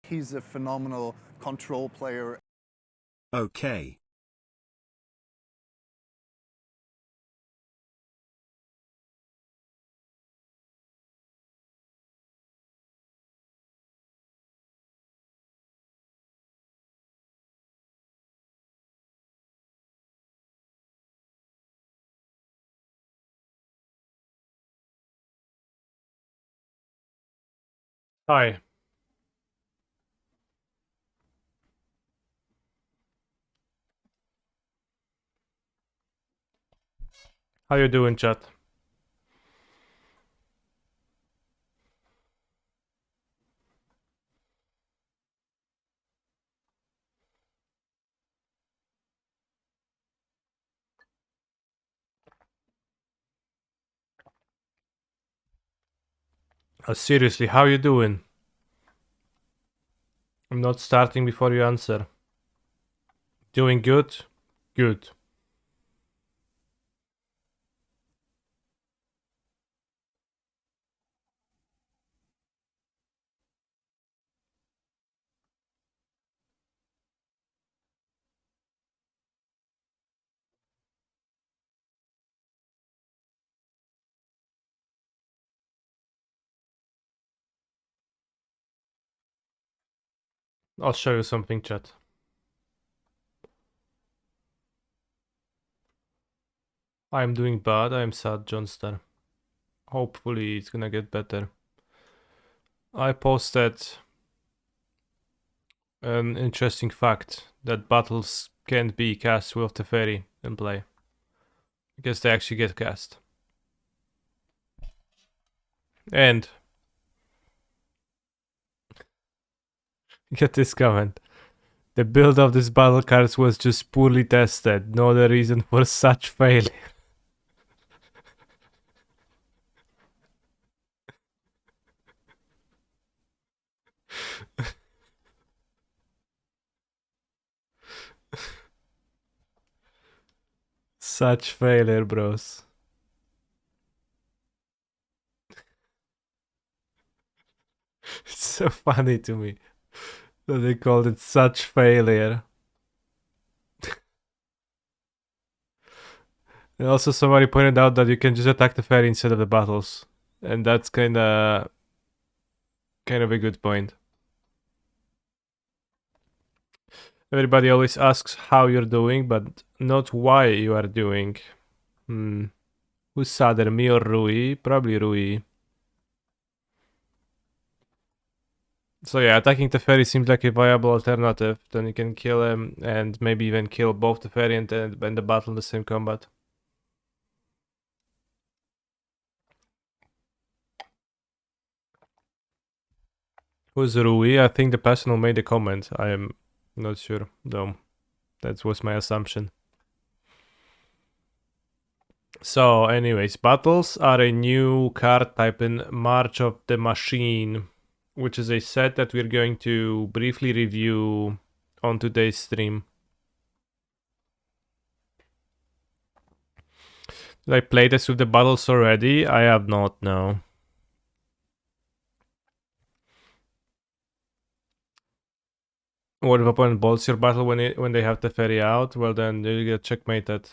He's a phenomenal control player. Okay. Hi. How you doing, chat? Seriously, how you doing? I'm not starting before you answer. Doing good? Good. I'll show you something, chat. I'm doing bad, I'm sad, Johnstar. Hopefully it's gonna get better. I posted an interesting fact that battles can't be cast with Teferi in play. I guess they actually get cast. And get this comment. The build of these battle cards was just poorly tested. No other reason for such failure. Such failure, bros. It's so funny to me that they called it such failure. And also somebody pointed out that you can just attack the fairy instead of the battles. And that's kinda a good point. Everybody always asks how you're doing, but not why you are doing. Who's sadder, me or Rui? Probably Rui. So yeah, attacking the fairy seems like a viable alternative. Then you can kill him and maybe even kill both the fairy and the battle in the same combat. Who's Rui? I think the person who made the comment. I am not sure, though. That was my assumption. So, anyways, battles are a new card type in March of the Machine, which is a set that we're going to briefly review on today's stream. Did I play this with the battles already? I have not, no. What if opponent bolts your battle when they have the ferry out? Well, then you get checkmated.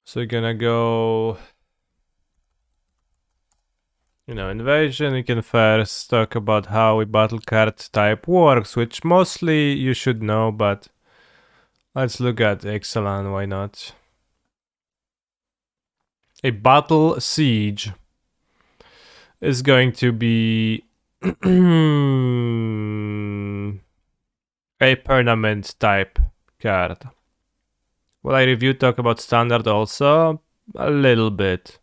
So you're gonna go, invasion. You can first talk about how a battle card type works, which mostly you should know, but let's look at Ixalan, why not? A battle siege is going to be a permanent type card. Will I review talk about standard also? A little bit.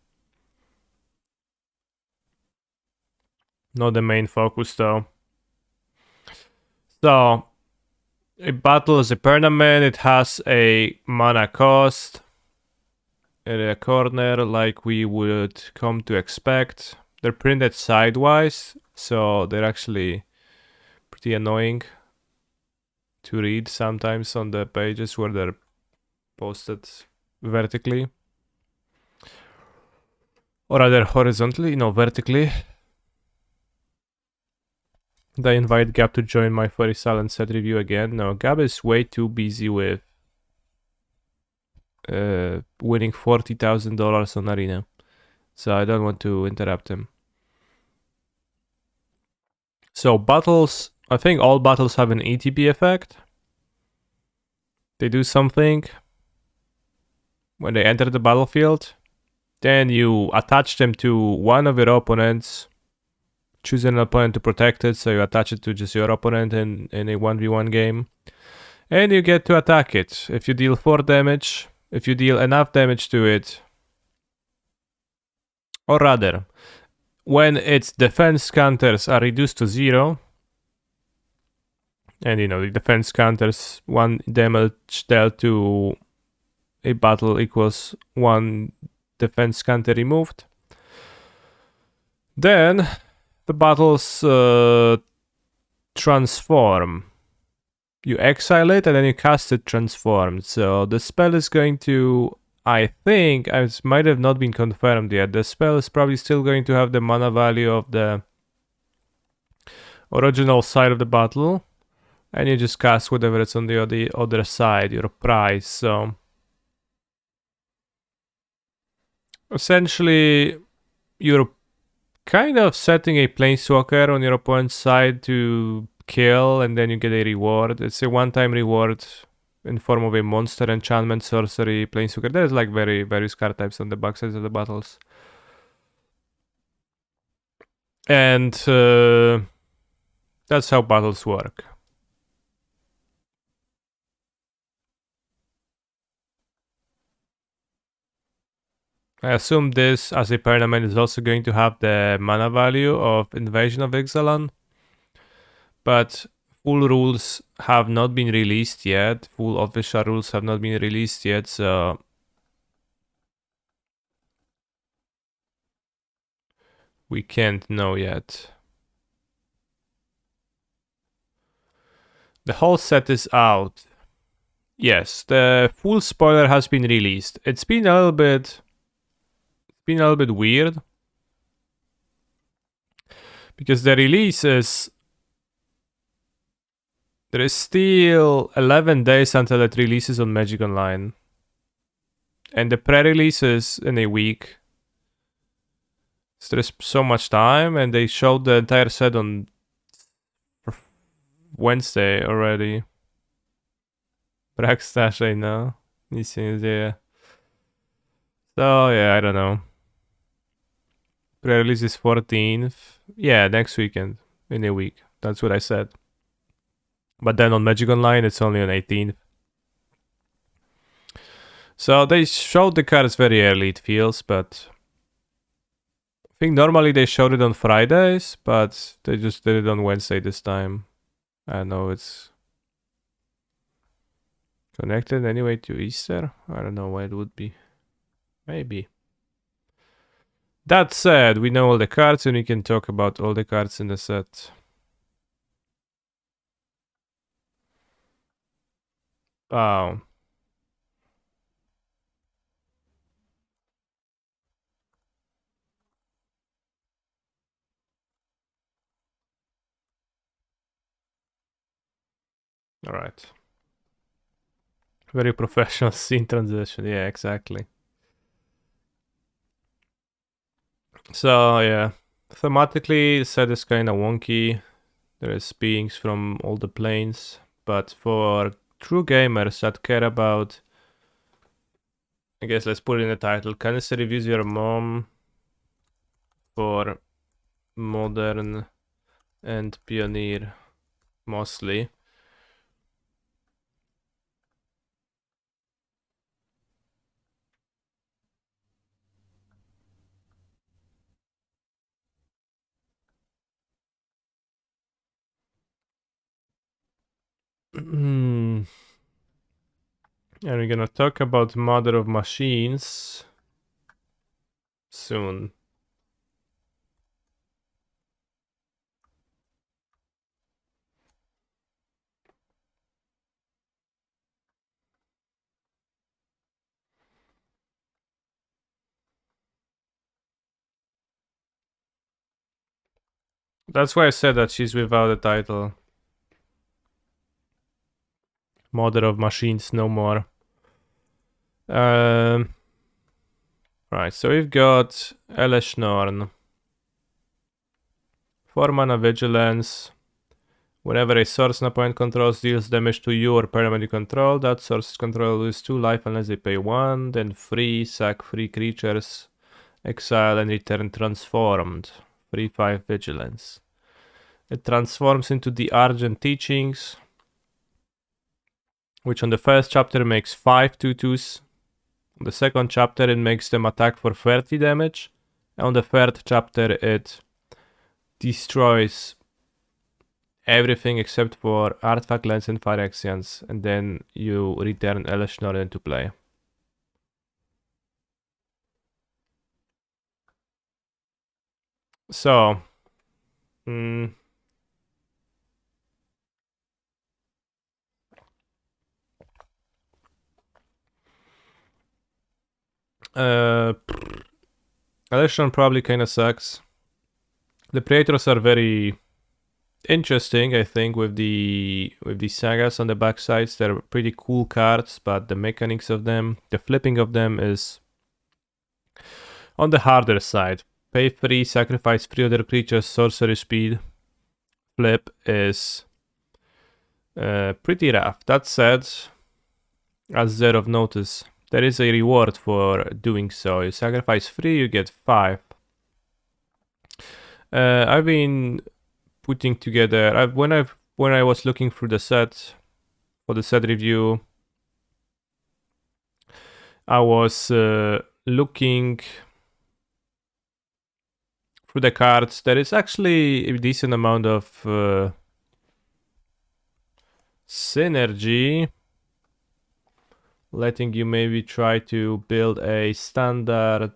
Not the main focus though. So, a battle is a permanent, it has a mana cost in a corner like we would come to expect. They're printed sidewise, so they're actually pretty annoying to read sometimes on the pages where they're posted vertically. Or rather horizontally, no, vertically. Did I invite Gab to join my 40 silent set review again? No, Gab is way too busy with winning $40,000 on Arena. So I don't want to interrupt him. So battles, I think all battles have an ETB effect. They do something when they enter the battlefield. Then you attach them to one of your opponents. Choose an opponent to protect it, so you attach it to just your opponent in a 1v1 game. And you get to attack it. If you deal 4 damage, if you deal enough damage to it, or rather, when its defense counters are reduced to 0, and the defense counters 1 damage dealt to a battle equals 1 defense counter removed, then the battles transform. You exile it and then you cast it transformed. So the spell is going to, I think, it might have not been confirmed yet, the spell is probably still going to have the mana value of the original side of the battle. And you just cast whatever is on the other side, your prize. So essentially, you're kind of setting a planeswalker on your opponent's side to kill, and then you get a reward. It's a one-time reward in form of a monster, enchantment, sorcery, planeswalker. There's like various card types on the backsides of the battles. And that's how battles work. I assume this, as a permanent, is also going to have the mana value of Invasion of Ixalan. But full rules have not been released yet. Full official rules have not been released yet, so we can't know yet. The whole set is out. Yes, the full spoiler has been released. It's been a little bit weird because the release is, there is still 11 days until it releases on Magic Online. And the pre-release is in a week. So there's so much time, and they showed the entire set on Wednesday already. Backstash, I know. Nic się nie dzieje. So yeah, I don't know. Pre-release is 14th. Yeah, next weekend. In a week. That's what I said. But then on Magic Online, it's only on 18th. So they showed the cards very early, it feels, but I think normally they showed it on Fridays, but they just did it on Wednesday this time. I know it's connected anyway to Easter. I don't know why it would be. Maybe. That said, we know all the cards and we can talk about all the cards in the set. Wow. All right. Very professional scene transition. Yeah, exactly. So yeah, thematically the set is kind of wonky. There is beings from all the planes, but for true gamers that care about, I guess let's put it in the title, Canister reviews your mom for Modern and Pioneer mostly. And we're gonna talk about Mother of Machines soon. That's why I said that she's without a title. Mother of Machines, no more. Right, so we've got Elesh Norn. 4 mana Vigilance. Whenever a source no point controls deals damage to you or permanent you control, that source control loses 2 life unless they pay 1. Then free, sack 3 creatures, exile and return transformed. 3/5 Vigilance. It transforms into the Argent Teachings, which on the first chapter makes 5 2/2s. On the second chapter it makes them attack for 30 damage. And on the third chapter it destroys everything except for Artifact Lands and Phyrexians, and then you return Elesh Norn into play. So, Elesh Norn probably kinda sucks. The Praetors are very interesting, I think, with the sagas on the backsides. They're pretty cool cards, but the mechanics of them, the flipping of them is on the harder side. Pay 3, sacrifice 3 other creatures, sorcery speed. Flip is pretty rough. That said, as there of notice, there is a reward for doing so. You sacrifice 3, you get 5. I've been putting together when I was looking through the set for the set review, I was looking through the cards. There is actually a decent amount of synergy, letting you maybe try to build a standard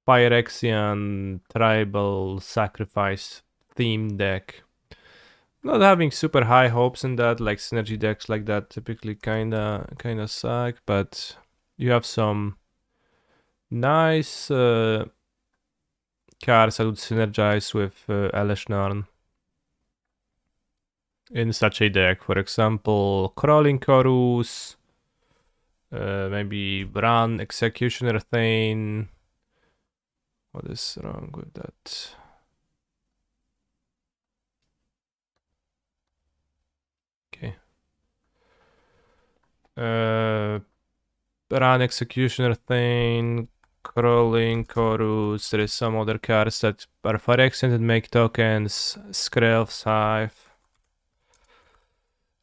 Phyrexian tribal sacrifice theme deck. Not having super high hopes in that, like synergy decks like that typically kinda suck, but you have some nice cards that would synergize with Elesh Norn in such a deck. For example, Crawling Chorus, maybe Bran, Executioner Thane. What is wrong with that? Okay. Bran, Executioner Thane, Crawling Chorus. There is some other cards that are Phyrexian and make tokens. Skrelv Scythe.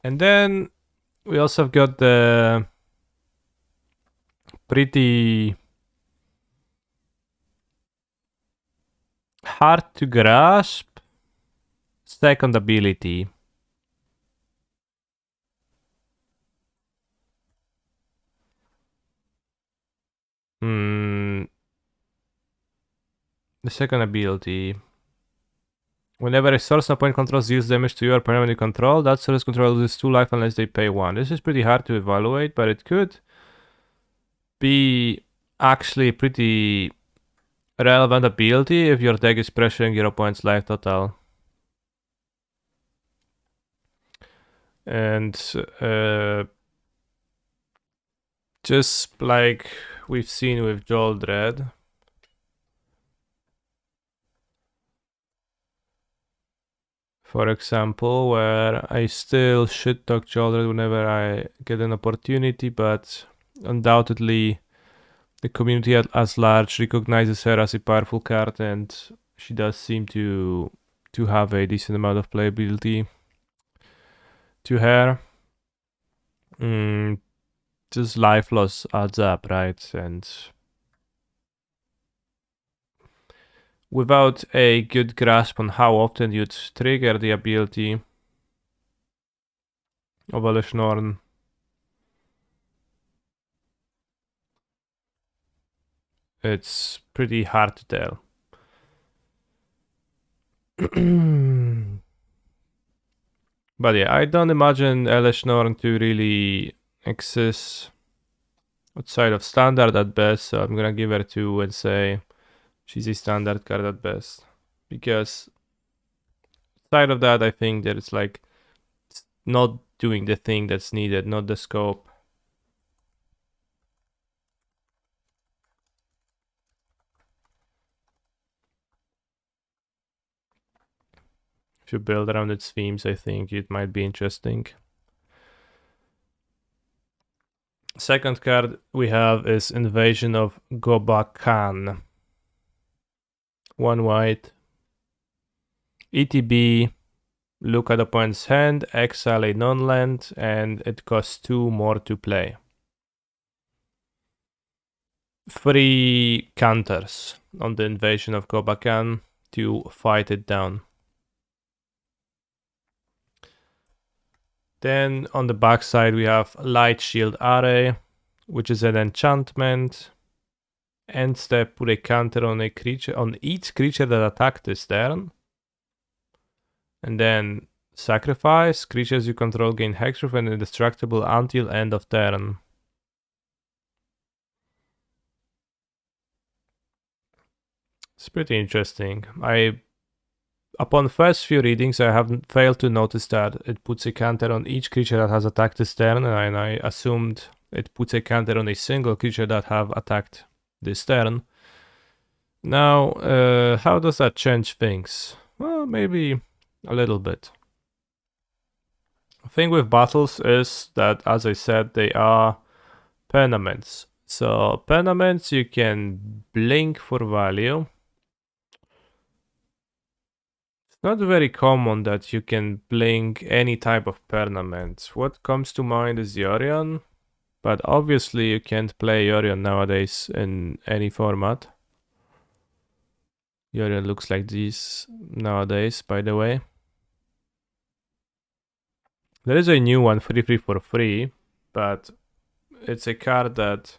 And then we also have got the pretty hard to grasp second ability. The second ability. Whenever a source no point controls deals damage to your permanently control, that source control loses 2 life unless they pay 1. This is pretty hard to evaluate, but it could be actually pretty relevant ability if your deck is pressuring your opponent's life total. And just like we've seen with Joldred, for example, where I still shit talk Joldred whenever I get an opportunity, but undoubtedly the community as large recognizes her as a powerful card, and she does seem to have a decent amount of playability to her. Just life loss adds up, right? And without a good grasp on how often you'd trigger the ability of Elesh Norn, it's pretty hard to tell. But yeah, I don't imagine Elesh Norn to really exist outside of standard at best, so I'm gonna give her 2 and say she's a standard card at best. because aside of that, I think that it's like not doing the thing that's needed, not the scope. If you build around its themes, I think it might be interesting. Second card we have is Invasion of Gobakan. 1 white. ETB, look at opponent's hand, exile a non-land, and it costs 2 more to play. 3 counters on the Invasion of Gobakan to fight it down. Then on the backside we have Light Shield Array, which is an enchantment. End step, put a counter on a creature, on each creature that attacked this turn. And then sacrifice. Creatures you control gain hexproof and indestructible until end of turn. It's pretty interesting. Upon first few readings, I haven't failed to notice that it puts a counter on each creature that has attacked this turn, and I assumed it puts a counter on a single creature that have attacked this turn. Now, how does that change things? Well, maybe a little bit. The thing with battles is that, as I said, they are permanents. So permanents you can blink for value. It's not very common that you can blink any type of permanent. What comes to mind is Yorion, but obviously you can't play Yorion nowadays in any format. Yorion looks like this nowadays, by the way. There is a new one, 3/3 for free, but it's a card that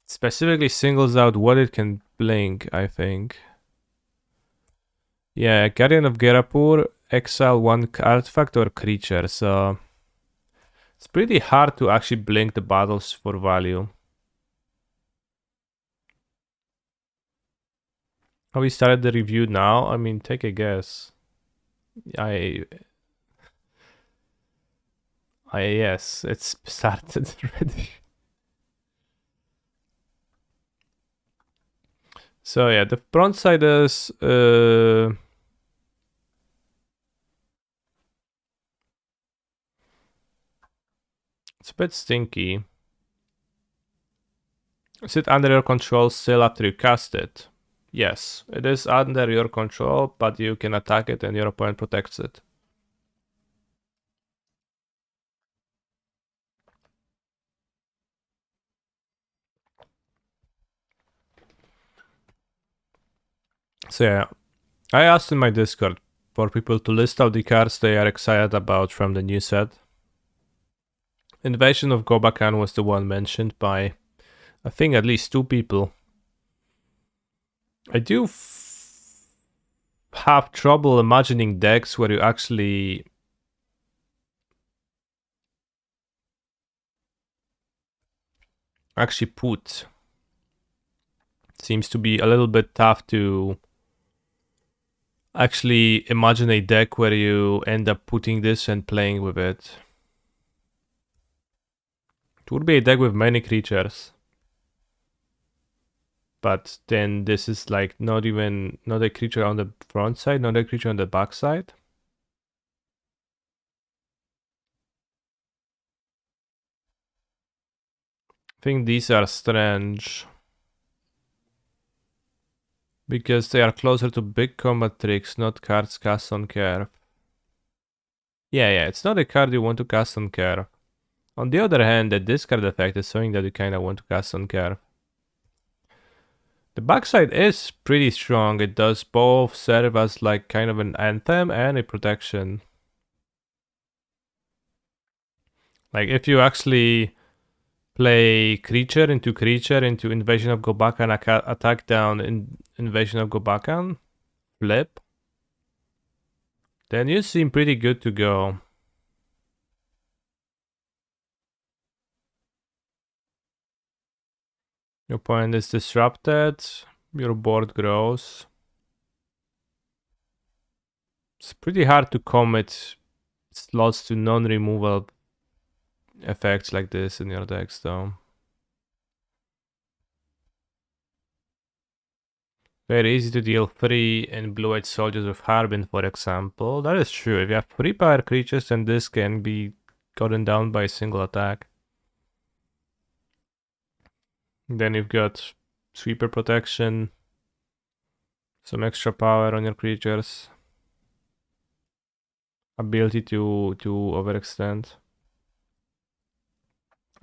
specifically singles out what it can blink, I think. Yeah, Guardian of Gerapur, exile 1 artifact or creature, so it's pretty hard to actually blink the battles for value. Have we started the review now? I mean, take a guess. Yes, it's started already. So yeah, the front side is it's a bit stinky. Is it under your control still after you cast it? Yes, it is under your control, but you can attack it and your opponent protects it. So yeah, I asked in my Discord for people to list out the cards they are excited about from the new set. Invasion of Gobakan was the one mentioned by, I think, at least 2 people. I do have trouble imagining decks where you actually put. Seems to be a little bit tough to actually imagine a deck where you end up putting this and playing with it. It would be a deck with many creatures. But then this is like not a creature on the front side, not a creature on the back side. I think these are strange. Because they are closer to big combat tricks, not cards cast on curve. Yeah, it's not a card you want to cast on curve. On the other hand, the discard effect is something that you kinda want to cast on curve. The backside is pretty strong. It does both serve as like kind of an anthem and a protection. Like if you actually play creature into Invasion of Gobakan, attack down in Invasion of Gobakan, flip, then you seem pretty good to go. Your opponent is disrupted, your board grows. It's pretty hard to commit slots to non-removal effects like this in your decks, though. Very easy to deal 3 and blue-white soldiers with Harbin, for example. That is true. If you have 3 power creatures, then this can be gotten down by a single attack. Then you've got sweeper protection, some extra power on your creatures, ability to overextend.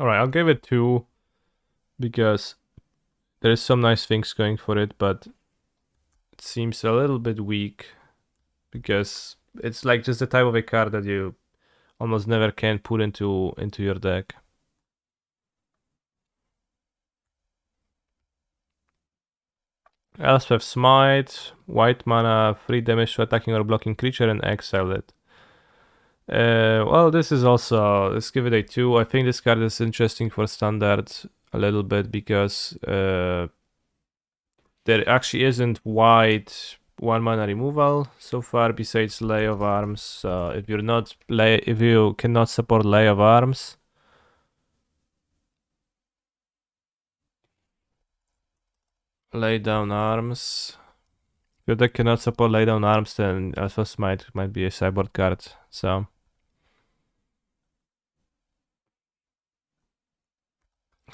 Alright, I'll give it 2 because there is some nice things going for it, but it seems a little bit weak because it's like just the type of a card that you almost never can put into your deck. Elspeth Smite, white mana, 3 damage to attacking or blocking creature and exile it. Well, this is also, let's give it a 2. I think this card is interesting for standard a little bit because there actually isn't white 1 mana removal so far besides Lay of Arms. If you cannot support Lay of Arms, Lay Down Arms. If your deck cannot support Lay Down Arms, then Elspeth Smite might be a sideboard card. So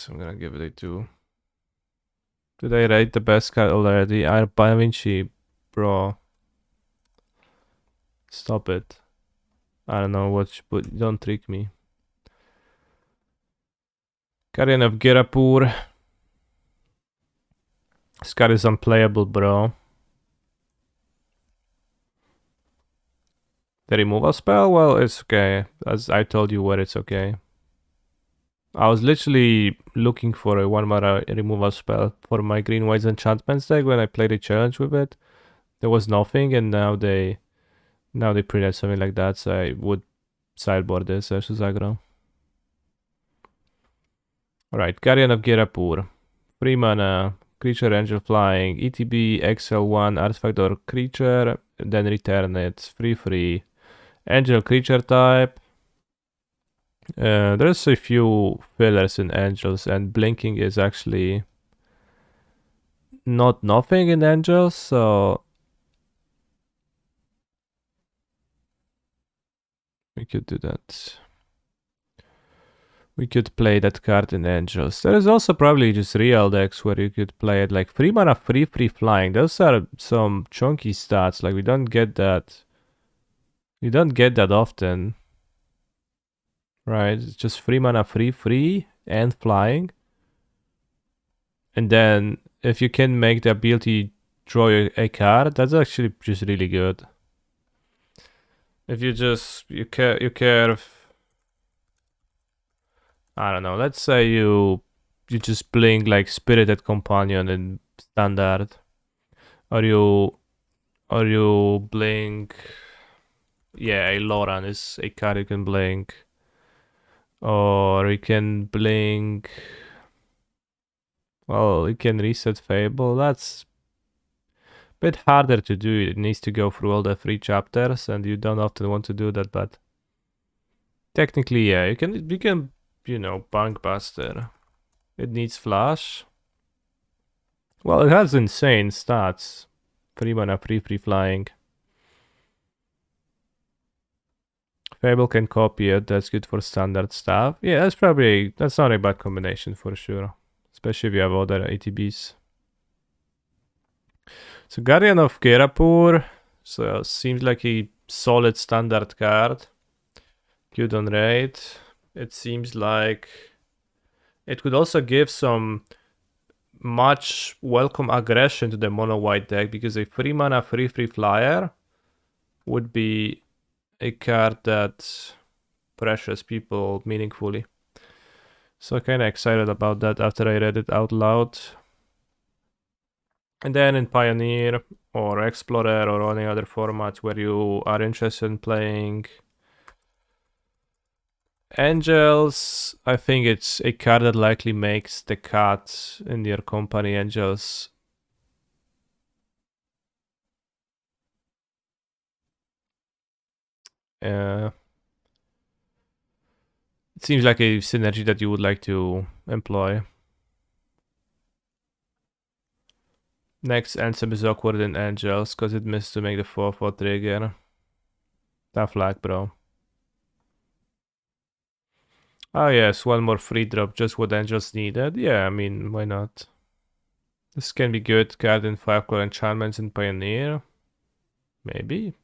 I'm gonna give it a 2. Did I rate the best card already? Da Vinci, bro. Stop it. I don't know what, but don't trick me. Guardian of Girapur. This card is unplayable, bro. The removal spell? Well, it's okay. As I told you where it's okay. I was literally looking for a 1 mana removal spell for my Green White's Enchantments deck when I played a challenge with it. There was nothing, and now they printed something like that, so I would sideboard this versus aggro. Alright, Guardian of Girapur. 3 mana, creature, angel, flying, ETB, XL1, artifact or creature, then return it. 3/3. Angel creature type. There's a few fillers in angels, and blinking is actually not nothing in angels, so we could do that. We could play that card in angels. There is also probably just real decks where you could play it like 3 mana, free flying. Those are some chunky stats. Like we don't get that. You don't get that often. Right? It's just 3 mana, free and flying. And then if you can make the ability draw a card, that's actually just really good. If you just you care I don't know, let's say you just blink like Spirited Companion in standard. Or you blink, yeah, a Loran is a card you can blink. Or you can blink, well, you can reset Fable. That's a bit harder to do. It needs to go through all the 3 chapters, and you don't often want to do that, but technically, yeah, you can, you know, Bankbuster. It needs flash. Well, it has insane stats. 3 mana, free flying. Fable can copy it. That's good for standard stuff. Yeah, that's not a bad combination for sure. Especially if you have other ATBs. So Guardian of Girapur. So seems like a solid standard card. Good on raid. It seems like it could also give some much welcome aggression to the mono white deck, because a 3 mana free flyer would be a card that pressures people meaningfully. So kind of excited about that after I read it out loud. And then in Pioneer or Explorer or any other format where you are interested in playing Angels, I think it's a card that likely makes the cut in your company. Angels It seems like a synergy that you would like to employ. Next Ansem is awkward in Angels because it missed to make the 4/4 trigger. Tough luck, bro. Oh yes, one more free drop, just what Angels needed. Yeah, I mean, why not? This can be good card in 5-color enchantments in Pioneer. Maybe.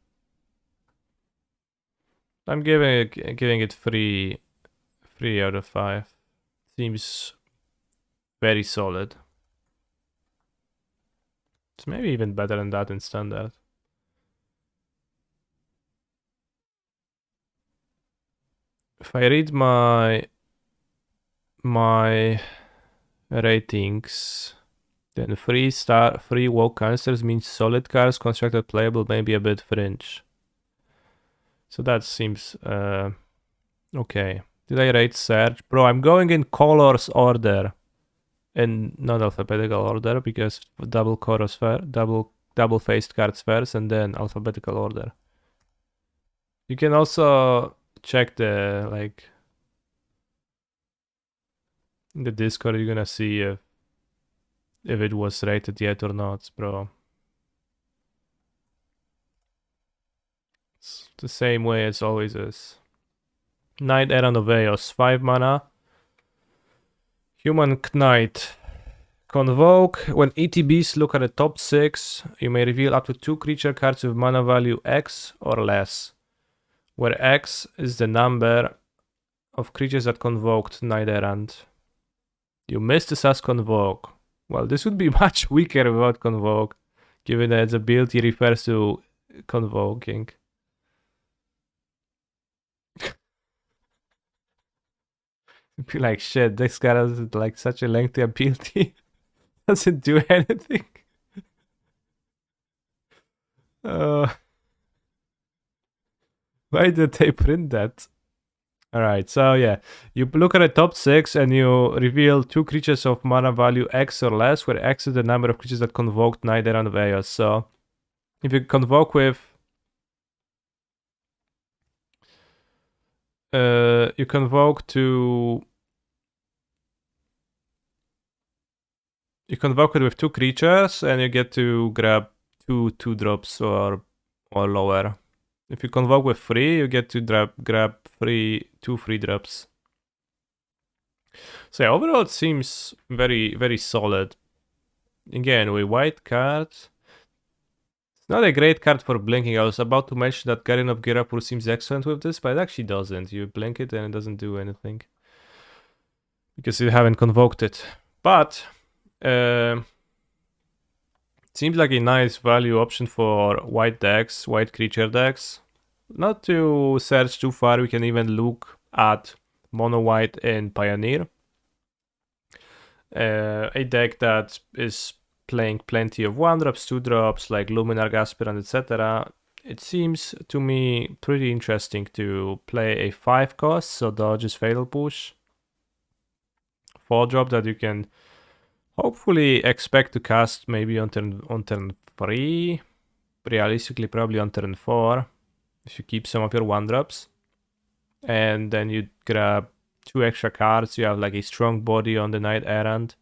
I'm giving it 3 out of 5. Seems very solid. It's maybe even better than that in standard. If I read my ratings, then 3 woke canisters means solid cards, constructed playable, maybe a bit fringe. So that seems okay. Did I rate Surge? Bro, I'm going in colors order. In not alphabetical order, because double chorus first, double faced cards first, and then alphabetical order. You can also check the in the Discord. You're gonna see if it was rated yet or not, bro. It's the same way as always is. Knight Errand of Eos, 5 mana. Human Knight. Convoke. When ETBs look at the top 6, you may reveal up to 2 creature cards with mana value X or less, where X is the number of creatures that convoked Knight Errand. You missed this as Convoke. Well, this would be much weaker without Convoke, given that its ability refers to convoking. Be like, shit, this guy has like such a lengthy ability. Doesn't do anything. Why did they print that? Alright, so yeah, you look at the top 6 and you reveal 2 creatures of mana value X or less, where X is the number of creatures that convoked Knight Errand of Eos. So if you convoke with you convoke it with 2 creatures and you get to grab 2 drops or lower. If you convoke with 3, you get to grab 2 free drops. So yeah, overall it seems very, very solid. Again, with white cards. It's not a great card for blinking. I was about to mention that Guardian of Girapur seems excellent with this, but it actually doesn't. You blink it and it doesn't do anything, because you haven't convoked it. But it seems like a nice value option for white decks, white creature decks. Not to search too far, we can even look at mono white in Pioneer. A deck that is playing plenty of 1-drops, 2-drops, like Luminarch Aspirant, etc. It seems to me pretty interesting to play a 5 cost, so dodge is Fatal Push. 4-drop that you can hopefully expect to cast maybe on turn 3. Realistically, probably on turn 4, if you keep some of your 1-drops. And then you grab 2 extra cards. You have like a strong body on the Knight Errand.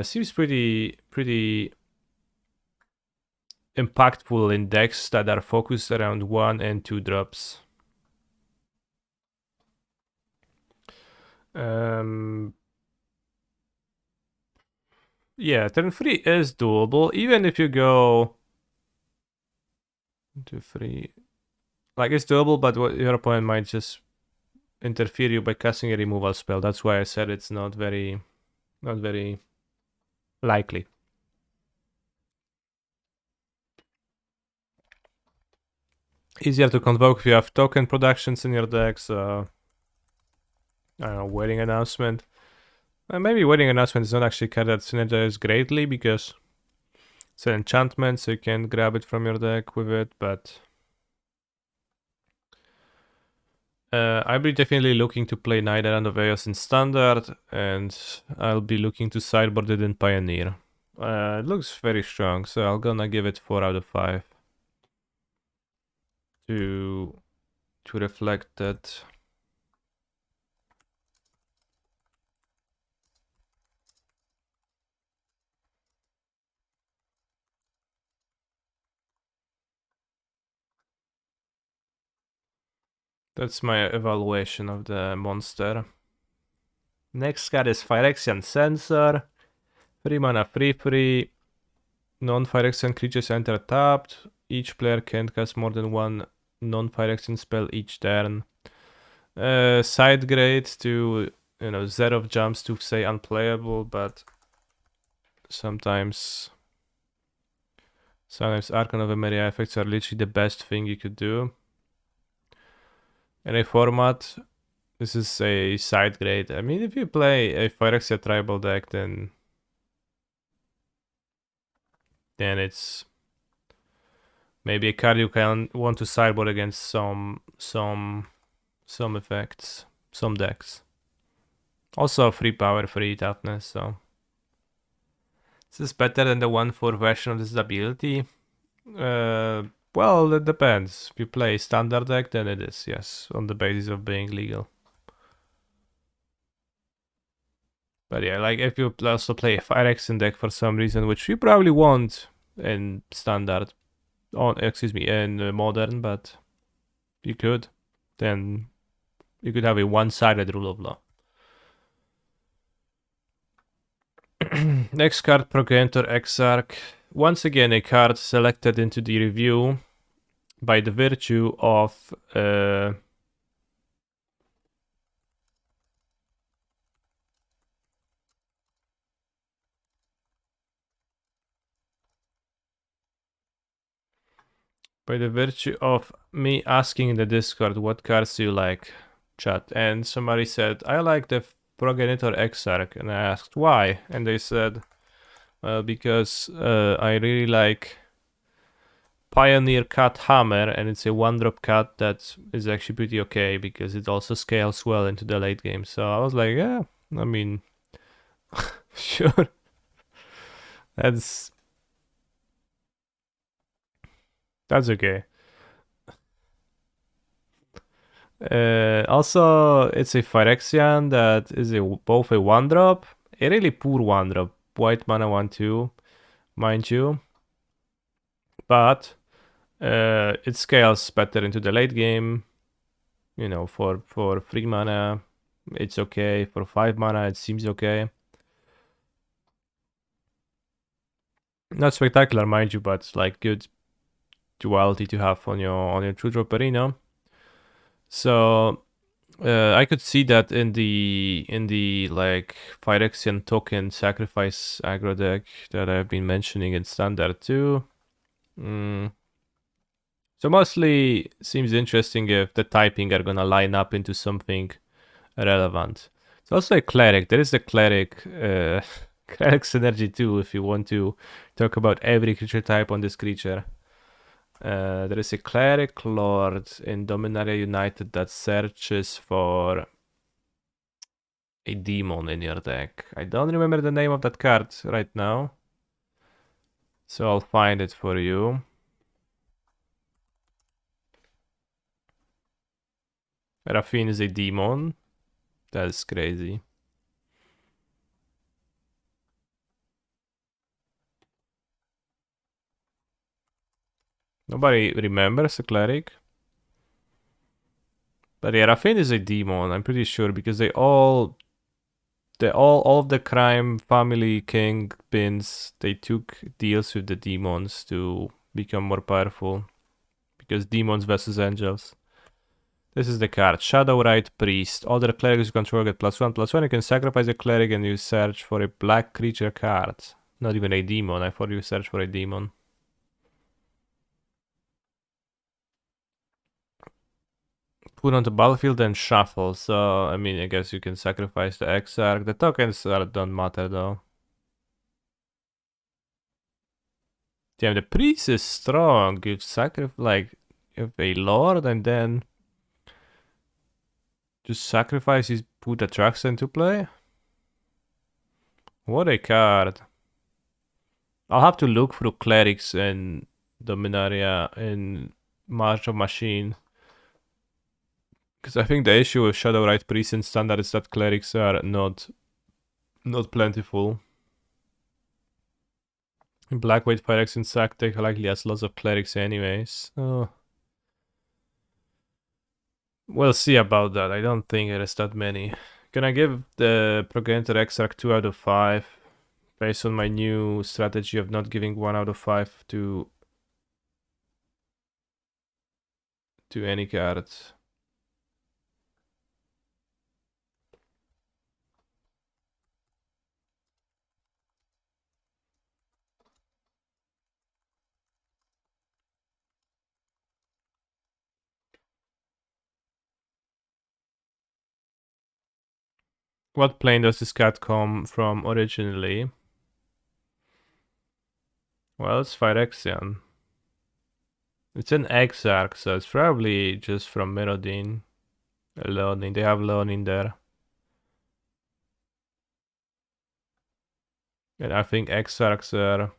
Seems pretty impactful in decks that are focused around 1 and 2 drops. Yeah, turn 3 is doable, even if you go 2, 3. Like, it's doable, but your opponent might just interfere you by casting a removal spell. That's why I said it's not very likely. Easier to convoke if you have token productions in your deck, so I don't know, Wedding Announcement. Maybe Wedding Announcement is not actually a card that synergizes greatly because it's an enchantment, so you can grab it from your deck with it, but I'll be definitely looking to play Knight Errand of Eos in Standard, and I'll be looking to sideboard it in Pioneer. It looks very strong, so I'm gonna give it 4 out of 5. to reflect that. That's my evaluation of the monster. Next card is Phyrexian Sensor. 3 mana, 3/3. Non-Phyrexian creatures enter tapped. Each player can't cast more than one non-Phyrexian spell each turn. Side grade to, Zerov jumps to say unplayable, but sometimes Archon of Emeria effects are literally the best thing you could do. In a format, this is a side grade. I mean, if you play a Phyrexia tribal deck, then it's maybe a card you can want to sideboard against some effects, some decks. Also free power, free toughness, so this is better than the 1/4 version of this ability. Well, it depends. If you play standard deck, then it is, yes, on the basis of being legal. But yeah, like if you also play a Phyrexian deck for some reason, which you probably won't in standard, in modern, but you could, then you could have a one-sided rule of law. Next card, Progenitor Exarch. Once again, a card selected into the review by the virtue of me asking in the Discord what cards do you like, chat, and somebody said I like the Progenitor Exarch, and I asked why, and they said, well, because I really like Pioneer Cut Hammer, and it's a 1-drop cut that is actually pretty okay because it also scales well into the late game. So I was like, yeah, I mean, sure. That's okay. Also, it's a Phyrexian that is both a 1-drop, a really poor 1-drop, white mana 1/2, mind you, but it scales better into the late game. For 3 mana, it's okay. For 5 mana, it seems okay. Not spectacular, mind you, but like good duality to have on your 2-drop arena. So I could see that in the like Phyrexian token sacrifice aggro deck that I've been mentioning in standard too. So mostly seems interesting if the typing are gonna line up into something relevant. It's also a cleric. There is the cleric cleric synergy too, if you want to talk about every creature type on this creature. There is a cleric lord in Dominaria United that searches for a demon in your deck. I don't remember the name of that card right now, so I'll find it for you. Raffine is a demon. That's crazy. Nobody remembers a cleric. But yeah, Raffine is a demon, I'm pretty sure, because all of the crime family kingpins, they took deals with the demons to become more powerful. Because demons versus angels. This is the card. Shadowrite Priest. All the clerics you control get +1/+1. You can sacrifice a cleric and you search for a black creature card. Not even a demon. I thought you search for a demon. Put on the battlefield and shuffle. So, I mean, I guess you can sacrifice the Exarch. The tokens don't matter though. Damn, the priest is strong. You sacrifice, like, if a lord and then just sacrifice his put the trucks into play. What a card. I'll have to look through clerics and Dominaria in much of machine. Because I think the issue with Shadow Right Priest in standard is that clerics are not plentiful. Black White Phyrex in Sactech likely has lots of clerics anyways. Oh. We'll see about that. I don't think there is that many. Can I give the Progenitor Exarch 2 out of 5? Based on my new strategy of not giving 1 out of 5 to any cards. What plane does this card come from originally? Well, it's Phyrexian. It's an Exarch, so it's probably just from Mirrodin. Leonin, they have Leonin there. And I think Exarchs are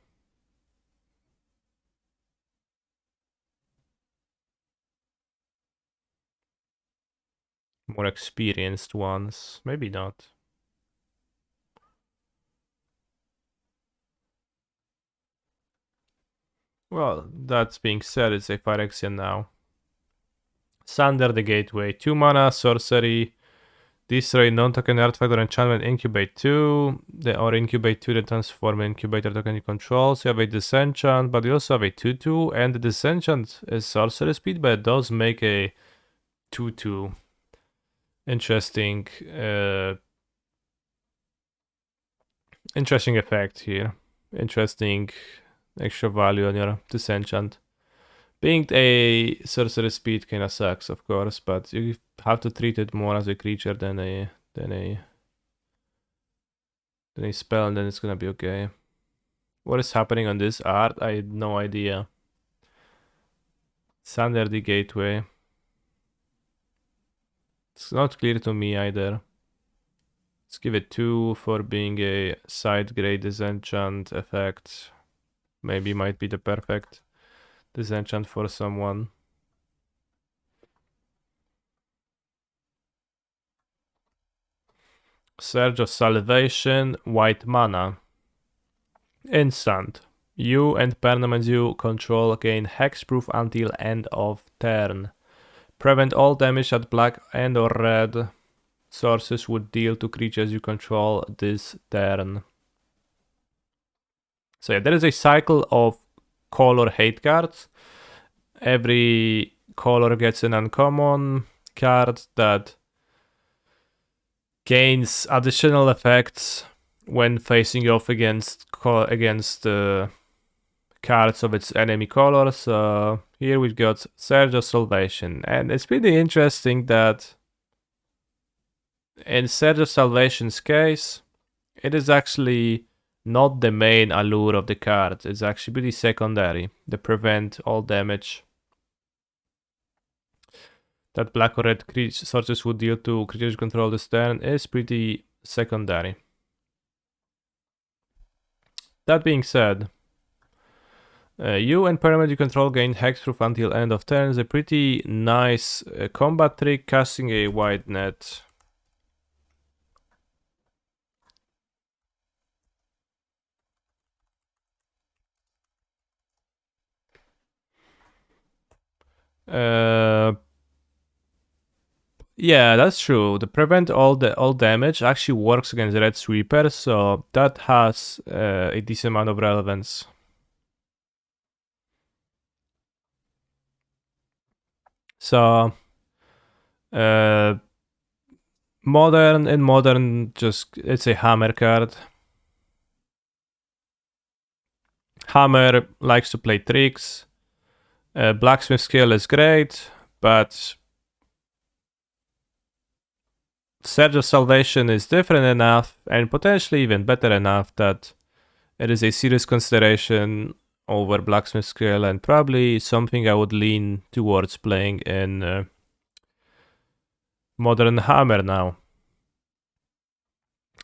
more experienced ones. Maybe not. Well, that being said, it's a Phyrexian now. Sander the Gateway. 2 mana, sorcery. Destroy non-token artifact or enchantment, incubate 2. Or incubate 2 that transform incubator token you control. So you have a disenchant, but you also have a 2-2. And the disenchant is sorcery speed, but it does make a 2-2. Interesting. Interesting effect here. Interesting extra value on your disenchant. Being a sorcery speed kinda sucks, of course, but you have to treat it more as a creature than a spell, and then it's gonna be okay. What is happening on this art? I had no idea. Sander the Gateway. It's not clear to me either. Let's give it 2 for being a side grade disenchant effect. Maybe might be the perfect disenchant for someone. Surge of Salvation, white mana. Instant. You and permanents you control gain hexproof until end of turn. Prevent all damage that black and or red sources would deal to creatures you control this turn. So yeah, there is a cycle of color hate cards. Every color gets an uncommon card that gains additional effects when facing off against cards of its enemy colors. Here we've got Surge of Salvation, and it's pretty interesting that in Surge of Salvation's case, it is actually not the main allure of the card. It's actually pretty secondary. The prevent all damage that black or red sources would deal to creatures you control this turn is pretty secondary. That being said, you and permanent you control gain hexproof until end of turn is a pretty nice combat trick, casting a wide net. Yeah, that's true. The prevent all damage actually works against red sweepers, so that has a decent amount of relevance. So modern just it's a hammer card. Hammer likes to play tricks. Blacksmith skill is great, but Surge of Salvation is different enough and potentially even better enough that it is a serious consideration over Blacksmith skill, and probably something I would lean towards playing in Modern Hammer now.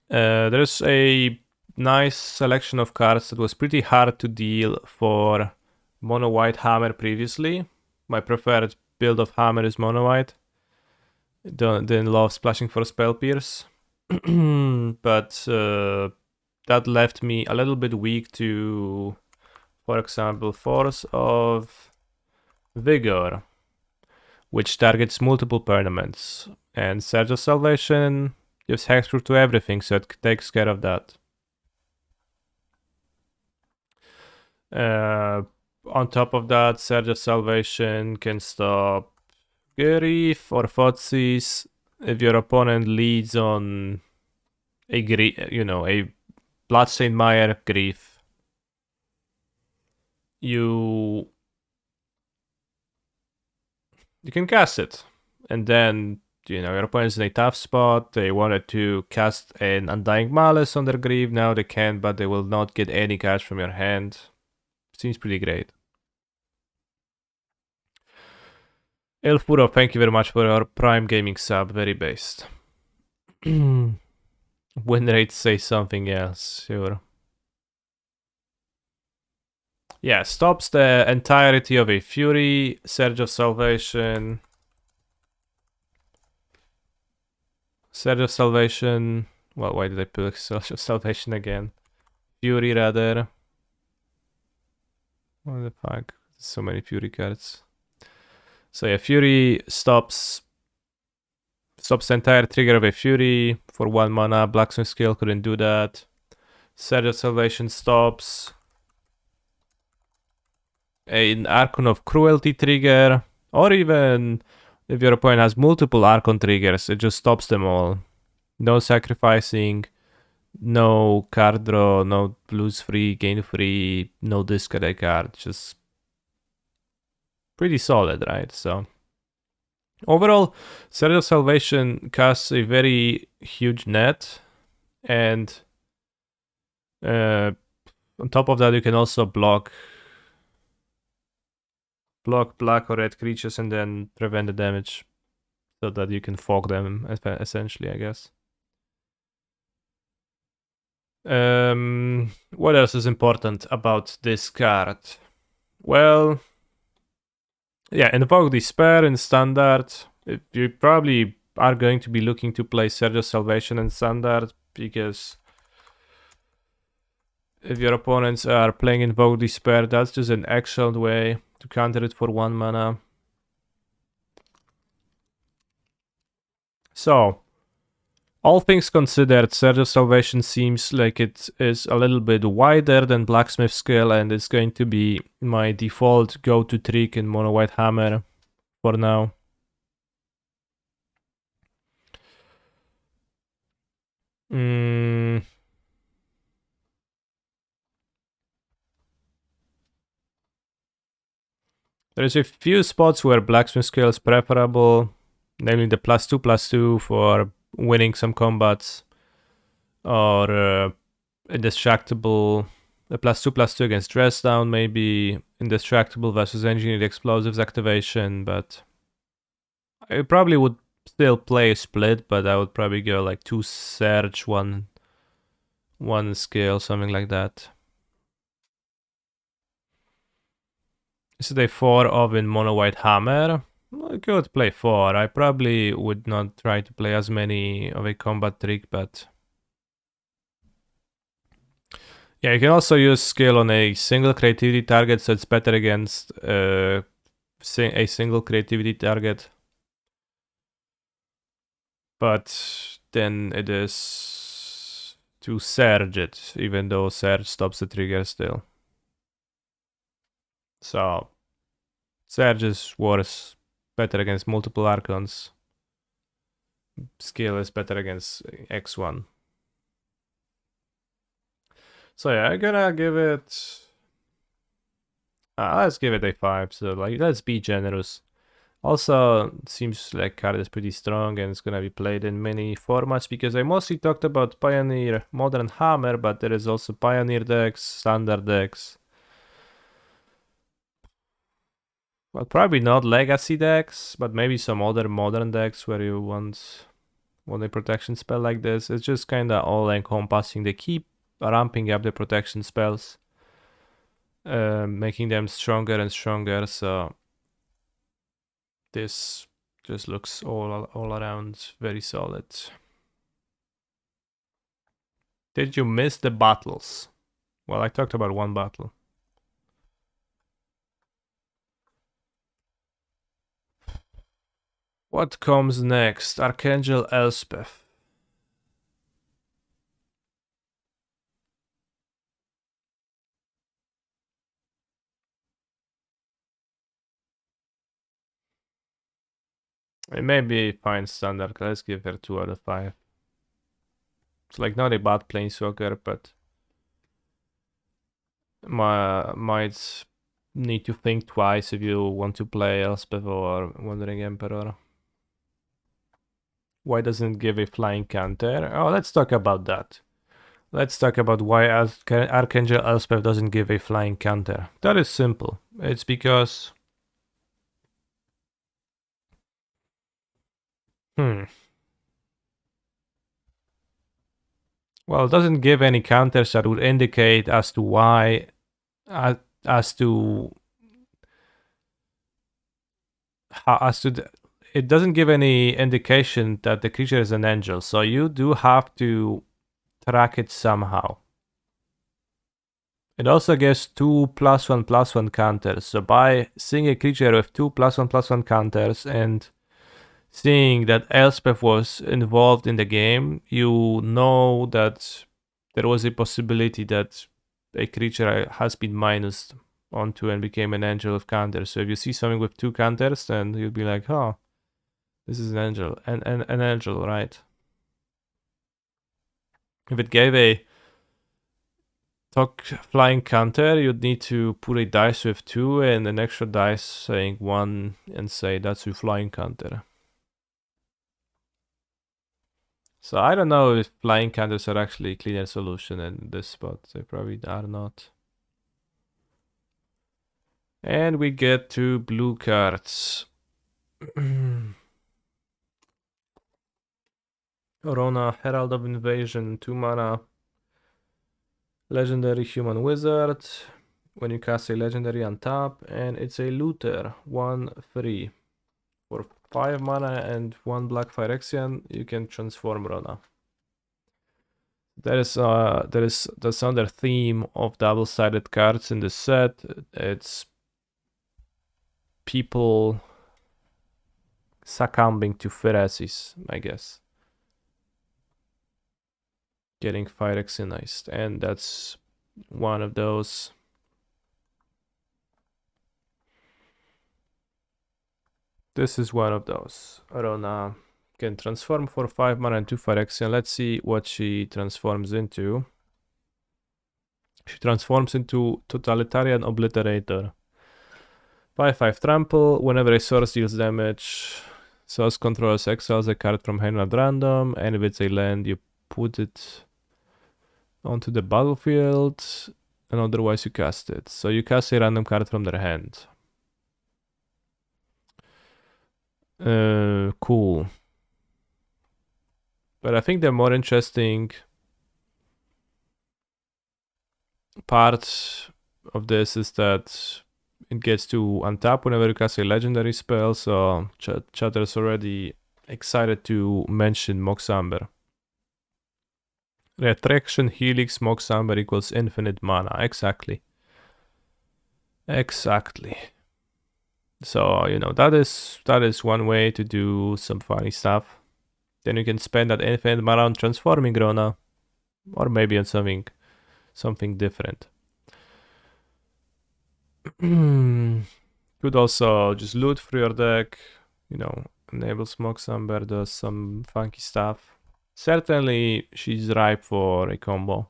There's a nice selection of cards that was pretty hard to deal for Mono White Hammer previously. my preferred build of hammer is mono white. Didn't love splashing for spell pierce. But that left me a little bit weak to, for example, Force of Vigor, which targets multiple permanents. And Surge of Salvation gives hexproof to everything, so it takes care of that. On top of that, Surge of Salvation can stop Grief or Thoughtseize if your opponent leads on a Bloodstained Mire Grief. You can cast it, and then your opponent's in a tough spot. They wanted to cast an Undying Malice on their Grief. Now they can, but they will not get any cash from your hand. Seems pretty great. Elfuro, thank you very much for your Prime Gaming sub. Very based. Win rate say something else, sure. Yeah, stops the entirety of a Fury, Surge of Salvation. Surge of Salvation. Well, why did I put Surge of Salvation again? Fury, rather. What the fuck? So many Fury cards. So yeah, Fury stops the entire trigger of a Fury for 1 mana. Blacksmith skill couldn't do that. Surge of Salvation stops an Archon of Cruelty trigger, or even if your opponent has multiple Archon triggers, it just stops them all. No sacrificing, no card draw, no lose free, gain free, no discard a card. Just pretty solid, right? So overall, Surge of Salvation casts a very huge net, and on top of that, you can also block black or red creatures and then prevent the damage, so that you can fog them essentially, I guess. What else is important about this card? Well, yeah, Invoke Despair in Standard. You probably are going to be looking to play Surge of Salvation in Standard, because if your opponents are playing Invoke Despair, that's just an excellent way to counter it for 1 mana. So, all things considered, Surge of Salvation seems like it is a little bit wider than Blacksmith skill, and it's going to be my default go-to trick in Mono White Hammer for now. There's a few spots where Blacksmith skill is preferable, namely the +2/+2 for winning some combats, or Indestructible, the +2/+2 against Dress Down, maybe Indestructible versus Engineered Explosives activation, but I probably would still play a split, but I would probably go like 2 Surge, 1 skill, something like that. Is it a 4 of in Mono White Hammer? I could play 4. I probably would not try to play as many of a combat trick, but yeah, you can also use skill on a single creativity target, so it's better against a single creativity target. But then it is to Surge it, even though Surge stops the trigger still. So Surge is worse, better against multiple Archons. Skill is better against X1. So yeah, I'm gonna give it... let's give it a 5, so like, let's be generous. Also, seems like card is pretty strong and it's gonna be played in many formats, because I mostly talked about Pioneer, Modern Hammer, but there is also Pioneer decks, Standard decks. Well, probably not Legacy decks, but maybe some other modern decks where you want a protection spell like this. It's just kinda all encompassing. They keep ramping up the protection spells, making them stronger and stronger, so this just looks all around very solid. Did you miss the battles? Well, I talked about one battle. What comes next? Archangel Elspeth. It may be fine standard. Let's give her 2 out of 5. It's like not a bad planeswalker, but might need to think twice if you want to play Elspeth or Wandering Emperor. Why doesn't it give a flying counter? Oh, let's talk about that. Let's talk about why Archangel Elspeth doesn't give a flying counter. That is simple. It's because... Well, it doesn't give any counters that would indicate as to why... It doesn't give any indication that the creature is an angel, so you do have to track it somehow. It also gives 2 +1/+1 counters, so by seeing a creature with 2 +1/+1 counters and seeing that Elspeth was involved in the game, you know that there was a possibility that a creature has been minused onto and became an angel of counters. So if you see something with 2 counters, then you'll be like, oh, this is an angel, an angel, right? If it gave a flying counter, you'd need to put a dice with 2 and an extra dice saying 1 and say that's a flying counter. So I don't know if flying counters are actually a cleaner solution in this spot. They probably are not. And we get 2 blue cards. Orona, Herald of Invasion, 2 mana. Legendary Human Wizard. When you cast a legendary on top, and it's a looter, 1/3. For 5 mana and 1 black Phyrexian, you can transform Rona. That's another theme of double-sided cards in the set. It's people succumbing to Phyresis, I guess. Getting Phyrexianized, and that's one of those. This is one of those. Rona can transform for 5 mana and 2 Phyrexian. Let's see what she transforms into. She transforms into Totalitarian Obliterator. 5/5 trample. Whenever a source deals damage, source controllers exiles a card from hand at random, and if it's a land, you put it onto the battlefield, and otherwise you cast it. So you cast a random card from their hand. Cool. But I think the more interesting part of this is that it gets to untap whenever you cast a legendary spell, so Chatter's already excited to mention Mox Amber. Retraction Helix Mox Amber equals infinite mana. Exactly. So, you know, that is one way to do some funny stuff. Then you can spend that infinite mana on transforming Rona, or maybe on something different. Could also just loot through your deck, you know, enable Mox Amber, does some funky stuff. Certainly, she's ripe for a combo.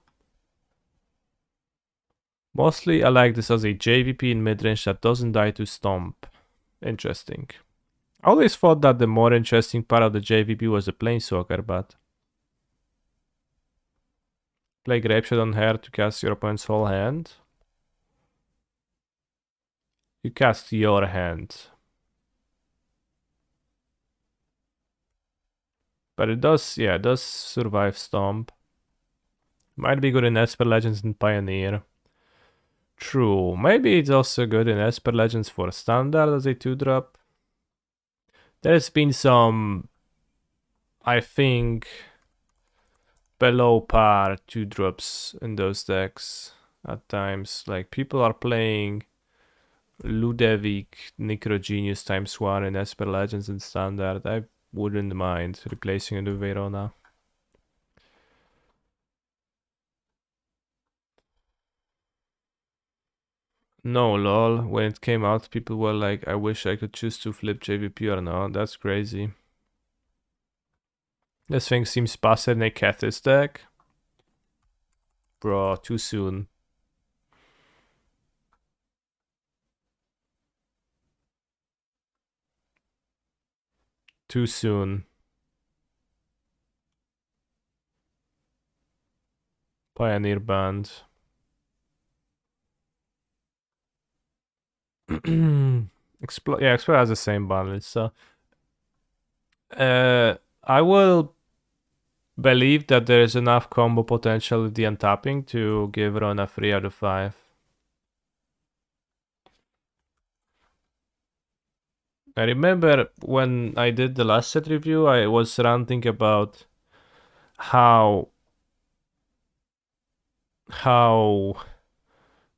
Mostly, I like this as a JVP in midrange that doesn't die to Stomp. Interesting. I always thought that the more interesting part of the JVP was the Planeswalker, but... Play Grapeshot on her to cast your opponent's whole hand. You cast your hand. But it does survive Stomp. Might be good in Esper Legends and Pioneer. True. Maybe it's also good in Esper Legends for Standard as a 2-drop. There's been some, I think, below par 2-drops in those decks at times. Like, people are playing Ludevic Necrogenius ×1 in Esper Legends and Standard. I wouldn't mind replacing it with Verona. No, lol. When it came out, people were like, I wish I could choose to flip JVP or not. That's crazy. This thing seems faster than a Kethis deck. Bro, too soon. Too soon. Pioneer Band. Explode has the same bundle, so I will believe that there is enough combo potential with the untapping to give Ron a 3 out of 5. I remember when I did the last set review, I was ranting about how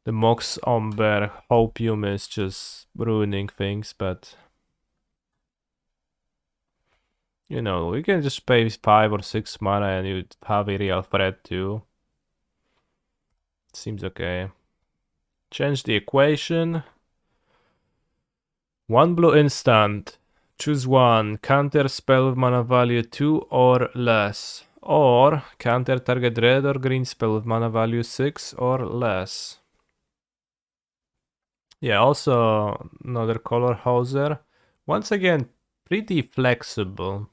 the Mox Umber Hopium is just ruining things, but you know, you can just pay 5 or 6 mana and you'd have a real threat too. Seems okay. Change the equation. 1 blue instant. Choose one. Counter spell with mana value 2 or less. Or counter target red or green spell with mana value 6 or less. Yeah, also another color hauser. Once again, pretty flexible.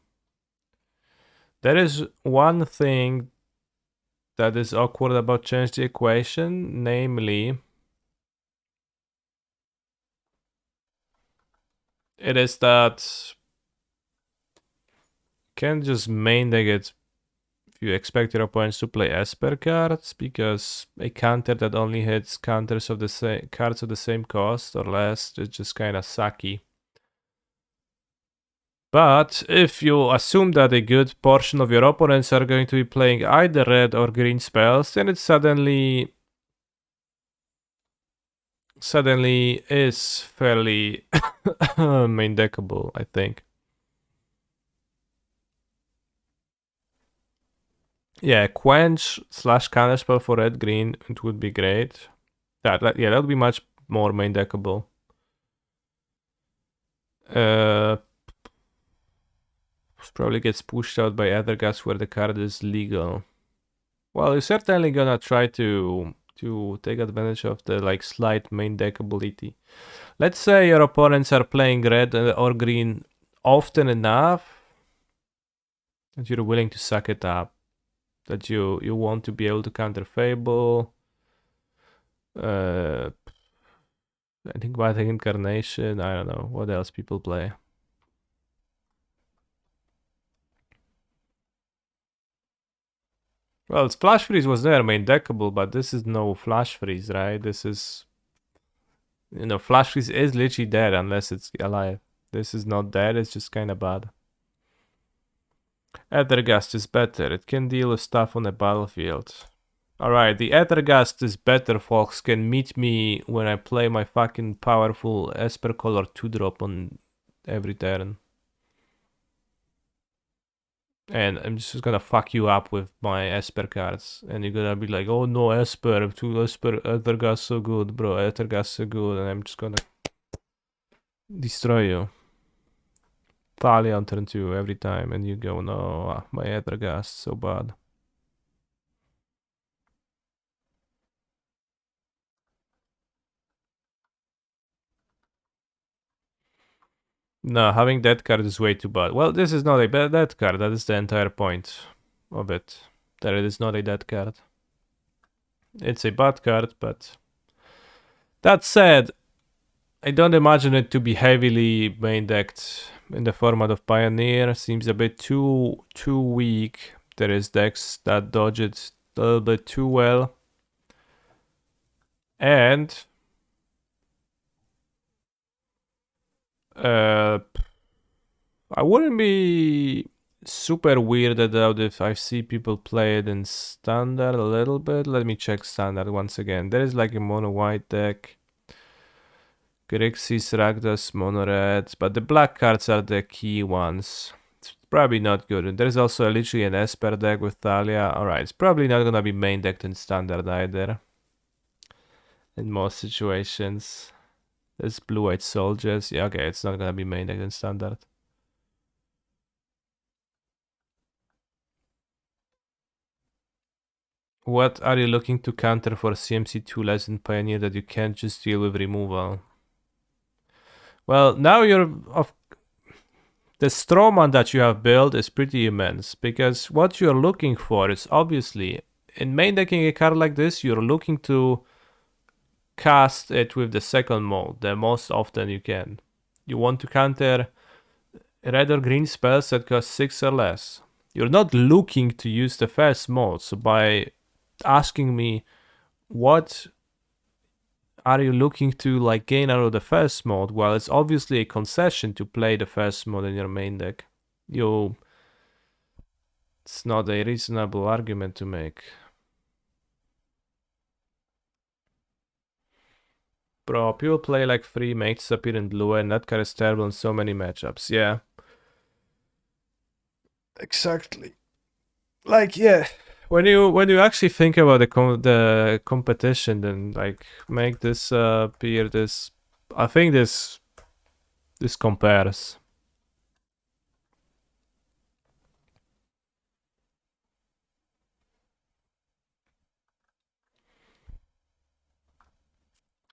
There is one thing that is awkward about change the equation, namely it is that you can't just main deck it if you expect your opponents to play Esper cards, because a counter that only hits counters of the same cards of the same cost or less is just kind of sucky. But if you assume that a good portion of your opponents are going to be playing either red or green spells, then it suddenly is fairly main deckable, I think. Yeah, quench / counterspell for red green, it would be great. That would be much more main deckable. Probably gets pushed out by Ethergas where the card is legal. Well, you're certainly gonna try to take advantage of the like slight main deckability. Let's say your opponents are playing red or green often enough that you're willing to suck it up. That you want to be able to counter Fable. I think Battling Incarnation. I don't know what else people play. Well, Flash Freeze was there, main deckable, but this is no Flash Freeze, right? This is, you know, Flash Freeze is literally dead unless it's alive. This is not dead, it's just kind of bad. Ethergast is better. It can deal with stuff on the battlefield. Alright, the Ethergast is better, folks. Can meet me when I play my fucking powerful Esper Color 2-drop on every turn. And I'm just gonna fuck you up with my Esper cards. And you're gonna be like, oh no, Esper, Ethergast so good, bro, Ethergast so good. And I'm just gonna destroy you. Thalia on turn 2 every time. And you go, no, my Ethergast so bad. No, having that card is way too bad. Well, this is not a bad dead card. That is the entire point of it. That it is not a dead card. It's a bad card, but that said, I don't imagine it to be heavily main decked in the format of Pioneer. Seems a bit too weak. There is decks that dodge it a little bit too well. And I wouldn't be super weirded out if I see people play it in standard a little bit. Let me check standard once again. There is like a mono white deck. Grixis, Rakdos, mono red, but the black cards are the key ones. It's probably not good. And there's also literally an Esper deck with Thalia. Alright, it's probably not gonna be main decked in standard either. In most situations. There's blue-white soldiers. Yeah, okay, it's not gonna be main decked in standard. What are you looking to counter for CMC2 less in Pioneer that you can't just deal with removal? Well, now you're of the strawman that you have built is pretty immense, because what you're looking for is obviously in main decking a card like this, you're looking to cast it with the second mode the most often you can. You want to counter red or green spells that cost 6 or less. You're not looking to use the first mode, so by asking me what are you looking to like gain out of the first mode, well, it's obviously a concession to play the first mode in your main deck. It's not a reasonable argument to make. Bro, people play like 3 mates appear in blue and that card is terrible in so many matchups. Yeah. Exactly. Like, yeah. When you actually think about the competition, then like make this appear this. I think this compares.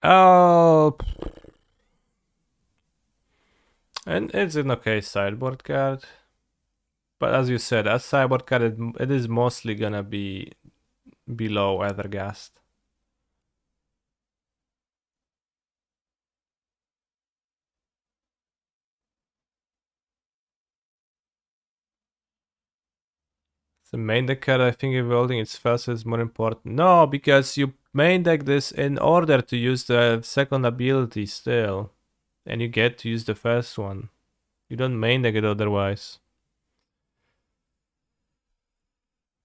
Oh, and it's an okay sideboard card. But as you said, as sideboard card, it is mostly gonna be below Ethergast. The main deck card, I think evolving its first is more important. No, because you main deck this in order to use the second ability still. And you get to use the first one. You don't main deck it otherwise.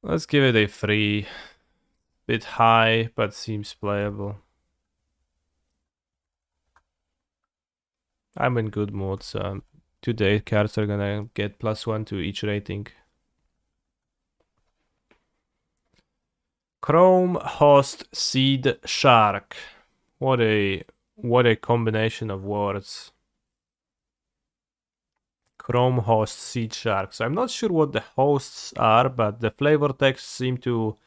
Let's give it a 3. Bit high, but seems playable. I'm in good mood, so today cards are gonna get +1 to each rating. Chrome Host Seed Shark. What a combination of words. Chrome Host Seed Shark. So I'm not sure what the hosts are, but the flavor text seem to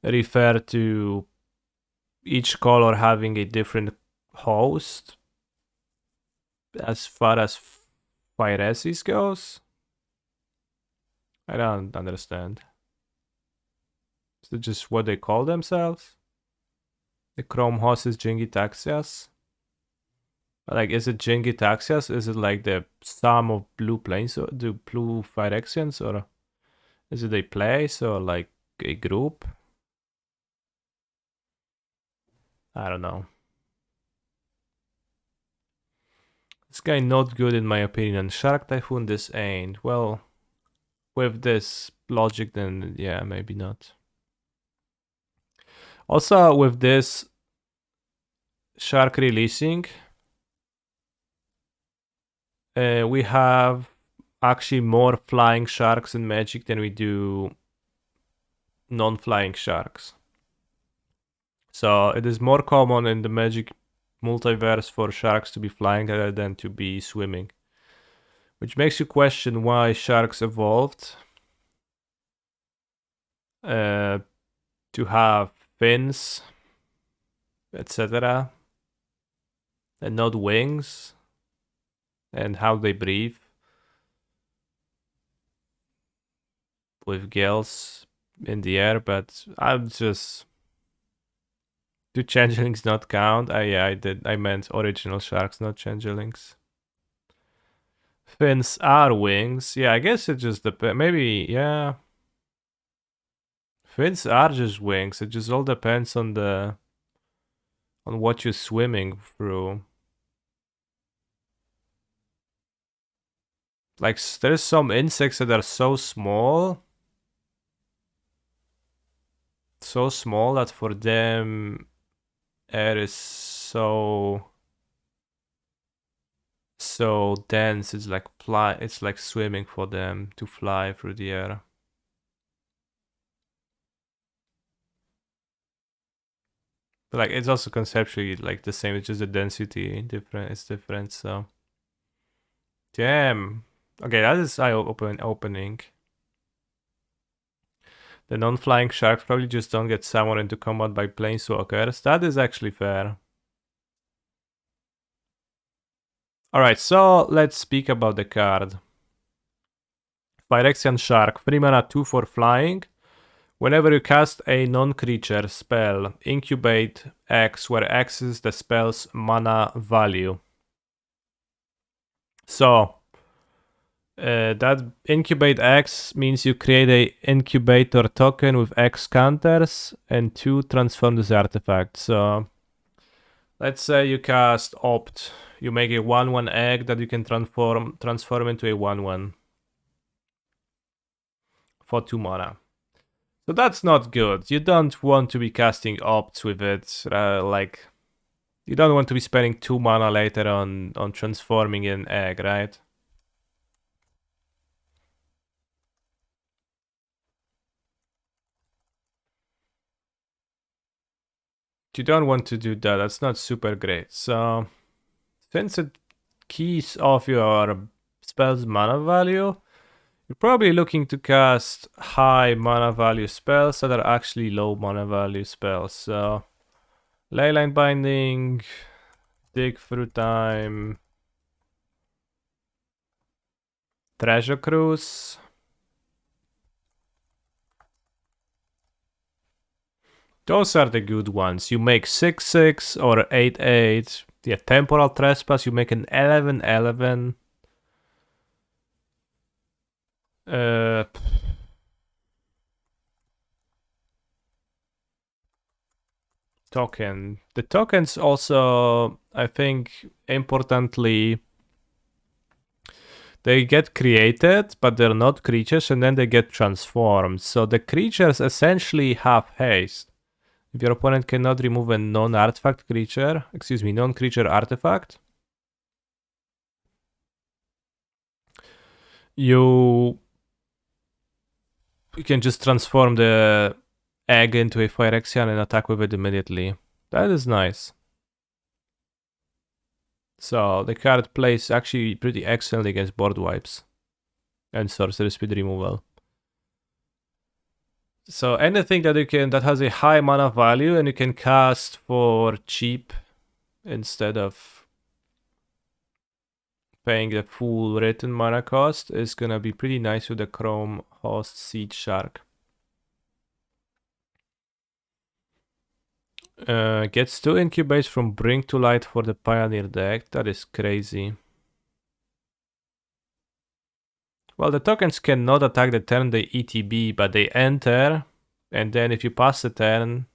refer to each color having a different host as far as Phyresis goes. I don't understand. Is it just what they call themselves? The Chrome host is Jingitaxias? Like, is it Jingitaxias? Is it like the sum of blue planes, or the blue Phyrexians, or is it a place, or like a group? I don't know. This guy not good in my opinion. Shark Typhoon, this ain't. Well, with this logic, then yeah, maybe not. Also, with this Shark releasing, we have actually more flying sharks in Magic than we do non-flying sharks. So it is more common in the Magic multiverse for sharks to be flying rather than to be swimming. Which makes you question why sharks evolved to have fins, etc., and not wings, and how they breathe with gills in the air. But I'm just, do changelings not count? I meant original sharks, not changelings. Fins are wings. Yeah, I guess it just depends. Maybe, yeah. Fins are just wings. It just all depends on what you're swimming through. Like, there's some insects that are so small. So small that for them, air is so dense. It's like it's like swimming for them to fly through the air. But like, it's also conceptually like the same. It's just the density different. It's different. So, damn. Okay, that is eye-opening. The non-flying sharks probably just don't get summoned into combat by planeswalkers. That is actually fair. Alright, so let's speak about the card. Phyrexian Shark, 3 mana, 2 for flying. Whenever you cast a non-creature spell, incubate X, where X is the spell's mana value. So, that incubate X means you create a incubator token with X counters and 2 transform this artifact. So, let's say you cast Opt. You make a 1/1 egg that you can transform into a 1/1 for 2 mana. So that's not good. You don't want to be casting Opts with it. Like, you don't want to be spending 2 mana later on transforming an egg, right? You don't want to do that. That's not super great. So, since it keys off your spell's mana value, you're probably looking to cast high mana value spells that are actually low mana value spells. So, Leyline Binding, Dig Through Time, Treasure Cruise. Those are the good ones. You make 6/6 or 8/8. Yeah, Temporal Trespass, you make an 11/11. Token. The tokens also, I think, importantly, they get created, but they're not creatures, and then they get transformed. So the creatures essentially have haste. If your opponent cannot remove a non-creature artifact, you can just transform the egg into a Phyrexian and attack with it immediately. That is nice. So the card plays actually pretty excellent against board wipes and sorcery speed removal. So anything that has a high mana value and you can cast for cheap instead of paying the full written mana cost is gonna be pretty nice with the Chrome Host Siege Shark. Gets 2 incubates from Bring to Light for the Pioneer deck. That is crazy. Well, the tokens cannot attack the turn they ETB, but they enter, and then if you pass the turn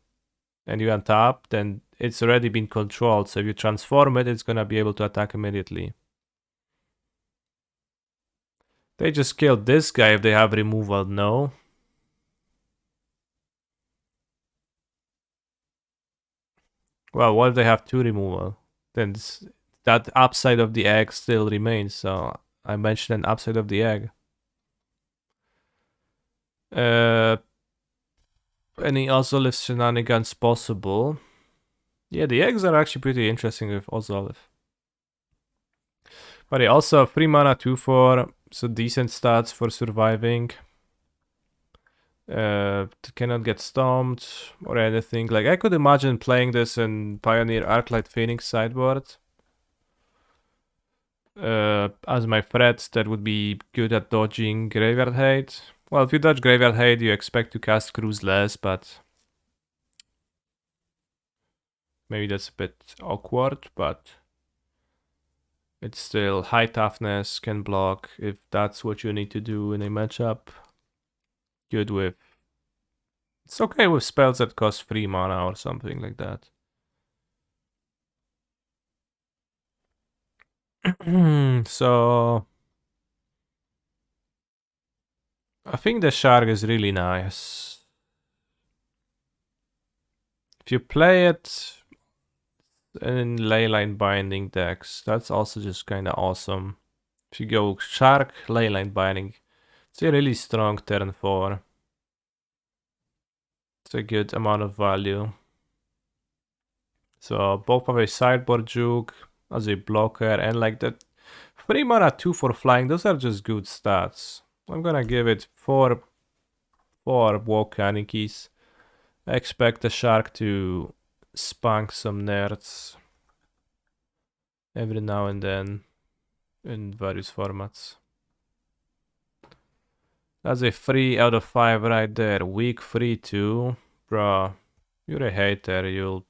and you untap, then it's already been controlled. So if you transform it, it's gonna be able to attack immediately. They just killed this guy if they have removal, no? Well, what if they have 2 removal? Then that upside of the egg still remains, so I mentioned an upside of the egg. Any Ozolith shenanigans possible? Yeah, the eggs are actually pretty interesting with Ozolith. But yeah, also 3 mana, 2/4, so decent stats for surviving. Cannot get stomped or anything. Like, I could imagine playing this in Pioneer Arclight Phoenix sideboard. As my threat that would be good at dodging Graveyard Hate. Well, if you dodge Graveyard Hate, you expect to cast Cruise less, but maybe that's a bit awkward, but it's still high toughness, can block if that's what you need to do in a matchup. Good with... It's okay with spells that cost 3 mana or something like that. So... I think the shark is really nice. If you play it in leyline binding decks, that's also just kind of awesome. If you go shark, leyline binding, it's a really strong turn 4. It's a good amount of value. So both have a sideboard juke as a blocker, and like that 3 mana 2 for flying, those are just good stats. I'm gonna give it 4 walk keys. I expect the shark to spunk some nerds every now and then in various formats. That's a 3 out of 5 right there. Weak 3 too. Bruh, you're a hater. You'll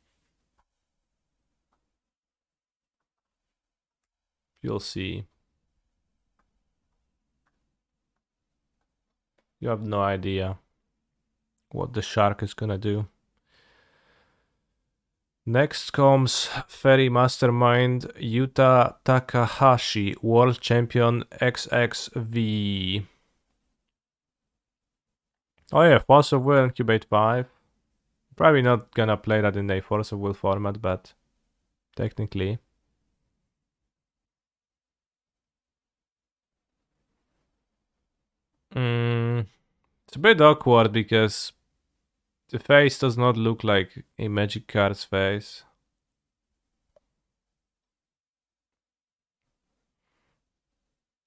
see. You have no idea what the shark is gonna do. Next comes Fairy Mastermind Yuta Takahashi, World Champion XXV. Oh yeah, Force of Will, Incubate 5. Probably not gonna play that in a Force of Will format, but technically. It's a bit awkward because the face does not look like a Magic card's face.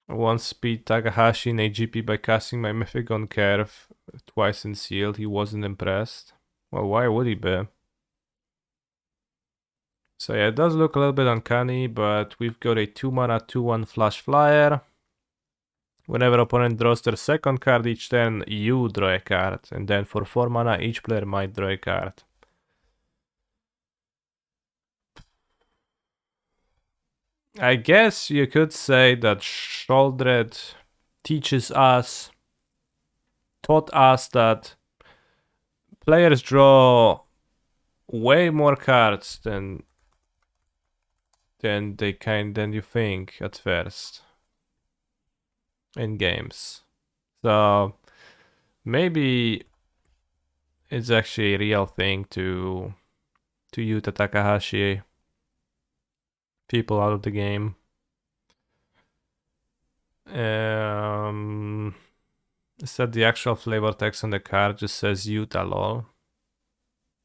Once beat Takahashi in a GP by casting my Mythic on Curve twice in Sealed. He wasn't impressed. Well, why would he be? So yeah, it does look a little bit uncanny, but we've got a 2 mana 2/1 Flash Flyer. Whenever opponent draws their second card each turn, you draw a card. And then for 4 mana, each player might draw a card. I guess you could say that Sheoldred taught us that players draw way more cards than you think at first in games. So maybe it's actually a real thing to Yuta Takahashi people out of the game. Said the actual flavor text on the card just says Yuta lol.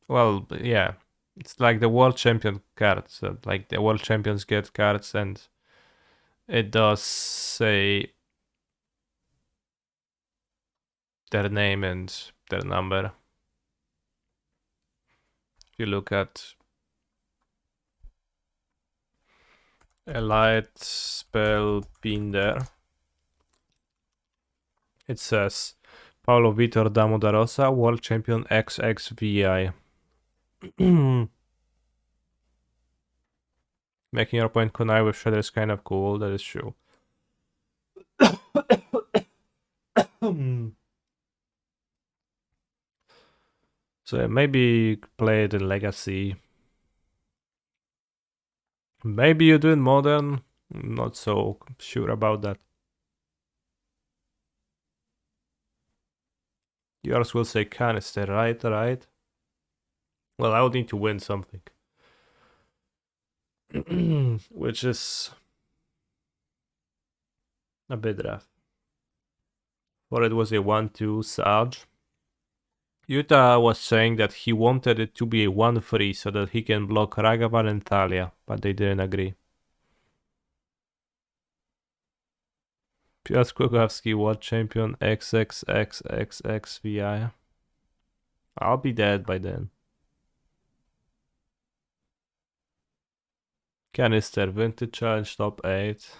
Well, yeah, it's like the world champion cards. Like the world champions get cards, and it does say their name and their number. If you look at Elite Spell Binder, it says Paulo Vitor Damo da Rosa, World Champion XXVI. Making your point Kunai with Shredder is kind of cool, that is true. So maybe play it in Legacy. Maybe you do in Modern. Not so sure about that. Yours will say Canister, right? Right? Well, I would need to win something. Which is a bit rough. For it was a 1-2 Sarge. Yuta was saying that he wanted it to be a 1-3 so that he can block Ragavan and Thalia, but they didn't agree. Piotr Kukowski, World Champion XXXXXVI. I'll be dead by then. Canister, Vintage Challenge Top 8.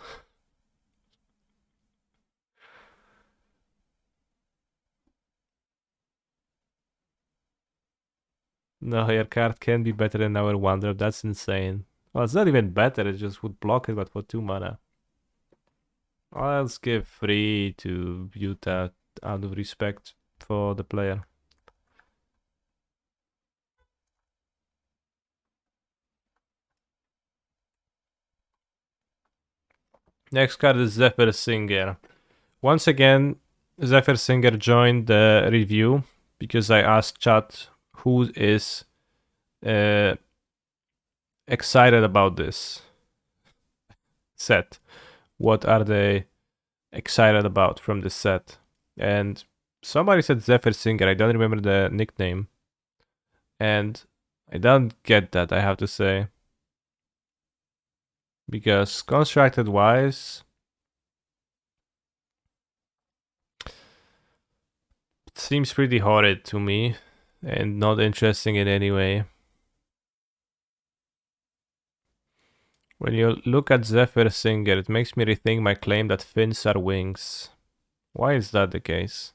No, your card can be better than our Wanderer. That's insane. Well, it's not even better. It just would block it, but for 2 mana. I'll give 3 to Yuta out of respect for the player. Next card is Zephyr Singer. Once again, Zephyr Singer joined the review because I asked chat who is excited about this set. What are they excited about from this set? And somebody said Zephyr Singer. I don't remember the nickname. And I don't get that, I have to say. Because constructed wise, it seems pretty horrid to me and not interesting in any way. When you look at Zephyr Singer, it makes me rethink my claim that fins are wings. Why is that the case?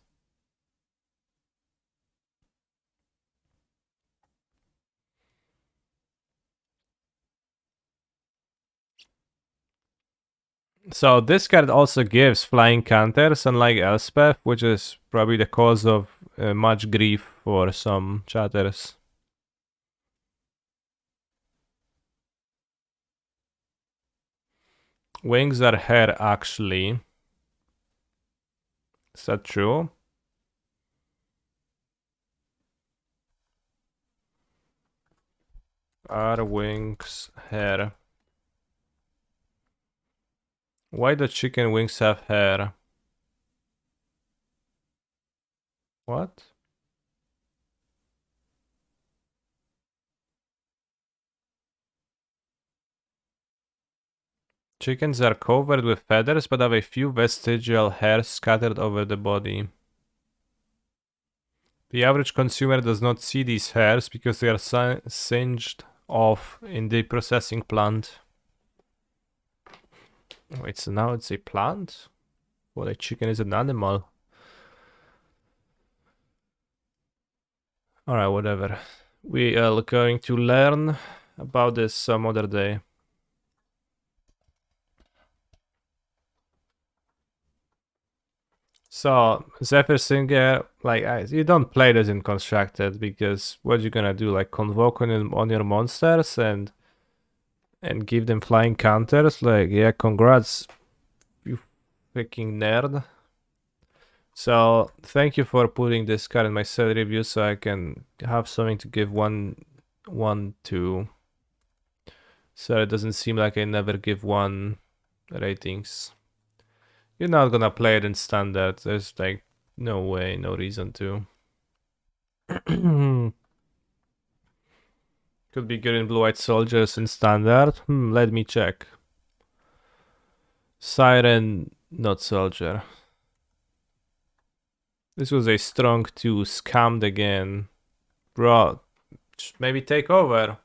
So this card also gives flying counters, unlike Elspeth, which is probably the cause of much grief for some chatters. Wings are hair, actually. Is that true? Are wings hair? Why do chicken wings have hair? What? Chickens are covered with feathers but have a few vestigial hairs scattered over the body. The average consumer does not see these hairs because they are singed off in the processing plant. Wait, so now it's a plant? Well, a chicken is an animal. Alright, whatever. We are going to learn about this some other day. So, Zephyr Singer, like, you don't play this in Constructed because what you gonna do? Like, convoke on your monsters and give them flying counters? Like, yeah, congrats, you freaking nerd. So, thank you for putting this card in my set review so I can have something to give one to. So it doesn't seem like I never give one ratings. You're not gonna play it in standard. There's like no way, no reason to. Could be good in Blue-White Soldiers in standard. Let me check. Siren, not soldier. This was a strong 2, scammed again. Bro, maybe take over.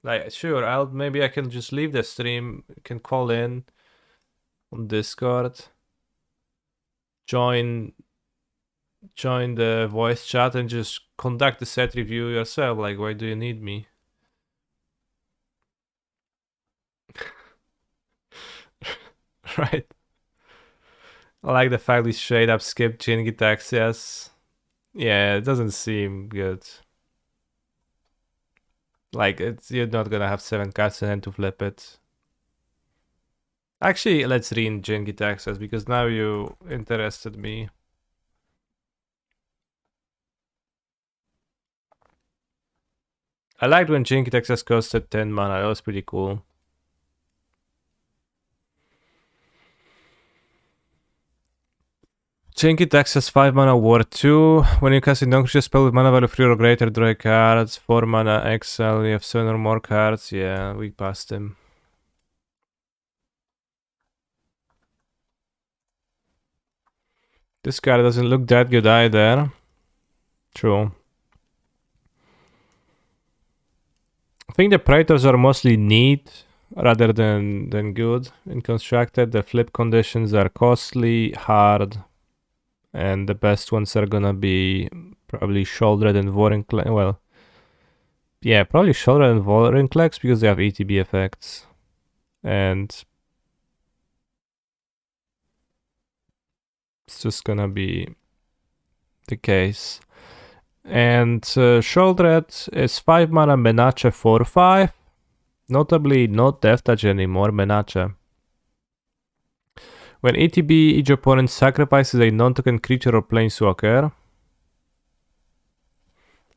Like, sure, maybe I can just leave the stream. You can call in on Discord. Join the voice chat and just conduct the set review yourself. Like, why do you need me? Right. I like the fact we straight up skipped Jin-Gitaxias. Yes. Yeah, it doesn't seem good. Like, you're not gonna have 7 cards and then to flip it. Actually, let's read Jin-Gitaxias because now you interested me. I liked when Jin-Gitaxias costed 10 mana, that was pretty cool. Jin-Gitaxias 5 mana War 2. When you cast a non-creature spell with mana value 3 or greater, draw a card. 4 mana exile, you have 7 or more cards. Yeah, we passed him. This card doesn't look that good either. True. I think the Praetors are mostly neat rather than good in Constructed. The flip conditions are costly, hard, and the best ones are gonna be probably Shouldered and Vorinclex. Well, yeah, probably Shouldered and Vorinclex because they have ETB effects. And it's just gonna be the case. And Shouldered is 5 mana Menace 4/5. Notably not Death Touch anymore, Menace. When ETB, each opponent sacrifices a non-token creature or planeswalker.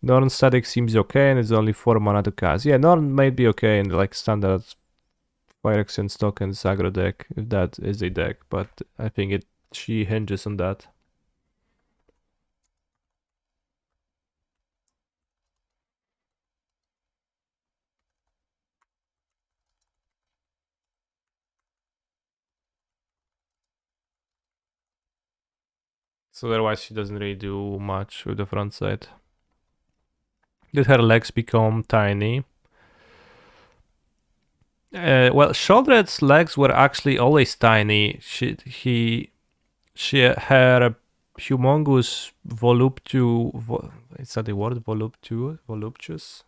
Norn static seems okay, and it's only 4 mana to cast. Yeah, Norn might be okay in like standard Phyrexian tokens aggro deck, if that is a deck, but I think she hinges on that. So otherwise she doesn't really do much with the front side. Did her legs become tiny? Well, Sheoldred's legs were actually always tiny. She had a humongous is that the word? Voluptuous?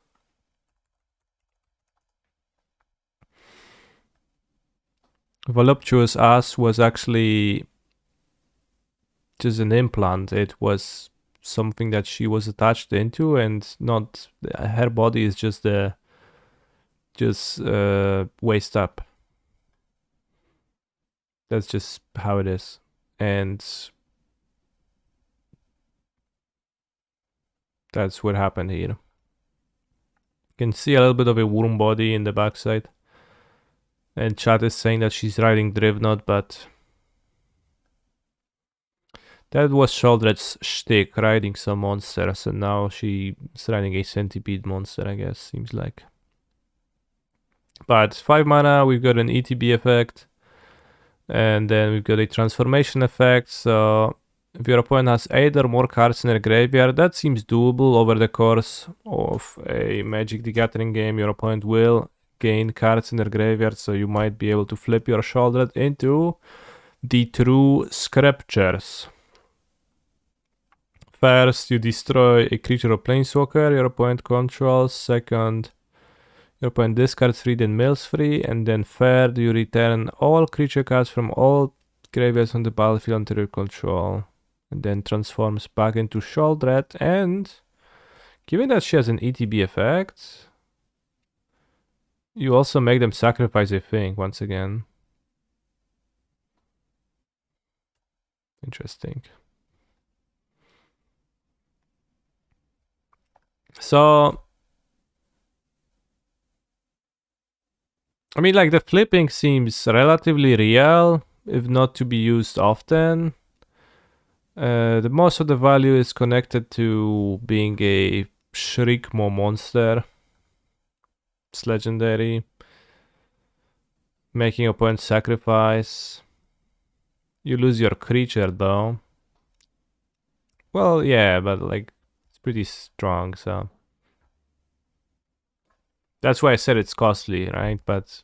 Voluptuous ass was actually just an implant. It was something that she was attached into, and not her body is just waist up. That's just how it is. And that's what happened here. You can see a little bit of a worm body in the backside. And chat is saying that she's riding Drivnot, but that was Sheoldred's shtick, riding some monsters, and now she's riding a centipede monster, I guess, seems like. But 5 mana, we've got an ETB effect, and then we've got a transformation effect, so if your opponent has 8 or more cards in their graveyard, that seems doable over the course of a Magic the Gathering game. Your opponent will gain cards in their graveyard, so you might be able to flip your Sheoldred into the true scriptures. First, you destroy a creature or planeswalker your opponent controls. Second, your opponent discards 3, then mills 3. And then third, you return all creature cards from all graveyards on the battlefield under your control. And then transforms back into Sheoldred. And given that she has an ETB effect, you also make them sacrifice a thing once again. Interesting. So, I mean, like, the flipping seems relatively real, if not to be used often. The most of the value is connected to being a Shriekmaw monster. It's legendary. Making opponent sacrifice. You lose your creature though. Well, yeah, but like, it's pretty strong, so. That's why I said it's costly, right? But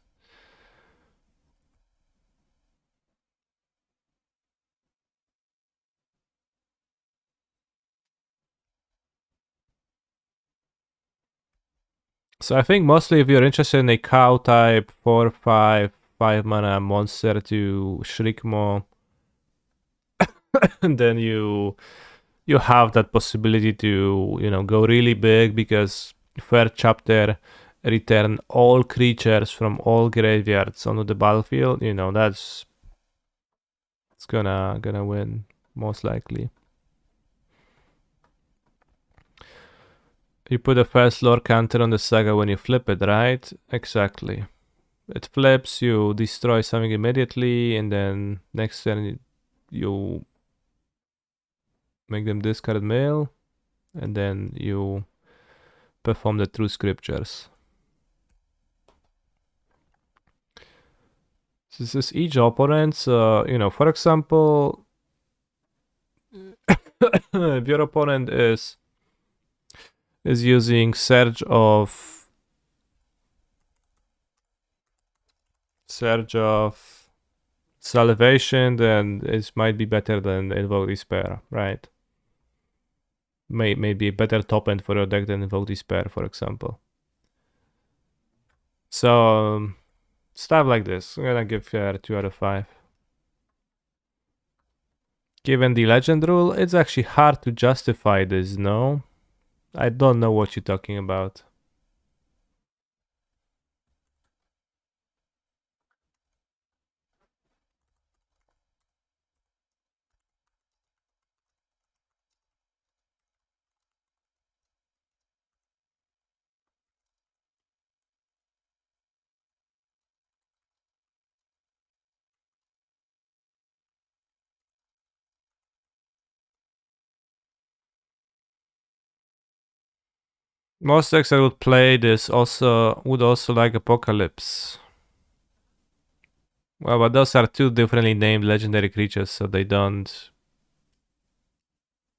so I think mostly if you're interested in a cow type 4/5 5-mana monster to Shriekmaw, then you have that possibility to, you know, go really big, because third chapter return all creatures from all graveyards onto the battlefield. You know, it's gonna win most likely. You put a first lore counter on the saga when you flip it, right? Exactly. It flips, you destroy something immediately, and then next turn you make them discard mail, and then you perform the true scriptures. This is each opponent, you know, for example, if your opponent is using Surge of Salvation, then it might be better than Invoke Despair, right? May be a better top end for your deck than Invoke Despair, for example. So stuff like this. I'm gonna give her 2 out of 5. Given the legend rule, it's actually hard to justify this, no? I don't know what you're talking about. Most decks that would play this would also like Apocalypse. Well, but those are two differently named legendary creatures, so they don't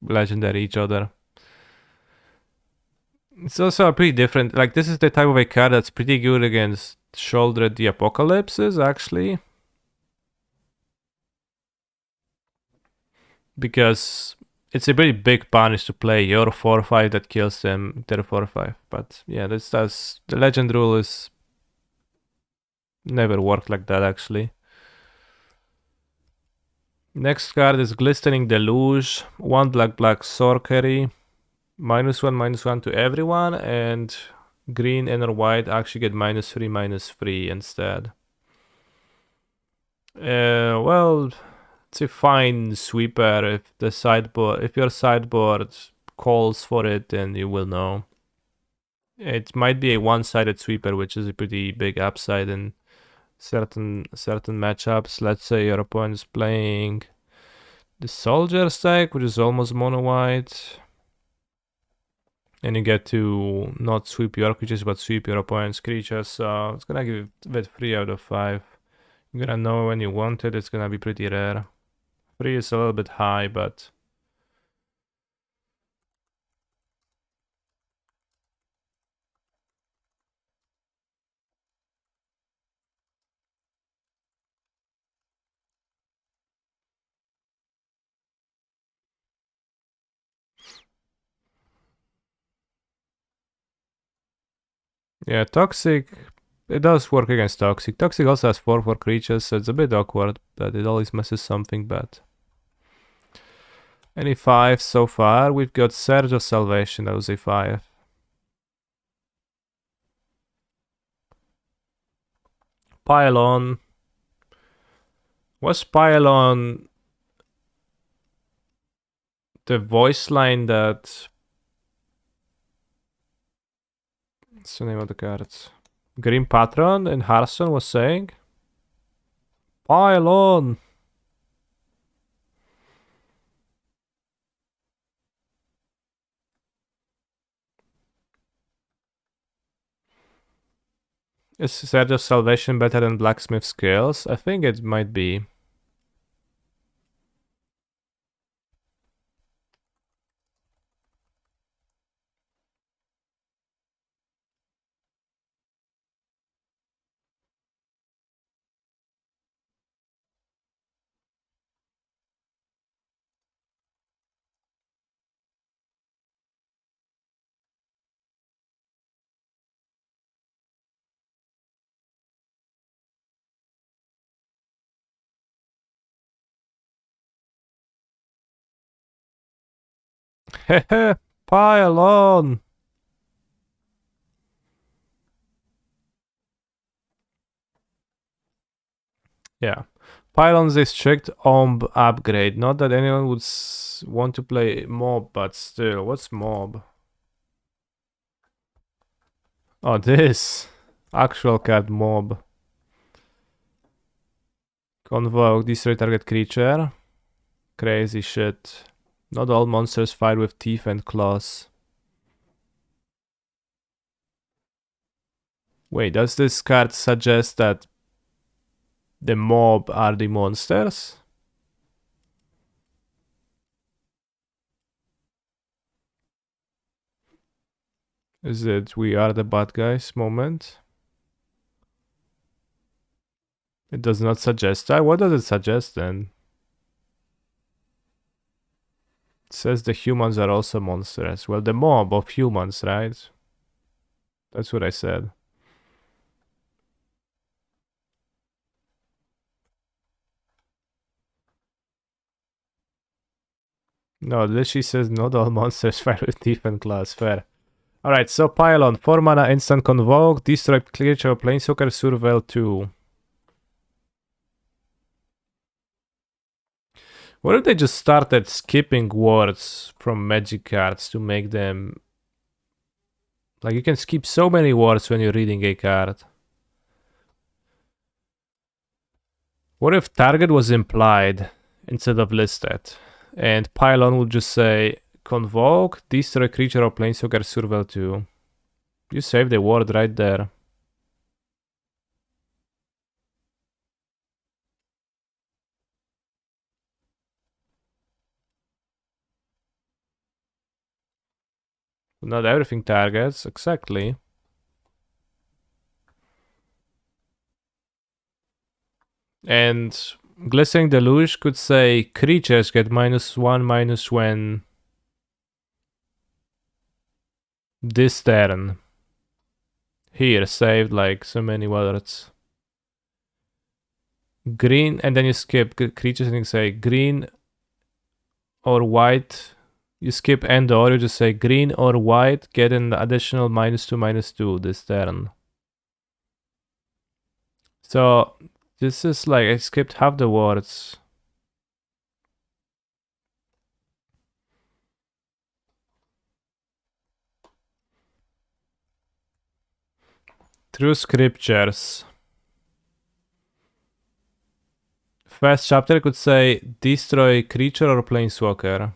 legendary each other. It's also a pretty different, like this is the type of a card that's pretty good against Shoulder the Apocalypses, actually. Because it's a pretty big punish to play your 4/5 that kills them, their 4/5. But yeah, the legend rule is never worked like that actually. Next card is Glistening Deluge, 1 black sorcery, -1/-1 to everyone, and green and or white actually get -3/-3 instead. Well, it's a fine sweeper. If your sideboard calls for it, then you will know. It might be a one-sided sweeper, which is a pretty big upside in certain matchups. Let's say your opponent's playing the Soldier deck, which is almost mono white, and you get to not sweep your creatures but sweep your opponent's creatures. So it's gonna give it 3 out of 5. You're gonna know when you want it. It's gonna be pretty rare. 3 is a little bit high, but yeah, Toxic, it does work against Toxic. Toxic also has 4/4 creatures, so it's a bit awkward, but it always messes something bad. Any 5 so far? We've got Surge of Salvation, that was a 5. Pylon. Was Pylon the voice line that... What's the name of the cards? Grim Patron and Hearthstone was saying? Pylon! Is Surge of Salvation better than Blacksmith Skills? I think it might be. Hehe, Pylon! Yeah. Pylon's a strict OMB upgrade. Not that anyone would want to play Mob, but still. What's Mob? Oh, this. Actual card Mob. Convoke, destroy target creature. Crazy shit. Not all monsters fight with teeth and claws. Wait, does this card suggest that the mob are the monsters? Is it we are the bad guys moment? It does not suggest that. What does it suggest then? It says the humans are also monsters. Well, the mob of humans, right? That's what I said. No, literally says not all monsters fight with teeth and claws. Fair. Alright, so Pylon, 4 mana, instant convoke, destroy creature, planeswalker, surveil 2. What if they just started skipping words from magic cards to make them... Like, you can skip so many words when you're reading a card. What if target was implied instead of listed? And Pylon would just say, convoke, destroy creature or planeswalker, surveil 2. You save the word right there. Not everything targets, exactly. And Glistening Deluge could say creatures get -1/- when this turn. Here, saved like so many words. Green, and then you skip creatures and you say green or white. You skip and or, you just say green or white, get an additional -2/-2 this turn. So this is like, I skipped half the words. True scriptures. First chapter could say destroy creature or planeswalker.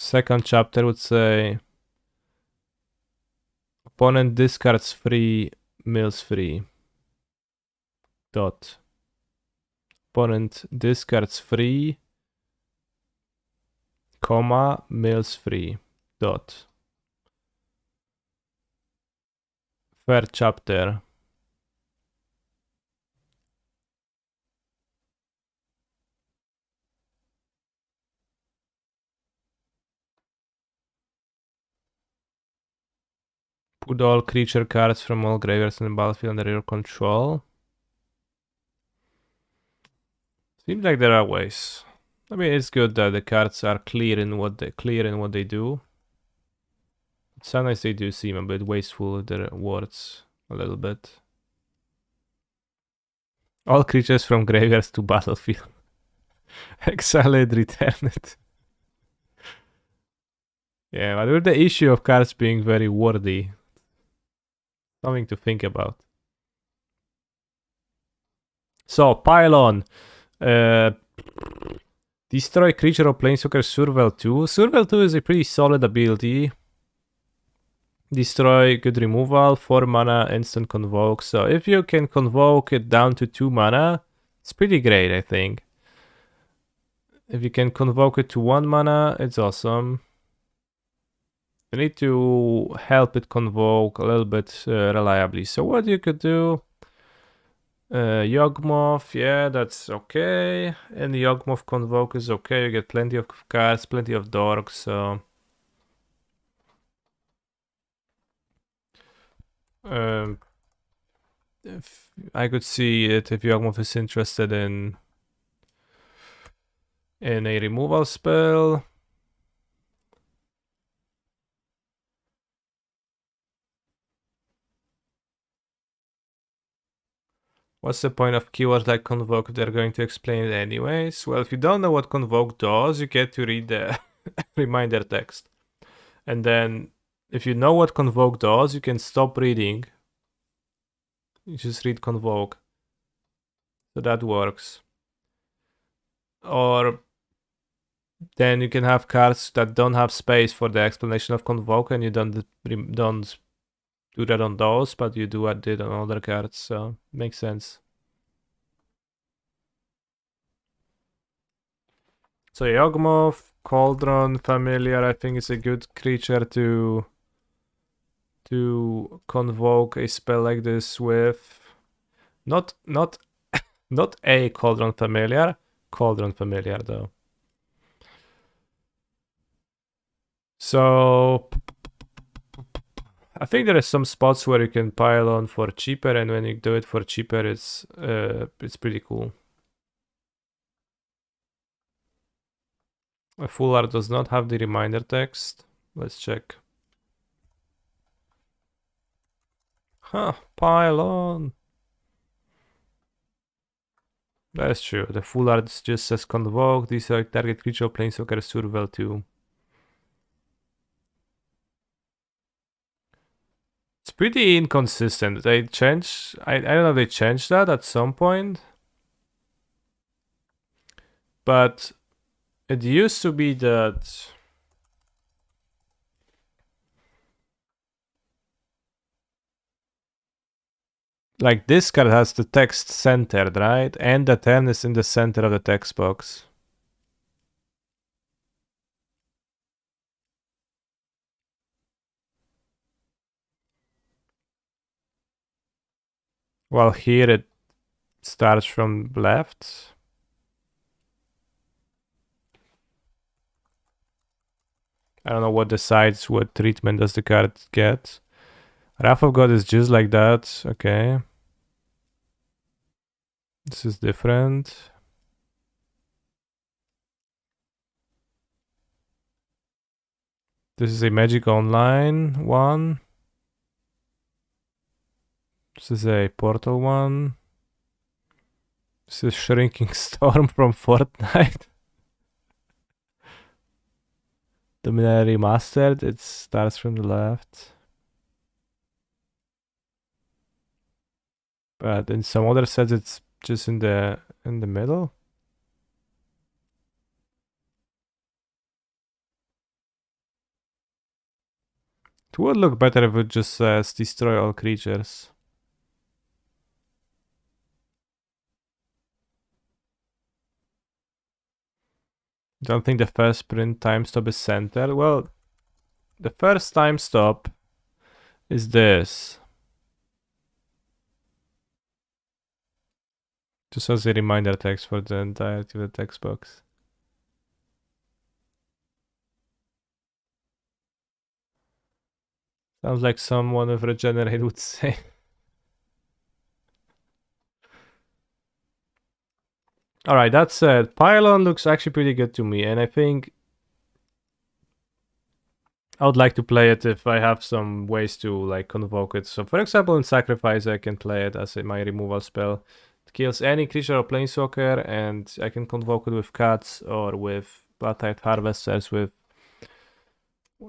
Second chapter would say opponent discards 3, mills 3. Dot. Opponent discards 3, comma, mills 3. Dot. Third chapter. Put all creature cards from all graveyards in the battlefield under your control. Seems like there are ways. I mean, it's good that the cards are clear in what they do. Sometimes they do seem a bit wasteful with their words, a little bit. All creatures from graveyards to battlefield. Exile it, return it. Yeah, but with the issue of cards being very wordy, something to think about. So, Pylon. Destroy creature or planeswalker Surveil 2. Surveil 2 is a pretty solid ability. Destroy, good removal, 4 mana, instant convoke. So if you can convoke it down to 2 mana, it's pretty great, I think. If you can convoke it to 1 mana, it's awesome. You need to help it convoke a little bit reliably. So what you could do, Yawgmoth, yeah, that's okay. And Yawgmoth convoke is okay. You get plenty of cards, plenty of dorks, so... if I could see it if Yawgmoth is interested in a removal spell. What's the point of keywords like convoke if they're going to explain it anyways? Well, if you don't know what convoke does, you get to read the reminder text. And then if you know what convoke does, you can stop reading. You just read convoke. So that works. Or then you can have cards that don't have space for the explanation of convoke, and you don't do that on those, but you do what did on other cards, so makes sense. So Yawgmoth, Cauldron Familiar, I think is a good creature to convoke a spell like this with. Not a Cauldron Familiar though. So I think there are some spots where you can pile on for cheaper, and when you do it for cheaper, it's pretty cool. A full art does not have the reminder text. Let's check. Huh, pile on. That's true. The full art just says convoke. These are target creature or planeswalker Surveil 2. It's pretty inconsistent. They changed. I don't know if they changed that at some point. But It used to be that like this card has the text centered, right? And the 10 is in the center of the text box. While here it starts from left. I don't know what decides what treatment does the card get. Wrath of God is just like that. Okay. This is different. This is a Magic Online one. This is a Portal one. This is Shrinking Storm from Fortnite. Dominaria Remastered. It starts from the left. But in some other sets it's just in the middle. It would look better if it just says destroy all creatures. Don't think the first print time stop is centered. Well, the first time stop is this. Just as a reminder text for the entirety of the text box. Sounds like someone with Regenerate would say. Alright, that said, Pylon looks actually pretty good to me, and I think I would like to play it if I have some ways to like convoke it. So for example in Sacrifice I can play it as my removal spell. It kills any creature or planeswalker and I can convoke it with Cats or with Bloodtide Harvesters with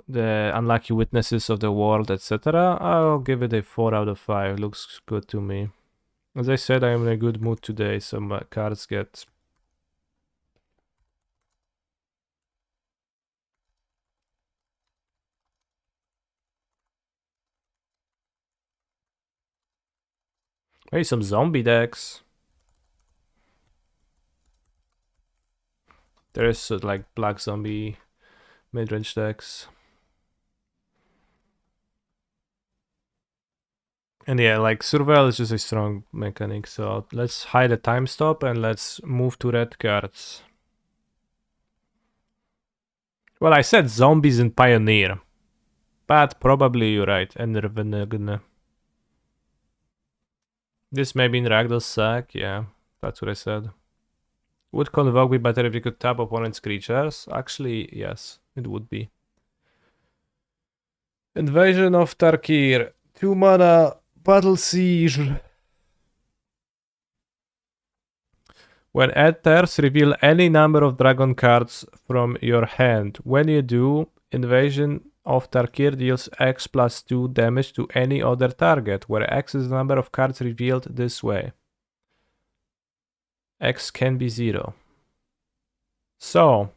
the Unlucky Witnesses of the World, etc. I'll give it a 4 out of 5. Looks good to me. As I said, I am in a good mood today, so my cards get... Maybe some zombie decks. There is like black zombie mid-range decks. And yeah, like Surveil is just a strong mechanic, so let's hide the time stop and let's move to red cards. Well, I said zombies and Pioneer, but probably you're right, Enervenegn. This may be in Ragdoll's sack, yeah, that's what I said. Would Convoke be better if you could tap opponent's creatures? Actually, yes, it would be. Invasion of Tarkir. 2 mana, Battle Siege. When enters, reveal any number of dragon cards from your hand. When you do, Invasion of Tarkir deals X plus 2 damage to any other target, where X is the number of cards revealed this way. X can be 0. So,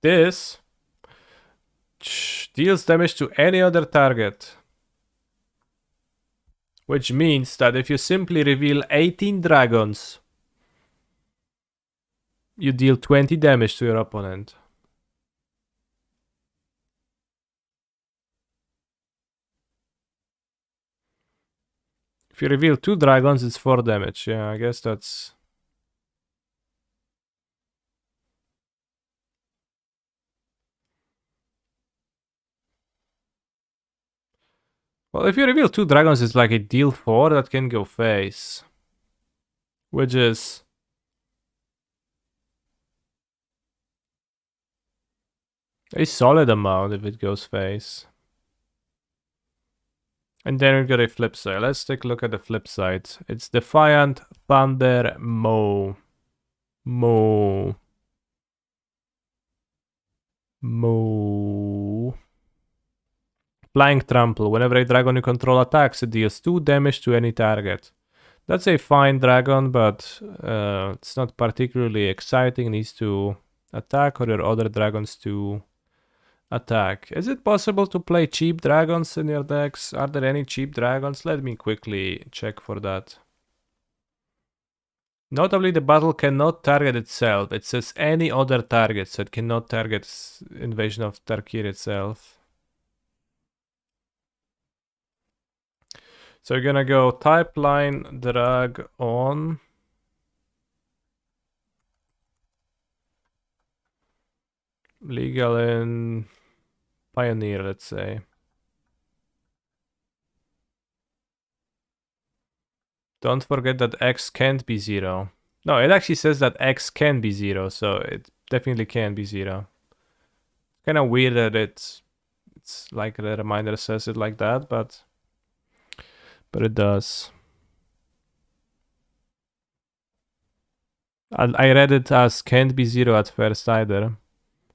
this deals damage to any other target. Which means that if you simply reveal 18 dragons, you deal 20 damage to your opponent. If you reveal 2 dragons, it's 4 damage. Yeah, I guess that's... Well, if you reveal 2 dragons, it's like a deal 4 that can go face. Which is... a solid amount if it goes face. And then we've got a flip side. Let's take a look at the flip side. It's Defiant Thunder Mo. Flying Trample. Whenever a dragon you control attacks, it deals 2 damage to any target. That's a fine dragon, but it's not particularly exciting. It needs to attack or your other dragons to attack. Is it possible to play cheap dragons in your decks? Are there any cheap dragons? Let me quickly check for that. Notably, the battle cannot target itself. It says any other target, so it cannot target Invasion of Tarkir itself. So you're gonna go type line drag on. Legal in Pioneer, let's say. Don't forget that X can't be 0. No, it actually says that X can be 0, so it definitely can be 0. Kind of weird that it's like the reminder says it like that, but it does. I read it as can't be 0 at first either,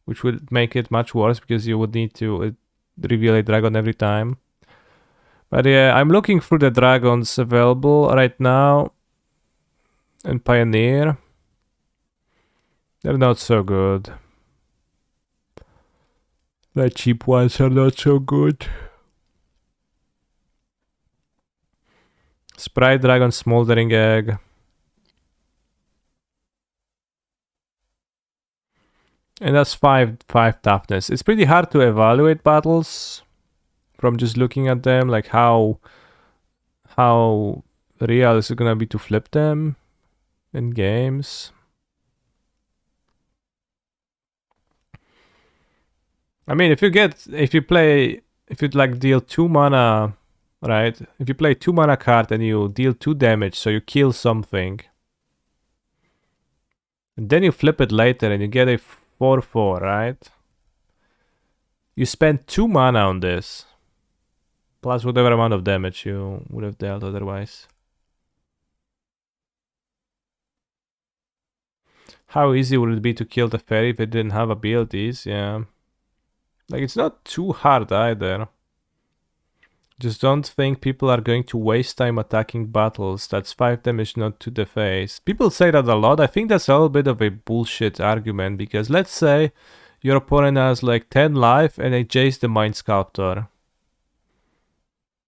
which would make it much worse because you would need to reveal a dragon every time. But yeah, I'm looking through the dragons available right now in Pioneer. They're not so good. The cheap ones are not so good. Sprite Dragon, Smoldering Egg. And that's 5 toughness. It's pretty hard to evaluate battles from just looking at them, like how real is it gonna be to flip them in games. I mean, if you like deal 2 mana, right? If you play 2 mana card and you deal 2 damage, so you kill something, and then you flip it later and you get a 4/4, right? You spend 2 mana on this, plus whatever amount of damage you would have dealt otherwise. How easy would it be to kill the fairy if it didn't have abilities? Yeah. Like, it's not too hard either. Just don't think people are going to waste time attacking battles. That's 5 damage not to the face. People say that a lot. I think that's a little bit of a bullshit argument, because let's say your opponent has like 10 life and they Jace the Mind Sculptor.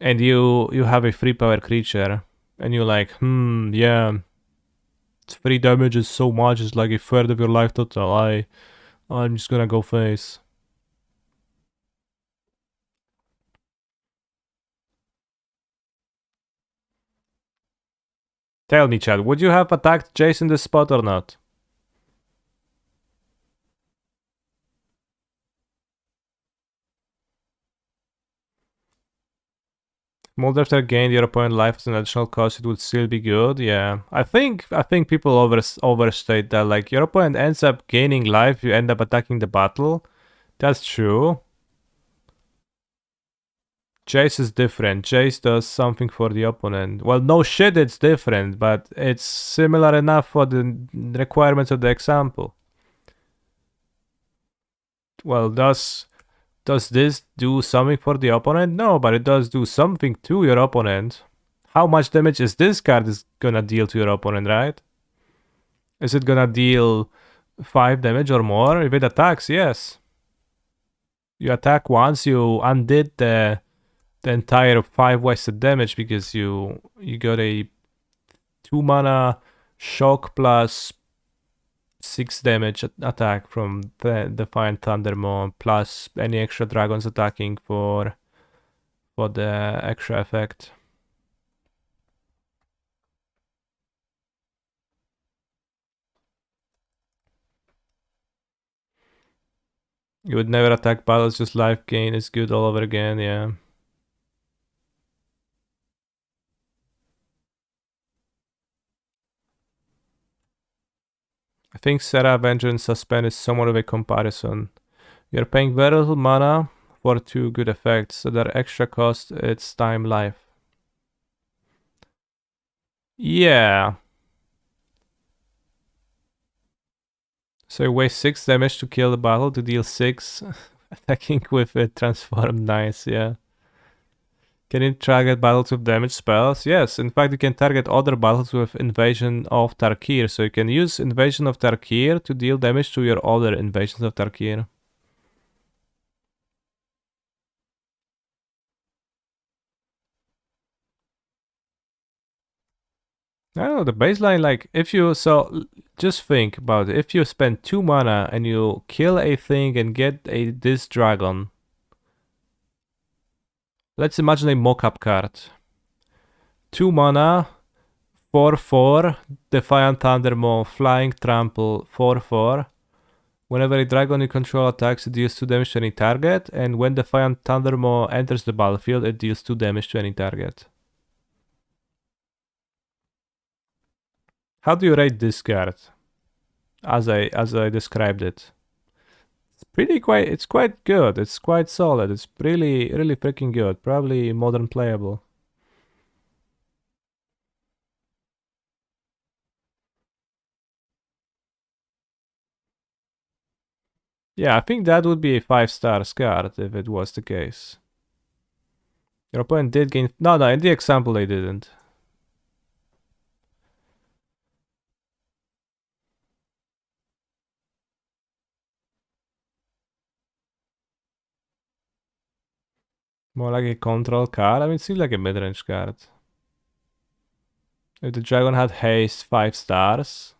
And you have a 3 power creature. And you're like, yeah. 3 damage is so much, it's like a third of your life total. I'm just gonna go face. Tell me, Chad, would you have attacked Jason this spot or not? Moldrafter gained your opponent life as an additional cost, it would still be good. Yeah, I think people overstate that. Like, your opponent ends up gaining life, you end up attacking the battle. That's true. Jace is different. Jace does something for the opponent. Well, no shit, it's different, but it's similar enough for the requirements of the example. Well, does this do something for the opponent? No, but it does do something to your opponent. How much damage is this card is gonna deal to your opponent, right? Is it gonna deal 5 damage or more? If it attacks, yes. You attack once, you undid the entire 5 wasted damage because you got a 2 mana shock plus 6 damage attack from the Defiant Thundermaw, plus any extra dragons attacking for the extra effect. You would never attack battles, just life gain is good all over again, yeah. I think Serra, Vengeance, Suspend is somewhat of a comparison. You're paying very little mana for 2 good effects, so their extra cost, it's time, life. Yeah. So you waste 6 damage to kill the battle to deal 6 attacking with a transform. Nice, yeah. Can you target battles with damage spells? Yes, in fact you can target other battles with Invasion of Tarkir, so you can use Invasion of Tarkir to deal damage to your other Invasions of Tarkir. I don't know, the baseline, like, if you, so, just think about it. If you spend 2 mana and you kill a thing and get this dragon, let's imagine a mock-up card. 2 mana, 4/4, Defiant Thundermaw, Flying Trample, 4/4. Whenever a dragon you control attacks, it deals 2 damage to any target, and when Defiant Thundermaw enters the battlefield, it deals 2 damage to any target. How do you rate this card? As I described it. It's quite good. It's quite solid. It's really freaking good. Probably modern playable. Yeah, I think that would be a 5-star card if it was the case. Your opponent did gain... No, in the example they didn't. More like a control card. I mean, it seems like a mid-range card. If the dragon had haste, 5 stars.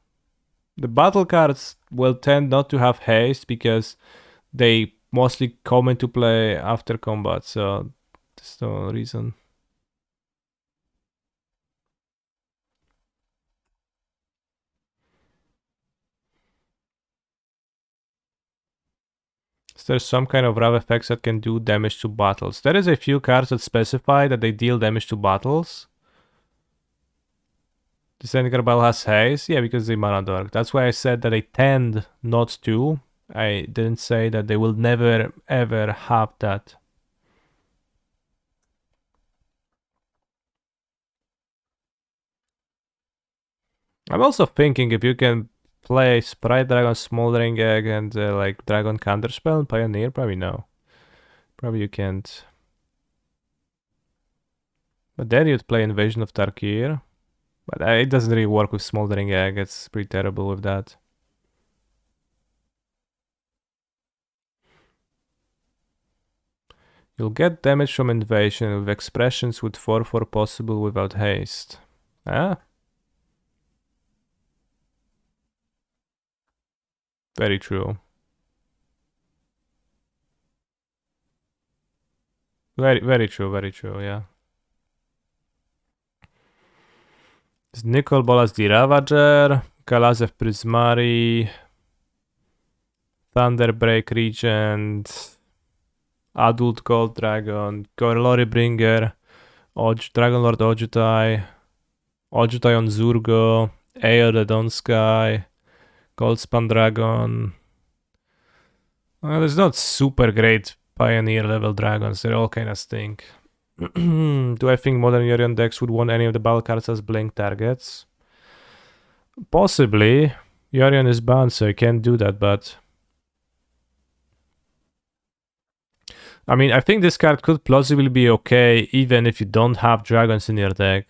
The battle cards will tend not to have haste because they mostly come into play after combat, so there's no reason. So there's some kind of RAV effects that can do damage to battles. There is a few cards that specify that they deal damage to battles. The Zendikar Battle has haste, yeah, because they mana dork. That's why I said that they tend not to. I didn't say that they will never ever have that. I'm also thinking if you can play Sprite Dragon, Smoldering Egg, and like Dragon Counterspell and Pioneer, probably no. Probably you can't. But then you'd play Invasion of Tarkir. But it doesn't really work with Smoldering Egg, it's pretty terrible with that. You'll get damage from Invasion with expressions with 4/4 possible without haste. Ah? Very true. Very true, yeah. It's Nicol Bolas the Ravager, Kalazev Prismari, Thunderbreak Regent, Adult Gold Dragon, Gorlori Bringer, Dragon Lord Ojutai, Ojutai on Zurgo, Aeon the Dawn Sky, Goldspan Dragon. There's not super great Pioneer level dragons, they all kind of stink. Do I think modern Yorion decks would want any of the battle cards as blink targets? Possibly. Yorion is banned, so you can't do that, but... I mean, I think this card could plausibly be okay even if you don't have dragons in your deck.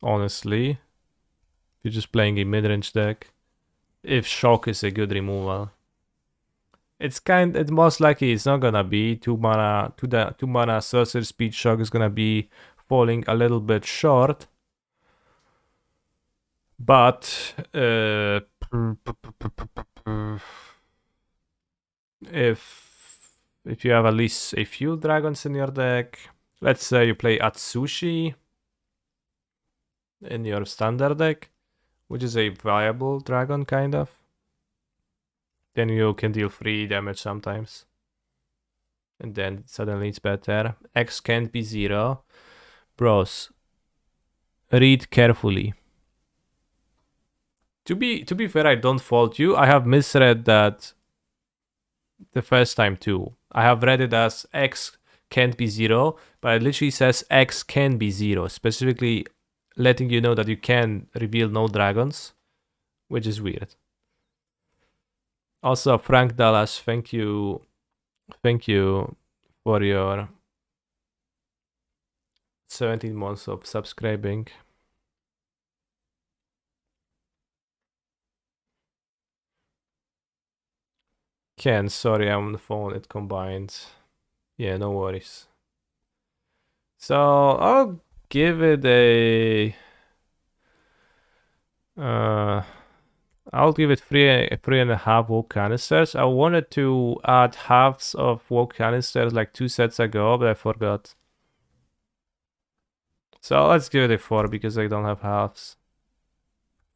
Honestly. If you're just playing a mid-range deck. If Shock is a good removal. It's most likely it's not gonna be 2 mana Sorcerer Speed Shock is gonna be falling a little bit short. But if you have at least a few dragons in your deck, let's say you play Atsushi in your standard deck, which is a viable dragon kind of, then you can deal 3 damage sometimes. And then suddenly it's better. X can't be 0. Bros, read carefully. To be fair, I don't fault you. I have misread that the first time too. I have read it as X can't be 0, but it literally says X can be 0, specifically letting you know that you can reveal no dragons, which is weird. Also, Frank Dallas, thank you for your 17 months of subscribing. Ken, sorry, I'm on the phone. It combined. Yeah, no worries. So I'll give it a. I'll give it three and a half woke canisters. I wanted to add halves of woke canisters like 2 sets ago, but I forgot. So let's give it a 4 because I don't have halves.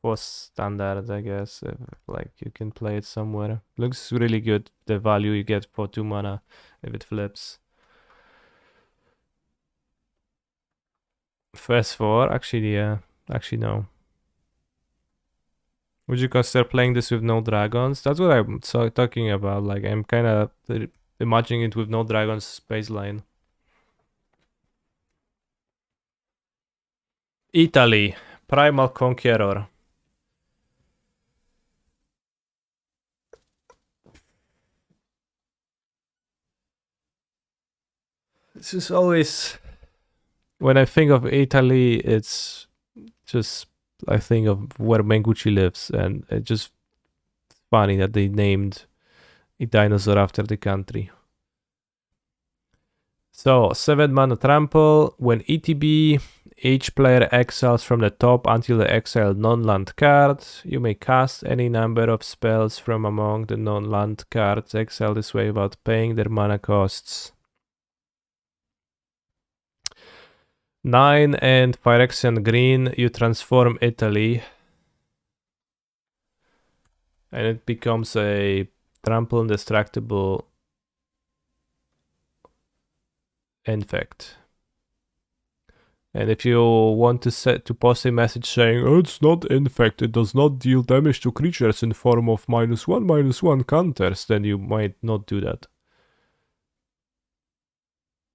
For standard, I guess. Like you can play it somewhere. Looks really good. The value you get for 2 mana if it flips. First 4, actually, yeah. Actually, no. Would you consider playing this with no dragons? That's what I'm talking about. Like, I'm kind of imagining it with no dragons baseline. Italy, Primal Conqueror. This is always... When I think of Italy, it's just... I think of where Mengucci lives, and it's just funny that they named a dinosaur after the country. So, 7 mana trample. When ETB, each player exiles from the top until the exiled non-land card. You may cast any number of spells from among the non-land cards exiled this way without paying their mana costs. 9 and Phyrexian green, you transform Italy. And it becomes a trample indestructible infect. And if you want to post a message saying, oh, it's not infect, it does not deal damage to creatures in form of -1/-1 counters, then you might not do that.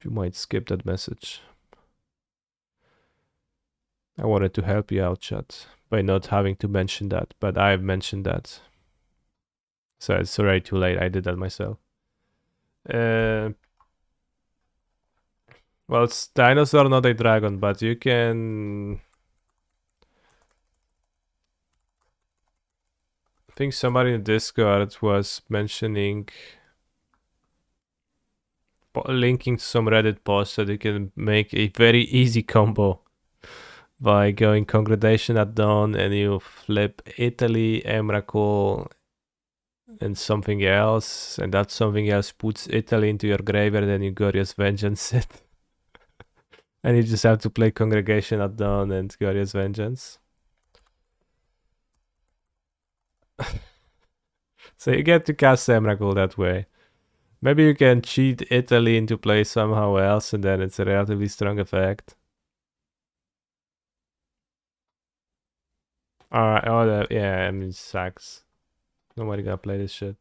You might skip that message. I wanted to help you out, chat, by not having to mention that, but I've mentioned that. So it's already too late, I did that myself. Well, it's dinosaur, not a dragon, but you can... I think somebody in Discord was mentioning... linking to some Reddit post that you can make a very easy combo by going Congregation at Dawn and you flip Italy, Emrakul, and something else, and that something else puts Italy into your graveyard, and you Glorious Vengeance it. And you just have to play Congregation at Dawn and Glorious Vengeance. So you get to cast Emrakul that way. Maybe you can cheat Italy into play somehow else, and then it's a relatively strong effect. Alright, oh, yeah, I mean, it sucks. Nobody gonna play this shit.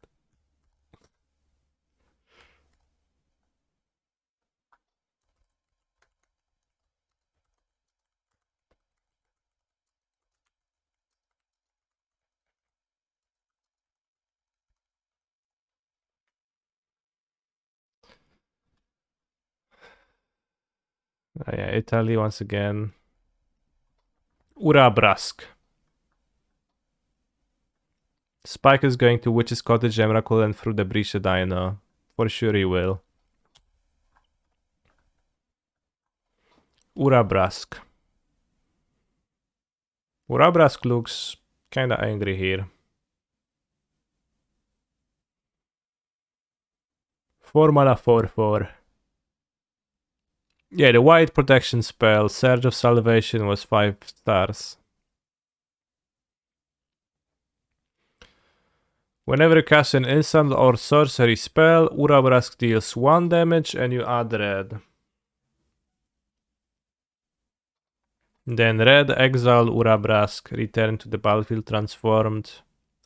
Yeah, Italy once again. Urabrask. Spike is going to Witch's Cottage, Emrakul, and through the Breach Dino. For sure he will. Urabrask. Urabrask looks kinda angry here. 4 mana 4/4. Yeah, the white protection spell, Surge of Salvation, was 5 stars. Whenever you cast an instant or sorcery spell, Urabrask deals 1 damage and you add red. Then red, exile Urabrask, return to the battlefield transformed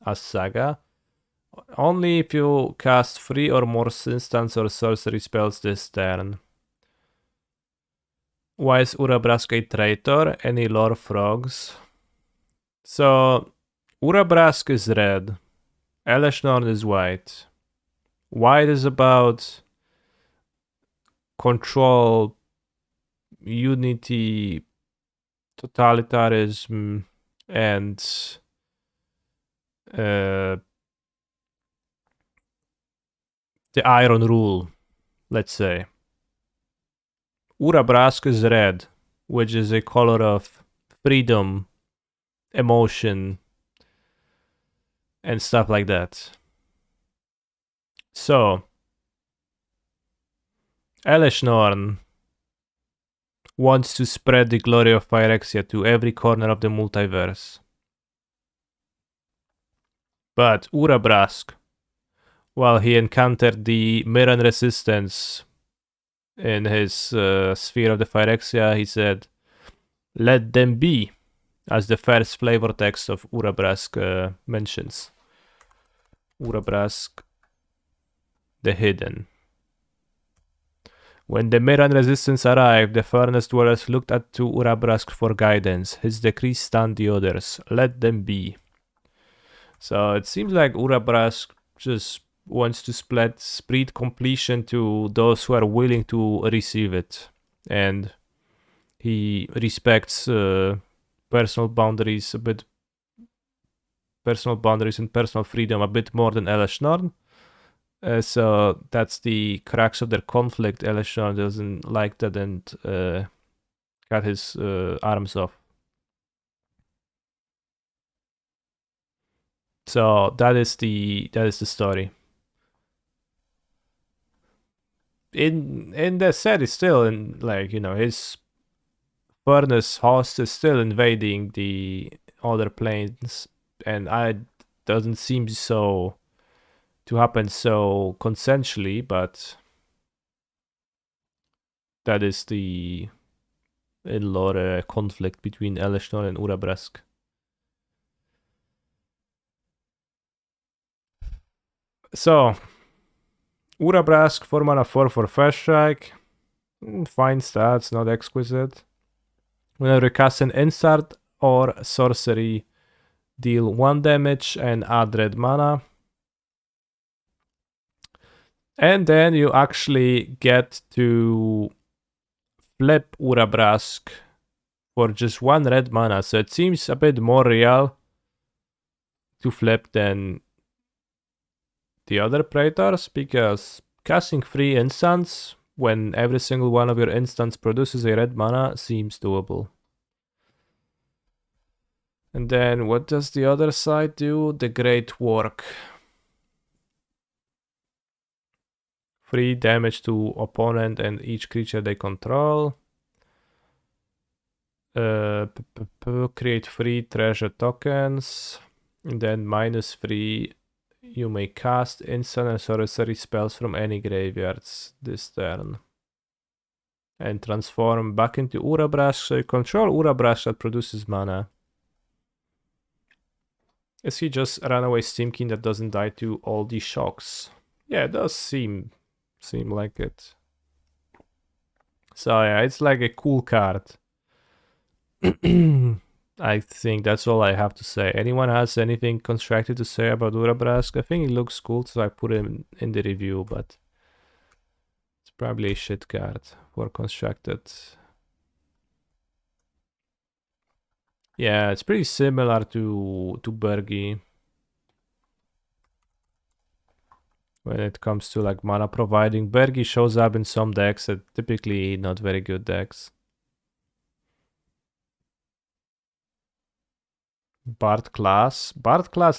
as Saga. Only if you cast 3 or more instants or sorcery spells this turn. Why is Urabrask a traitor? Any lore frogs? So, Urabrask is red. Elesh Norn is white. White is about control unity, totalitarianism, and the Iron Rule, let's say. Urabrask is red, which is a color of freedom, emotion, and stuff like that. So, Eleshnorn wants to spread the glory of Phyrexia to every corner of the multiverse. But Urabrask, while he encountered the Mirran resistance in his sphere of the Phyrexia, he said, "Let them be," as the first flavor text of Urabrask mentions. Urabrask, the Hidden. When the Mirran resistance arrived, the furnace dwellers looked at to Urabrask for guidance. His decree stunned the others. Let them be. So it seems like Urabrask just wants to spread completion to those who are willing to receive it. And he respects personal boundaries and personal freedom a bit more than Eleshnorn. So that's the crux of their conflict. Eleshnorn doesn't like that and cut his arms off. So that is the story. In the set is still in, like, you know, his furnace host is still invading the other planes, and I doesn't seem so to happen so consensually, but that is the in-lore conflict between Eleshnorn and Urabrask. So, Urabrask, 4 mana 4 for First Strike. Fine stats, not exquisite. Whenever you cast an instant or sorcery, deal 1 damage and add red mana. And then you actually get to flip Urabrask for just 1 red mana. So it seems a bit more real to flip than the other Praetors, because casting 3 instants when every single one of your instants produces a red mana seems doable. And then what does the other side do? The Great Work. 3 damage to opponent and each creature they control. Create 3 treasure tokens. And then -3, you may cast instant and sorcery spells from any graveyards this turn. And transform back into Urabrask, so you control Urabrask that produces mana. Is he just a runaway Steam King that doesn't die to all these shocks? Yeah, it does seem like it. So yeah, it's like a cool card. I think that's all I have to say. Anyone has anything constructive to say about Urabrask? I think it looks cool, so I put him in the review, but it's probably a shit card for constructed. Yeah, it's pretty similar to Bergi when it comes to like mana providing. Bergi shows up in some decks that typically not very good decks. Bard class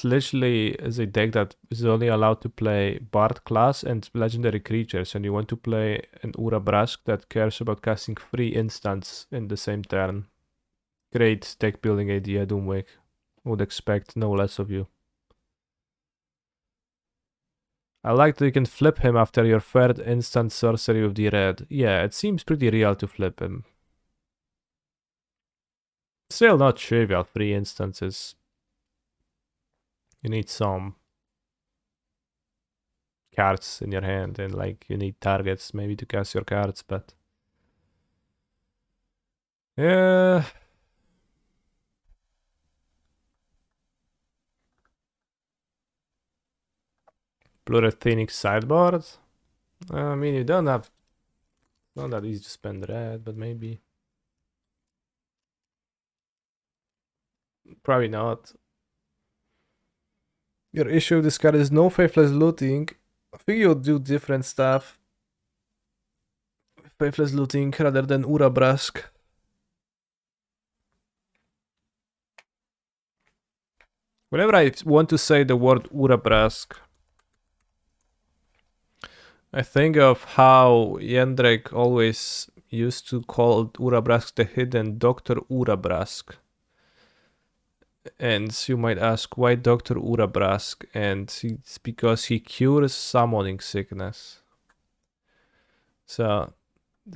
literally is a deck that is only allowed to play Bard class and legendary creatures, and you want to play an Urabrask that cares about casting 3 instants in the same turn. Great deck building idea, Doomwake. Would expect no less of you. I like that you can flip him after your 3rd instant sorcery with the red. Yeah, it seems pretty real to flip him. Still not trivial, 3 instances. You need some cards in your hand, and like you need targets maybe to cast your cards, but yeah. Plurethinic sideboard. I mean, you don't have Not that easy to spend red, but maybe. Probably not. Your issue with this card is no faithless looting. I think you'll do different stuff. Faithless looting rather than Urabrask. Whenever I want to say the word Urabrask, I think of how Jędrek always used to call Urabrask the hidden Dr. Urabrask. And you might ask, why Dr. Urabrask? And it's because he cures summoning sickness. So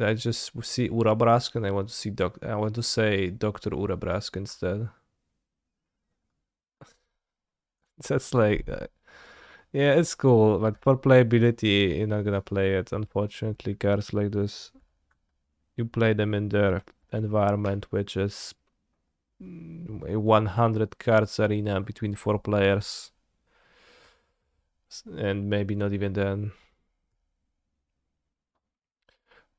I just see Urabrask and I want to say Dr. Urabrask instead. That's like, yeah, it's cool, but for playability, you're not gonna play it. Unfortunately, cards like this, you play them in their environment, which is a 100 cards arena between 4 players, and maybe not even then.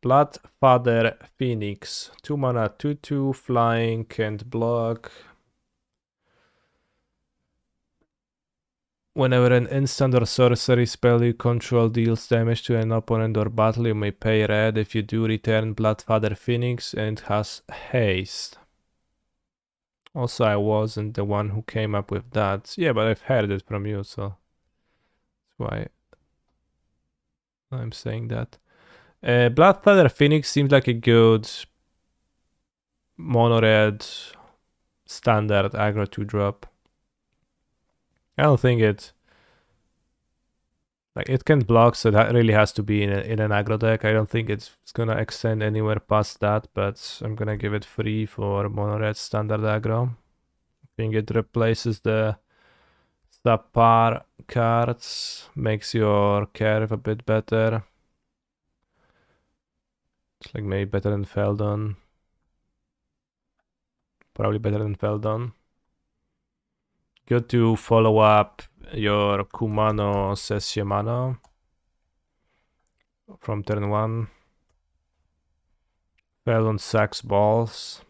Bloodfather Phoenix, 2 mana, 2/2, flying, can't block. Whenever an instant or sorcery spell you control deals damage to an opponent or battle, you may pay red. If you do, return Bloodfather Phoenix, and it has haste. Also, I wasn't the one who came up with that. Yeah, but I've heard it from you, so that's why I'm saying that. Bloodfather Phoenix seems like a good mono-red standard aggro 2-drop. I don't think it can block, so that really has to be in an aggro deck. I don't think it's gonna extend anywhere past that, but I'm gonna give it free for mono-red standard aggro. I think it replaces the subpar cards, makes your curve a bit better. It's like maybe better than Feldon. Probably better than Feldon. Good to follow up your Kumano Sessiemano from turn 1. Feldon sucks balls.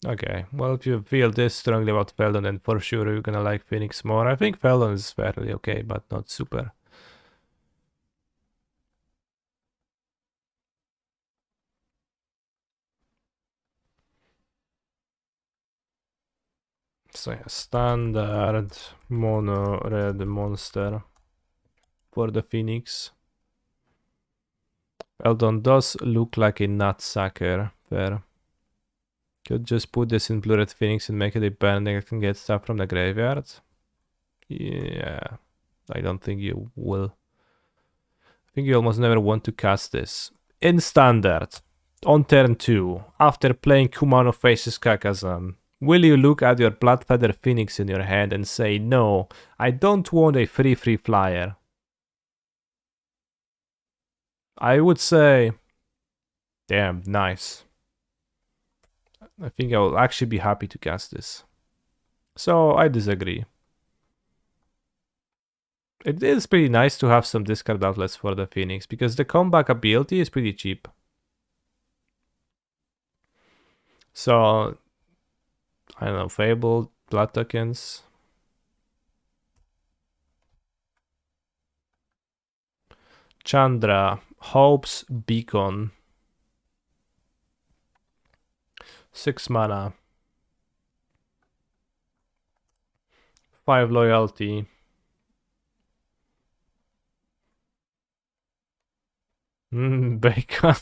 Okay, well, if you feel this strongly about Feldon, then for sure you're gonna like Phoenix more. I think Feldon is fairly okay, but not super. So yeah, standard mono red monster for the Phoenix. Feldon does look like a nutsacker. Fair. Could just put this in Blue Red Phoenix and make it a burn that can get stuff from the graveyard. Yeah, I don't think you will. I think you almost never want to cast this. In standard, on turn 2, after playing Kumano Faces Kakazan, will you look at your Bloodfeather Phoenix in your hand and say, no, I don't want a free flyer? I would say, damn, nice. I think I will actually be happy to cast this. So I disagree. It is pretty nice to have some discard outlets for the Phoenix, because the comeback ability is pretty cheap. So, I don't know, Fable, Blood Tokens. Chandra, Hope's Beacon. 6 mana. 5 loyalty. Bacon.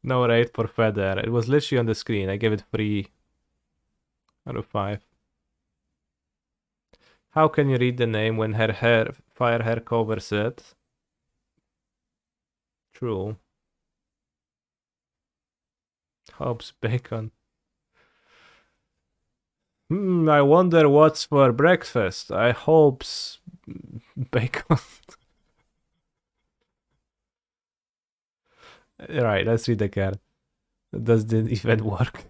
No rate for Feather. It was literally on the screen. I gave it 3 out of 5. How can you read the name when her fire hair covers it? True. Hope's Bacon. I wonder what's for breakfast. I hope's bacon. Right, let's read the card. Does the event work?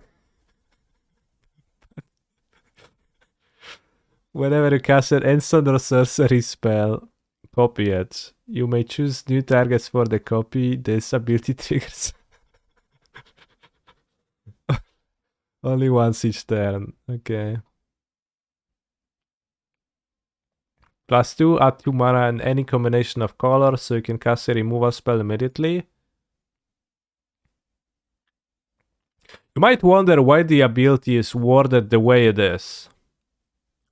Whenever you cast an instant or sorcery spell, Copy it. You may choose new targets for the copy. This ability triggers only once each turn. Okay. +2, add 2 mana in any combination of colors so you can cast a removal spell immediately. You might wonder why the ability is worded the way it is.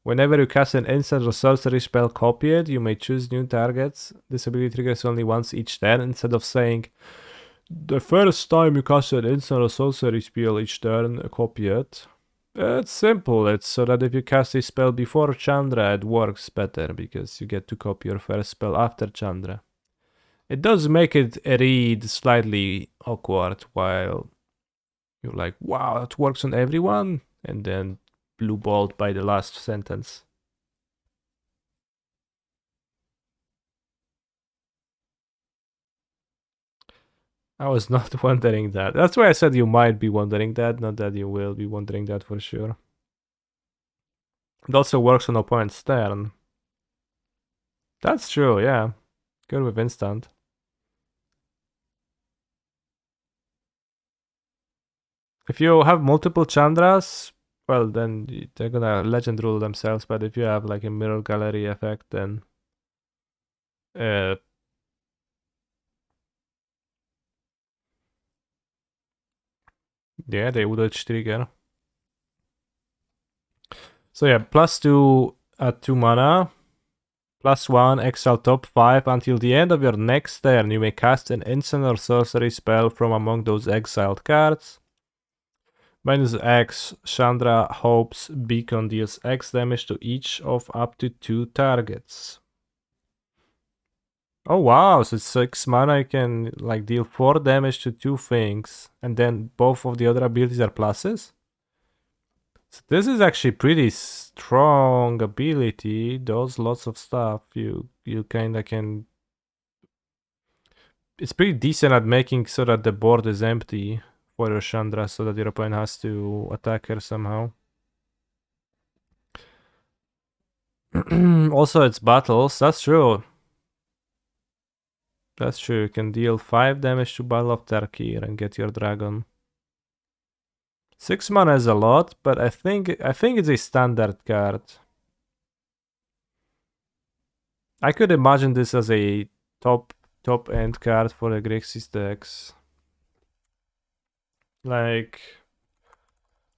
Whenever you cast an instant or sorcery spell, copy it. You may choose new targets. This ability triggers only once each turn instead of saying the first time you cast an instant or sorcery spell each turn, copy it. It's simple. It's so that if you cast a spell before Chandra, it works better because you get to copy your first spell after Chandra. It does make it read slightly awkward while you're like, wow, that works on everyone, and then blue balled by the last sentence. I was not wondering that. That's why I said you might be wondering that, not that you will be wondering that for sure. It also works on opponent's turn. That's true, yeah. Good with instant. If you have multiple Chandras, well, then they're gonna legend rule themselves, but if you have like a mirror gallery effect, then yeah, they would trigger. So yeah, +2 at 2 mana, +1 exile top 5. Until the end of your next turn, you may cast an instant or sorcery spell from among those exiled cards. -X, Chandra, Hopes, Beacon deals X damage to each of up to 2 targets. Oh wow, so 6 mana you can like deal 4 damage to 2 things, and then both of the other abilities are pluses? So this is actually pretty strong ability, does lots of stuff. You kinda can... It's pretty decent at making so that the board is empty for your Chandra, so that your opponent has to attack her somehow. Also, it's battles. That's true. That's true. You can deal 5 damage to Battle of Tarkir and get your dragon. 6 mana is a lot, but I think it's a standard card. I could imagine this as a top end card for the Grixis decks. Like,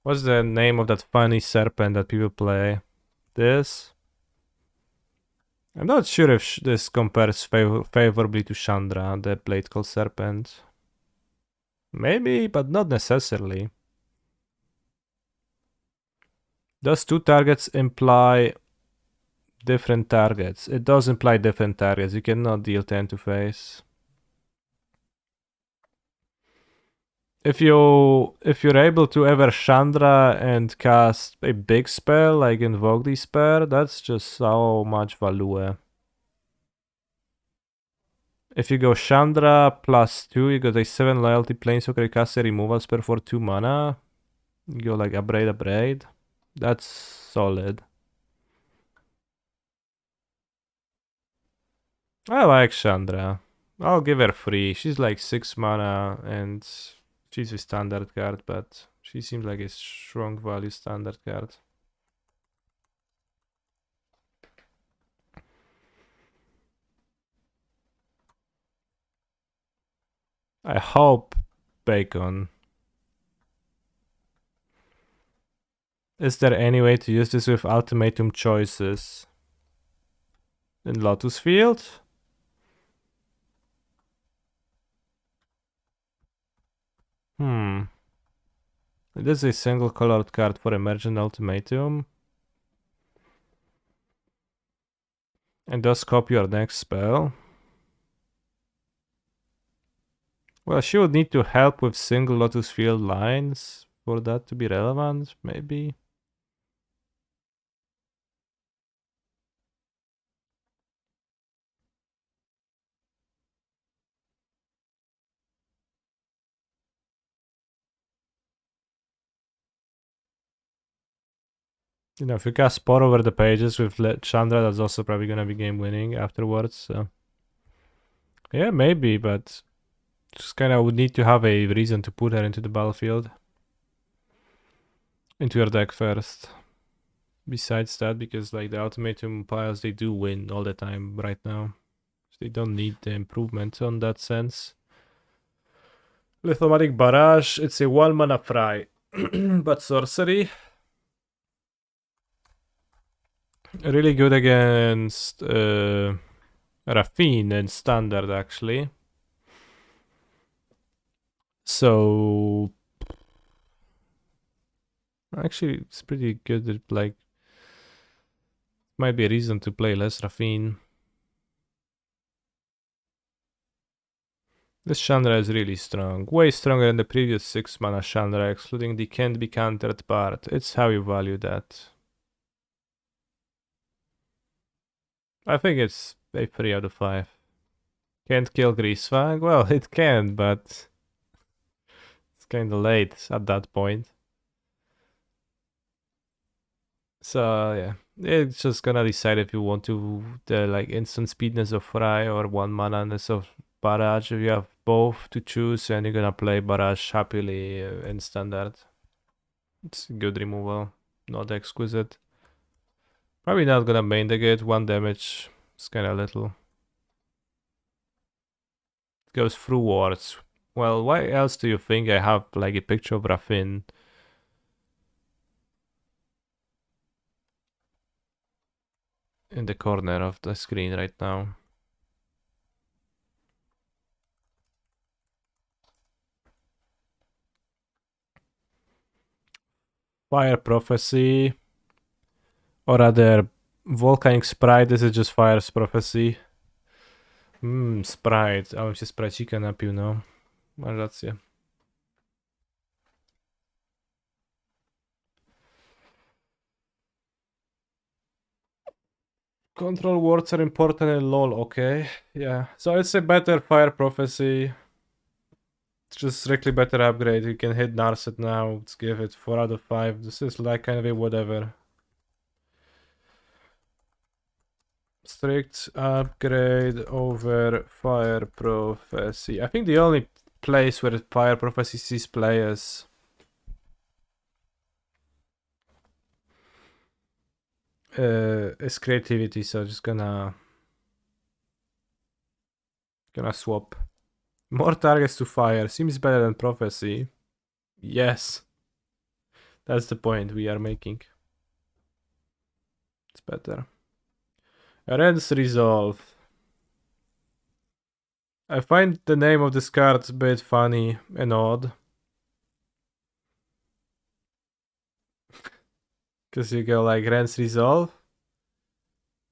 what's the name of that funny serpent that people play? This? I'm not sure if this compares favorably to Chandra, the blade called Serpent. Maybe, but not necessarily. Does 2 targets imply different targets? It does imply different targets. You cannot deal 10 to face. If you're able to ever Chandra and cast a big spell like Invoke Despair, that's just so much value. If you go Chandra +2, you got a 7 loyalty planeswalker, cast a removal spell for 2 mana. You go like Abrade. That's solid. I like Chandra. I'll give her 3. She's like 6 mana and she's a standard card, but she seems like a strong value standard card. I hope Bacon. Is there any way to use this with ultimatum choices? In Lotus Field? It is a single colored card for Emergent Ultimatum. And does copy your next spell. Well, she would need to help with single Lotus Field lines for that to be relevant, maybe. You know, if you cast Spore over the pages with Chandra, that's also probably gonna be game winning afterwards. So yeah, maybe, but just kind of would need to have a reason to put her into the battlefield, into your deck first. Besides that, because like the ultimatum piles, they do win all the time right now. So they don't need the improvement on that sense. Lithomatic Barrage, it's a 1 mana fry, but sorcery. Really good against Raffine and Standard, actually. So actually, it's pretty good. Like, might be a reason to play less Raffine. This Chandra is really strong, way stronger than the previous 6 mana Chandra, excluding the can't be countered part. It's how you value that. I think it's a 3 out of 5. Can't kill Greasefang? Well, it can, but it's kinda late at that point. So yeah, it's just gonna decide if you want to the like instant speedness of Fry or 1 mana-ness of Barrage. If you have both to choose, and you're gonna play Barrage happily in Standard. It's good removal, not exquisite. Probably not gonna main deck it, 1 damage. It's kinda little. It goes through wards. Well, why else do you think I have like a picture of Raffin? In the corner of the screen right now. Fire Prophecy. Or rather, Volcanic Sprite, this is just Fire's Prophecy. Sprite. A on się Sprite'ika napił, no. Masz rację. Control words are important in LoL, okay. Yeah, so it's a better Fire Prophecy. It's just strictly better upgrade. You can hit Narset now. Let's give it 4 out of 5. This is like kind of a whatever. Strict upgrade over Fire Prophecy. I think the only place where Fire Prophecy sees players is creativity, so just gonna swap. More targets to fire seems better than Prophecy. Yes, that's the point we are making. It's better. Red's Resolve. I find the name of this card a bit funny and odd. Because you go like Ren's Resolve.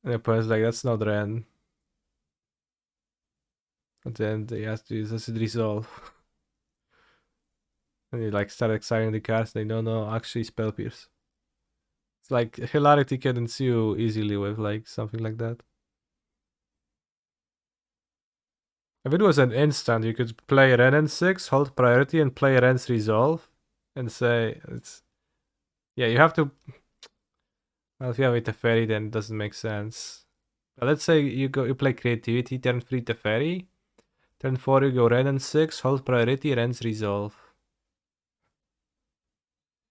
And the opponent's like, that's not Ren. And then they have to use Acid Resolve. And you like start exiling the cards. They don't know actually Spell Pierce. It's like hilarity can ensue easily with like something like that. If it was an instant, you could play Ren and 6, hold priority, and play Ren's Resolve, and say it's. Yeah, you have to. Well, if you have a Teferi, then it doesn't make sense. But let's say you play creativity, turn 3 Teferi, turn 4 you go Ren and 6, hold priority, Ren's Resolve.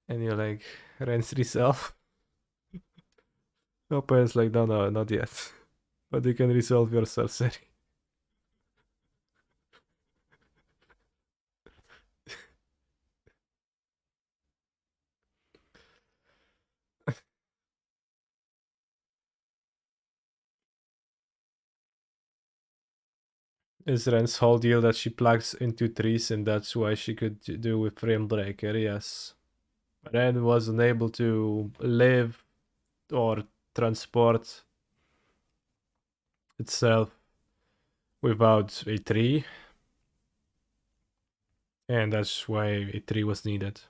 And you're like, Ren's Resolve? Opponent's like, no, not yet. But you can resolve your sorcery. Is Ren's whole deal that she plugs into trees and that's why she could do with Framebreaker? Yes. Ren was unable to live or transport itself without a tree. And that's why a tree was needed.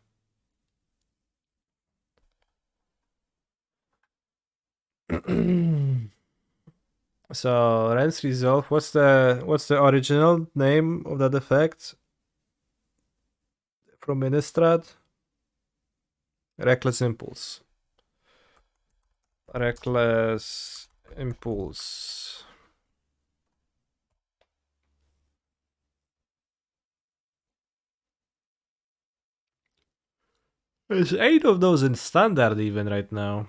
So Ren's Resolve, what's the original name of that effect? From Innistrad? Reckless Impulse. Reckless Impulse. There's 8 of those in standard even right now.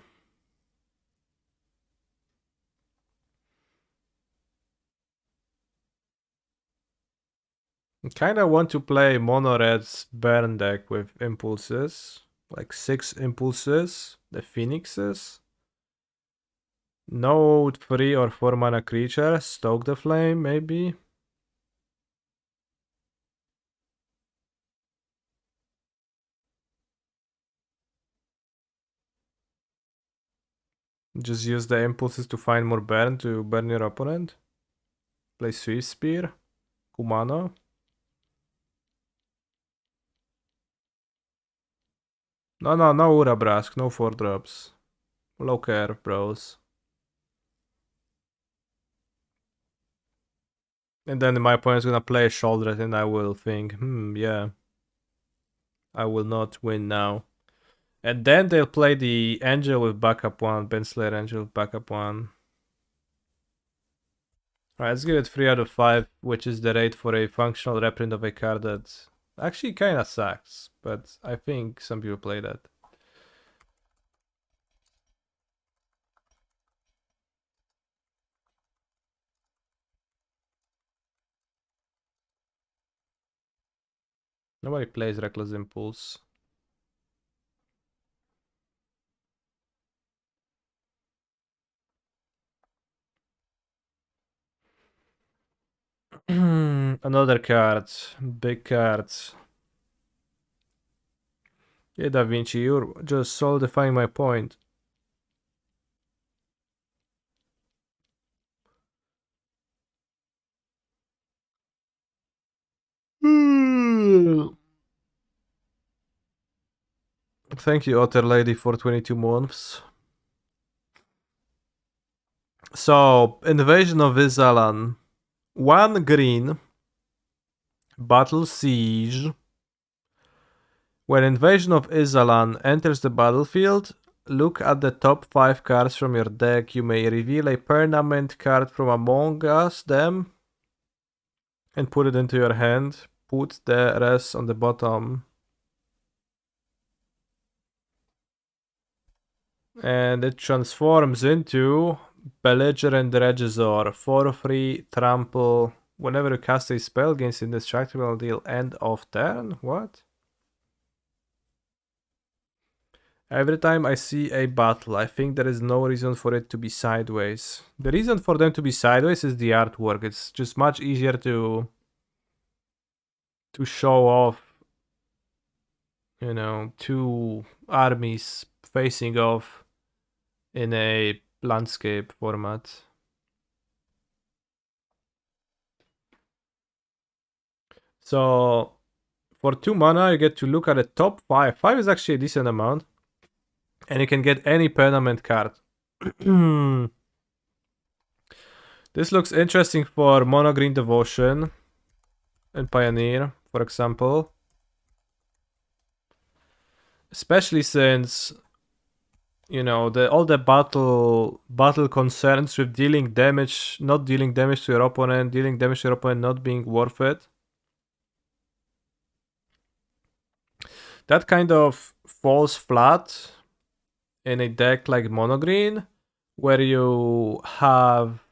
I kinda want to play Mono Red's Burn deck with impulses. Like 6 impulses, the Phoenixes. No 3 or 4 mana creature, Stoke the Flame maybe. Just use the impulses to find more burn to burn your opponent. Play Swift Spear, Kumano. No, Urabrask, no 4 drops. Low care, bros. And then my opponent's gonna play a shoulder and I will think, yeah. I will not win now. And then they'll play the Angel with backup 1, Baneslayer Angel with backup 1. Alright, let's give it 3 out of 5, which is the rate for a functional reprint of a card that actually kinda sucks, but I think some people play that. Nobody plays Reckless Impulse. Another card. Big cards. Yeah, Da Vinci, you're just solidifying my point. Thank you, Otter Lady, for 22 months. So, Invasion of Izalan. 1 green. Battle Siege. When Invasion of Izalan enters the battlefield, look at the top 5 cards from your deck. You may reveal a permanent card from among them and put it into your hand. Put the rest on the bottom. And it transforms into Belligerent Regizor. 4/3 trample. Whenever you cast a spell against indestructible deal end of turn. What? Every time I see a battle, I think there is no reason for it to be sideways. The reason for them to be sideways is the artwork. It's just much easier to show off, you know, 2 armies facing off in a landscape format. So for 2 mana, you get to look at the top 5. 5 is actually a decent amount. And you can get any permanent card. This looks interesting for Mono Green Devotion and Pioneer, for example. Especially since, you know, all the battle concerns with dealing damage, not dealing damage to your opponent, dealing damage to your opponent not being worth it. That kind of falls flat in a deck like Mono Green, where you have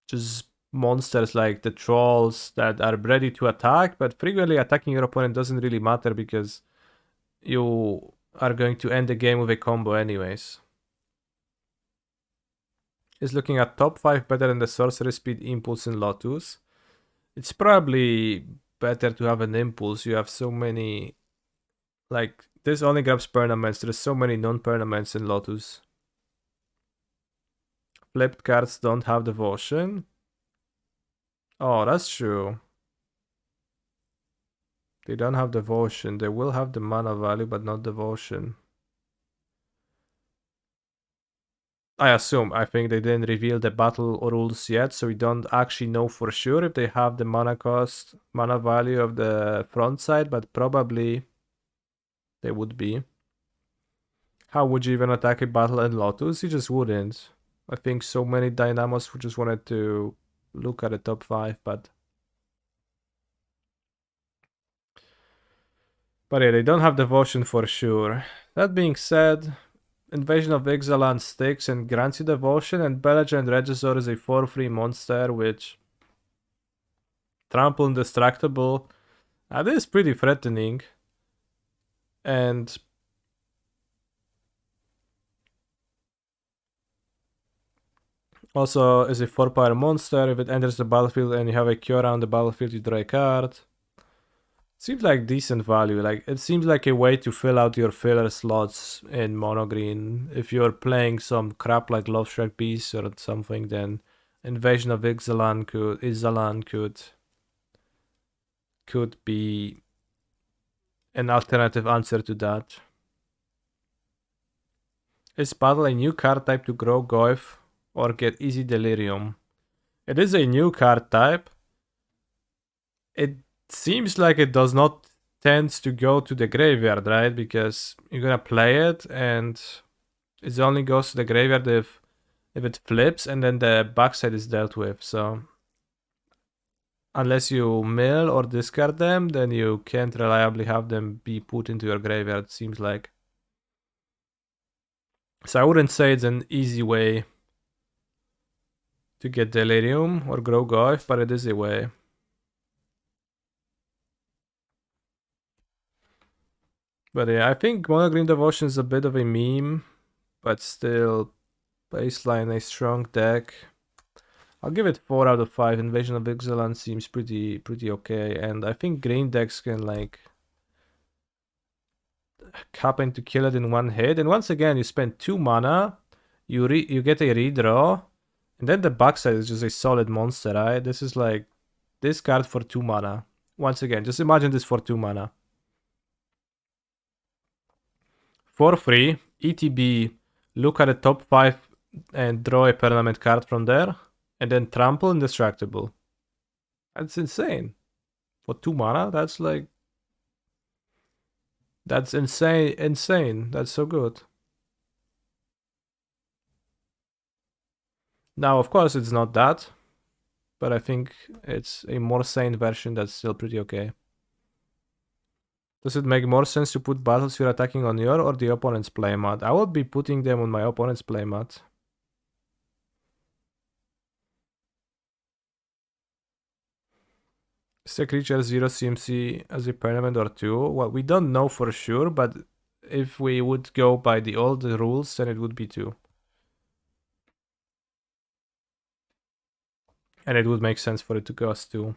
just monsters like the trolls that are ready to attack, but frequently attacking your opponent doesn't really matter because you are going to end the game with a combo anyways. Is looking at top 5 better than the Sorcery Speed Impulse in Lotus? It's probably better to have an Impulse. You have so many, like, this only grabs permanents. There's so many non-permanents in Lotus. Flipped cards don't have Devotion. Oh, that's true. They don't have Devotion. They will have the mana value, but not Devotion. I think they didn't reveal the battle rules yet, so we don't actually know for sure if they have the mana cost, mana value of the front side, but probably they would be. How would you even attack a battle in Lotus? You just wouldn't. I think so many Dynamos who just wanted to look at the top 5, but yeah, they don't have devotion for sure. That being said, Invasion of Ixalan sticks and grants you devotion, and Belligerent Regisor is a 4/3 monster which trample indestructible. That is pretty threatening. And also is a 4-power monster. If it enters the battlefield and you have a cure on the battlefield, you draw a card. Seems like decent value. Like, it seems like a way to fill out your filler slots in mono green. If you're playing some crap like Love Shrek Beast or something, then Invasion of Ixalan could be an alternative answer to that. Is battle a new card type to grow Goyf or get easy Delirium? It is a new card type. It seems like it does not tend to go to the graveyard, right? Because you're gonna play it and it only goes to the graveyard if it flips and then the backside is dealt with. So unless you mill or discard them, then you can't reliably have them be put into your graveyard, it seems like. So I wouldn't say it's an easy way to get Delirium or grow Goyf, but it is a way. But yeah, I think Mono Green Devotion is a bit of a meme, but still baseline a strong deck. I'll give it 4 out of 5. Invasion of Ixalan seems pretty okay, and I think green decks can like happen to kill it in one hit. And once again, you spend 2 mana, you get a redraw, and then the backside is just a solid monster, right? This is like this card for 2 mana. Once again, just imagine this for 2 mana. For free, ETB, look at the top 5 and draw a permanent card from there, and then trample indestructible. That's insane. For 2 mana, that's like... That's insane. That's so good. Now, of course, it's not that, but I think it's a more sane version that's still pretty okay. Does it make more sense to put battles you're attacking on your or the opponent's playmat? I would be putting them on my opponent's playmat. Is a creature 0 CMC as a permanent or 2? Well, we don't know for sure, but if we would go by the old rules, then it would be 2. And it would make sense for it to cost 2.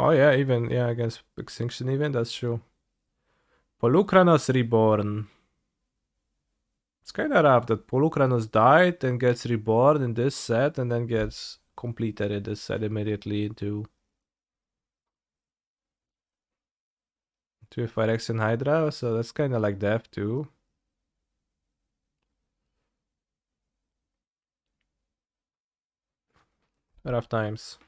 Oh yeah, even, yeah, against Extinction even, that's true. Polukranos Reborn. It's kinda rough that Polukranos died and gets reborn in this set and then gets completed in this set immediately into a Phyrexian Hydra, so that's kinda like death too. Rough times.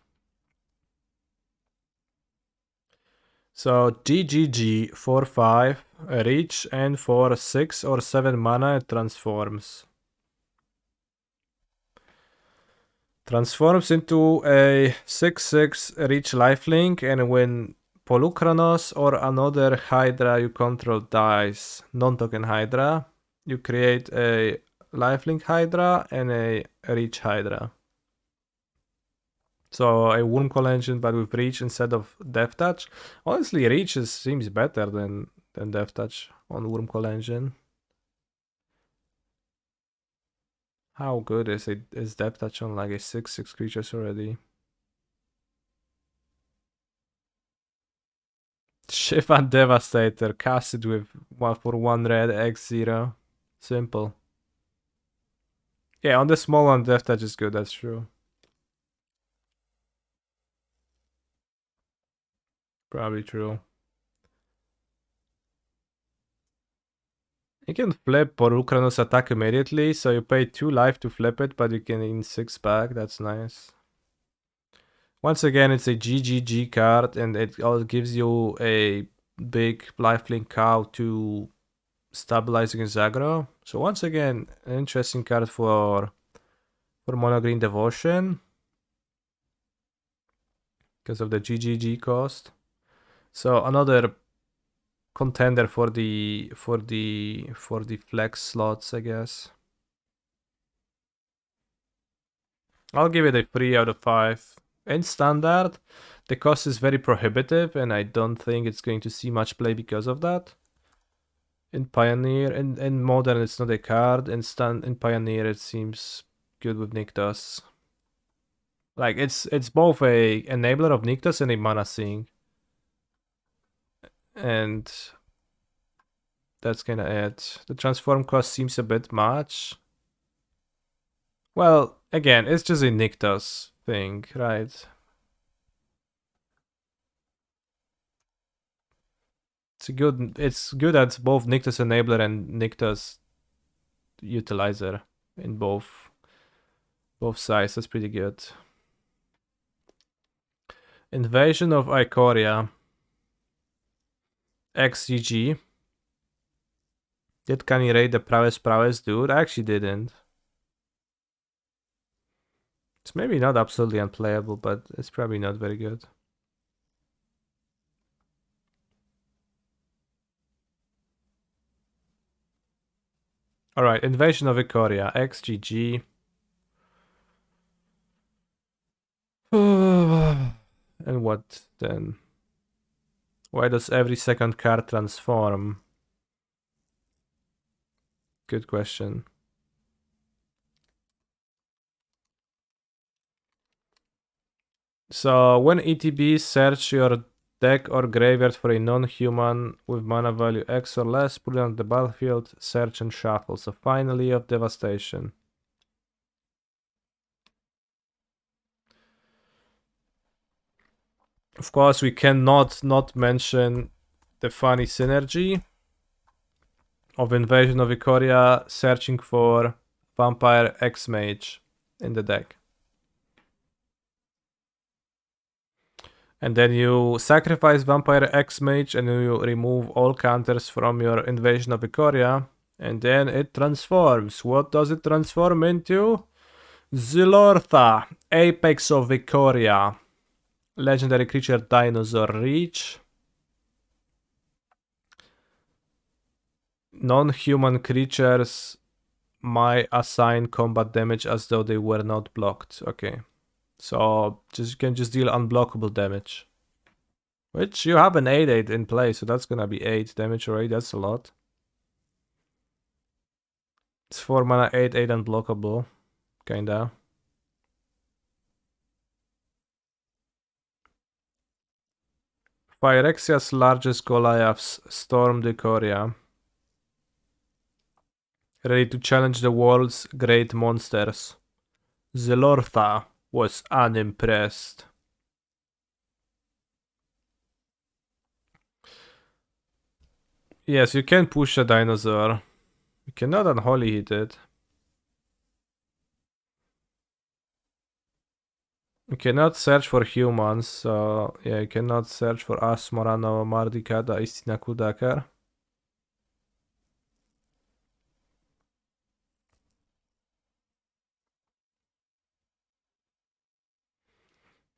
So GGG 4/5 reach, and for 6 or 7 mana it transforms. Transforms into a 6/6 reach lifelink, and when Polukranos or another Hydra you control dies, non-token Hydra, you create a lifelink Hydra and a reach Hydra. So a Wurmcoil Engine, but with Reach instead of Death Touch. Honestly, Reach seems better than Death Touch on Wurmcoil Engine. How good is Death Touch on like a 6/6 creatures already? Shivan Devastator, cast it with for 1 red X0. Simple. Yeah, on the small one, Death Touch is good, that's true. Probably true. You can flip Polukranos attack immediately, so you pay 2 life to flip it, but you can in 6 back, that's nice. Once again, it's a GGG card, and it all gives you a big lifelink cow to stabilize against aggro. So once again, an interesting card for mono green devotion because of the GGG cost. So another contender for the flex slots, I guess. I'll give it a 3 out of 5. In standard, the cost is very prohibitive, and I don't think it's going to see much play because of that. In Pioneer, in Modern, it's not a card. In Pioneer, it seems good with Nykthos. Like, it's both a enabler of Nykthos and a mana sink. And that's kinda it. The transform cost seems a bit much. Well, again, it's just a Nykthos thing, right? It's good at both Nykthos enabler and Nykthos utilizer in both sides. That's pretty good. Invasion of Ikoria. XGG. Did Kanye raid the prowess dude? I actually didn't. It's maybe not absolutely unplayable, but it's probably not very good. Alright, Invasion of Ikoria, XGG. And what then? Why does every second card transform? Good question. So when ETBs search your deck or graveyard for a non-human with mana value X or less, put it on the battlefield, search and shuffle. So finally of Devastation. Of course, we cannot not mention the funny synergy of Invasion of Ikoria searching for Vampire X-Mage in the deck. And then you sacrifice Vampire X-Mage and you remove all counters from your Invasion of Ikoria. And then it transforms. What does it transform into? Zilortha, Apex of Ikoria. Legendary creature Dinosaur Reach. Non-human creatures might assign combat damage as though they were not blocked. Okay. So you can just deal unblockable damage. Which you have an 8/8 in play, so that's gonna be 8 damage already. That's a lot. It's 4 mana, 8/8 unblockable. Kinda. Phyrexia's largest Goliaths stormed Ikoria. Ready to challenge the world's great monsters. Zilortha was unimpressed. Yes, you can push a dinosaur. You cannot unholy hit it. You cannot search for humans, so yeah, you cannot search for As, Morano, Mardikada, Istina Kudakar.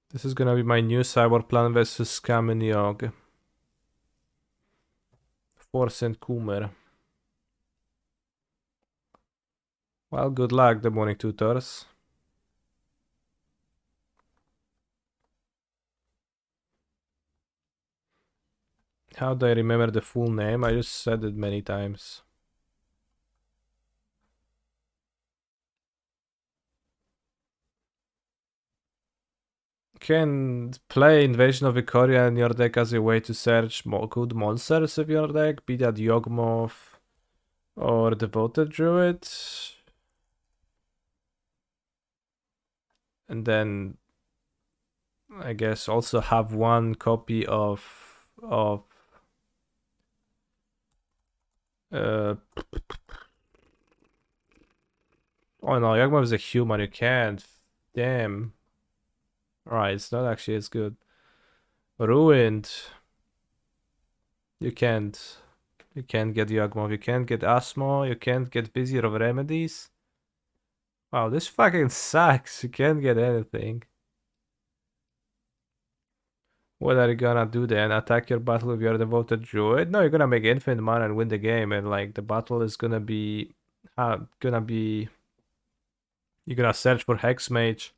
This is gonna be my new Cyber Plan versus Scam and Yogg. Force and Coomer. Well, good luck, Demonic Tutors. How do I remember the full name? I just said it many times. Can play Invasion of Ikoria in your deck as a way to search good monsters of your deck, be that Yawgmoth or Devoted Druid. And then I guess also have one copy of oh no, Yawgmoth is a human, you can't. Damn. Right, it's not actually as good. Ruined. You can't. You can't get Yawgmoth, you can't get Asmo, you can't get Vizier of Remedies. Wow, this fucking sucks. You can't get anything. What are you gonna do then? Attack your battle with your devoted druid? No, you're gonna make infinite mana and win the game, and like the battle is gonna be, you're gonna search for Hex Mage.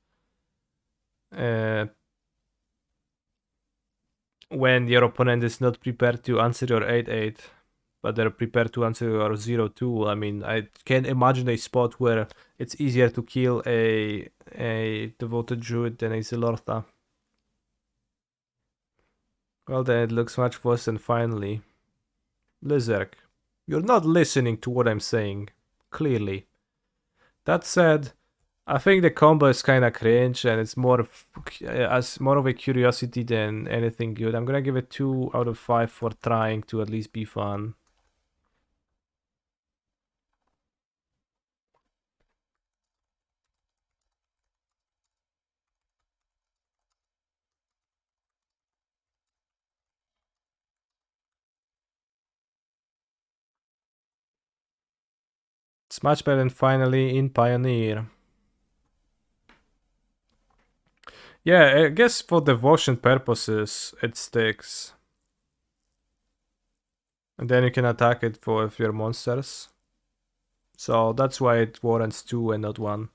When your opponent is not prepared to answer your 8/8, but they're prepared to answer your 0/2. I mean, I can't imagine a spot where it's easier to kill a devoted druid than a Zilortha. Well, then it looks much worse than finally. Lizark, you're not listening to what I'm saying, clearly. That said, I think the combo is kind of cringe and it's more as more of a curiosity than anything good. I'm gonna give it 2 out of 5 for trying to at least be fun. It's much better than finally in Pioneer. Yeah, I guess for devotion purposes it sticks. And then you can attack it for your monsters. So that's why it warrants 2 and not 1.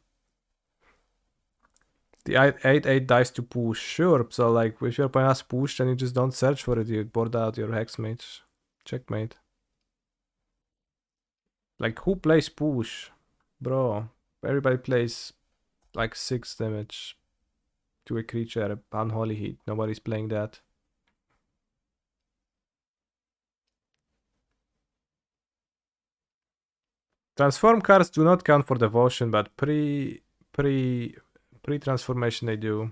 The 8/8 dies to push, sure. So like if your opponent has push, then you just don't search for it, you board out your Hexmage. Checkmate. Like who plays push? Bro. Everybody plays like 6 damage to a creature, Unholy Heat. Nobody's playing that. Transform cards do not count for devotion, but pre-transformation they do.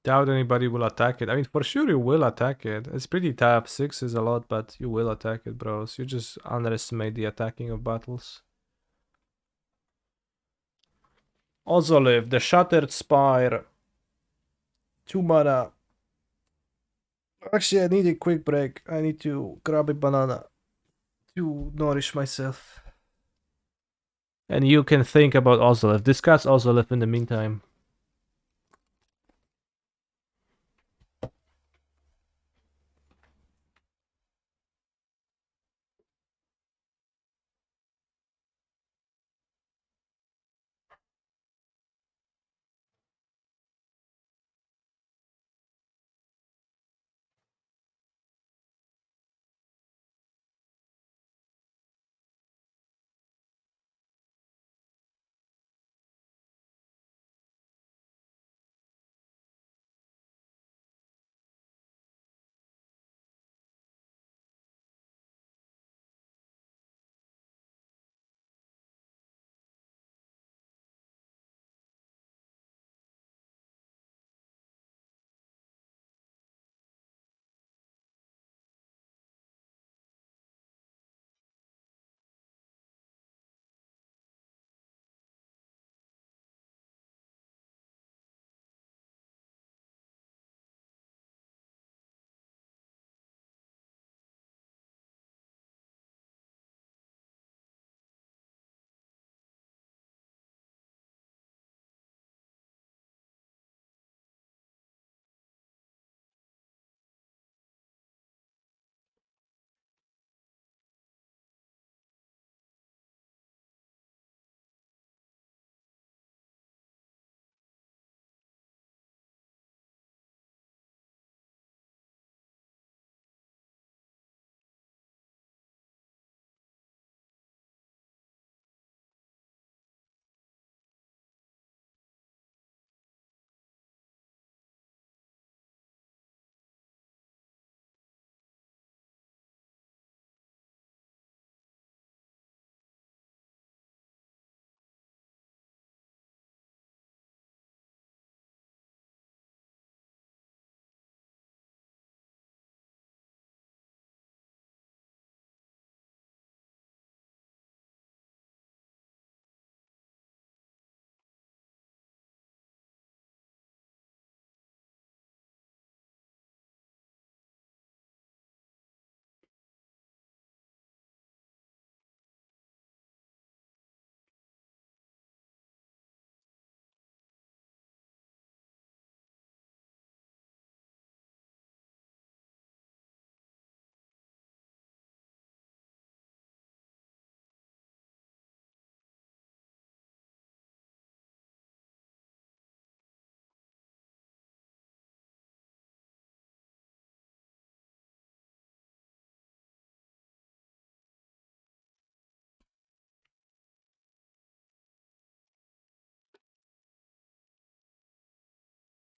Doubt anybody will attack it. I mean, for sure you will attack it. It's pretty tough. 6 is a lot, but you will attack it, bros. You just underestimate the attacking of battles. Ozolive, the Shattered Spire. 2 mana. Actually, I need a quick break. I need to grab a banana to nourish myself. And you can think about Ozolive. Discuss Ozolive in the meantime.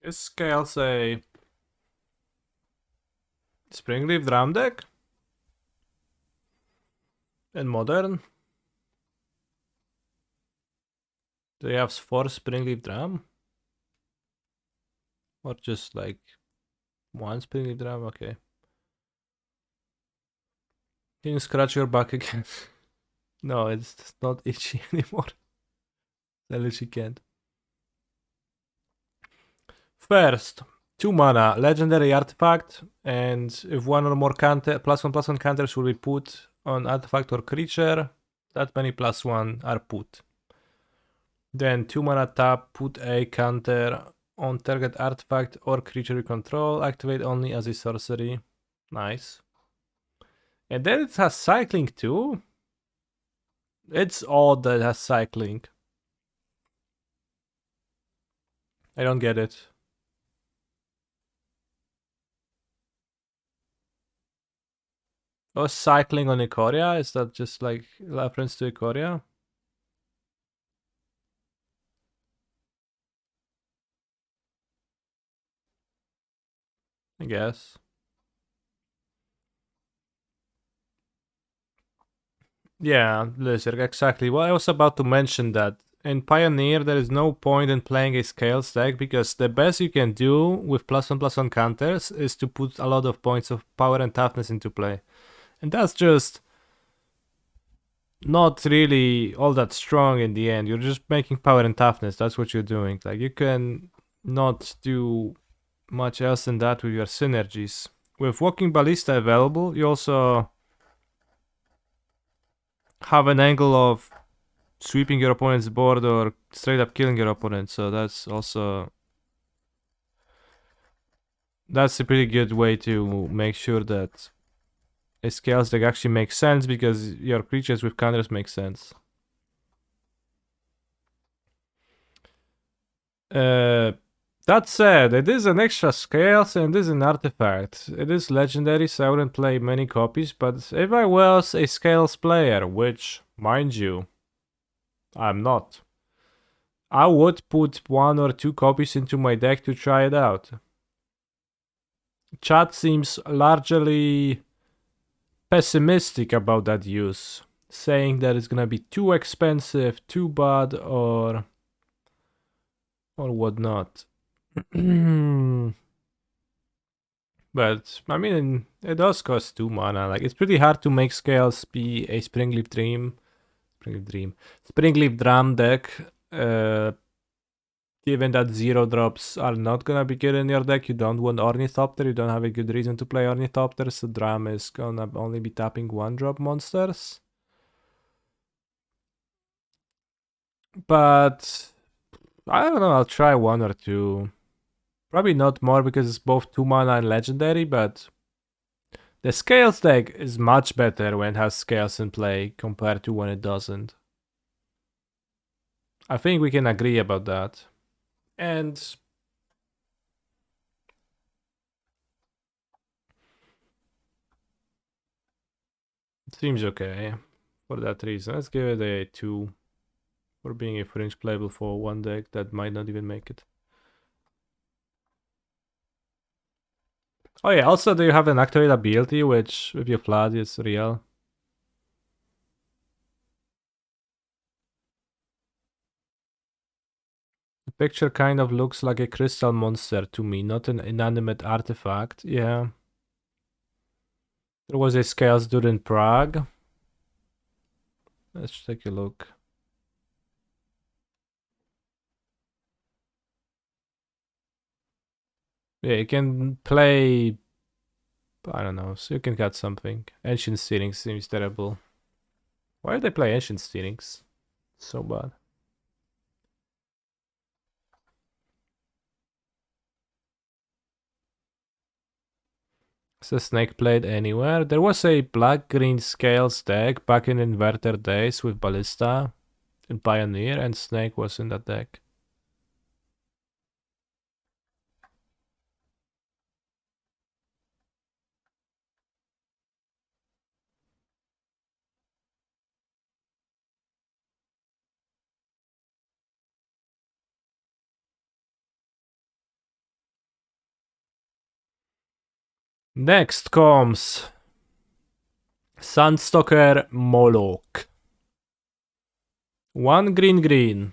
Is Scales a Springleaf Drum deck? In Modern? Do you have 4 Springleaf Drum? Or just like 1 Springleaf Drum? Okay. Can you scratch your back again? No, it's not itchy anymore. I literally can't. First, 2 mana, legendary artifact, and if one or more counter +1/+1 counters will be put on artifact or creature, that many +1 are put. Then 2 mana tap, put a counter on target artifact or creature you control, activate only as a sorcery. Nice. And then it has cycling too. It's odd that it has cycling. I don't get it. Oh, cycling on Ikoria? Is that just like reference to Ikoria? I guess. Yeah, Lizard, exactly. Well, I was about to mention that. In Pioneer, there is no point in playing a Scales deck because the best you can do with +1/+1 counters is to put a lot of points of power and toughness into play. And that's just not really all that strong in the end. You're just making power and toughness. That's what you're doing. Like, you can not do much else than that with your synergies. With Walking Ballista available, you also have an angle of sweeping your opponent's board or straight up killing your opponent, so that's a pretty good way to make sure that a Scales deck actually makes sense because your creatures with counters make sense. That said, it is an extra Scales and it is an artifact. It is legendary, so I wouldn't play many copies, but if I was a Scales player, which, mind you, I'm not, I would put 1 or 2 copies into my deck to try it out. Chat seems largely pessimistic about that use, saying that it's gonna be too expensive, too bad, or whatnot. But I mean, it does cost 2 mana. Like, it's pretty hard to make Scales be a Springleaf Drum deck. Given that 0 drops are not gonna be good in your deck, you don't want Ornithopter, you don't have a good reason to play Ornithopter, so Drum is gonna only be tapping 1-drop monsters. But I don't know, I'll try 1 or 2. Probably not more because it's both 2 mana and legendary, but the Scales deck is much better when it has Scales in play compared to when it doesn't. I think we can agree about that. And it seems okay for that reason. Let's give it a 2 for being a fringe playable for one deck that might not even make it. Oh yeah, also do you have an activate ability which if you flood is real? The picture kind of looks like a crystal monster to me, not an inanimate artifact. Yeah. There was a Scales dude in Prague. Let's take a look. Yeah, you can play, I don't know, so you can cut something. Ancient Steerings seems terrible. Why did they play Ancient Steerings? So bad. Is the Snake played anywhere? There was a black-green Scales deck back in Inverter days with Ballista in Pioneer, and Snake was in that deck. Next comes Sunstalker Moloch. 1 green.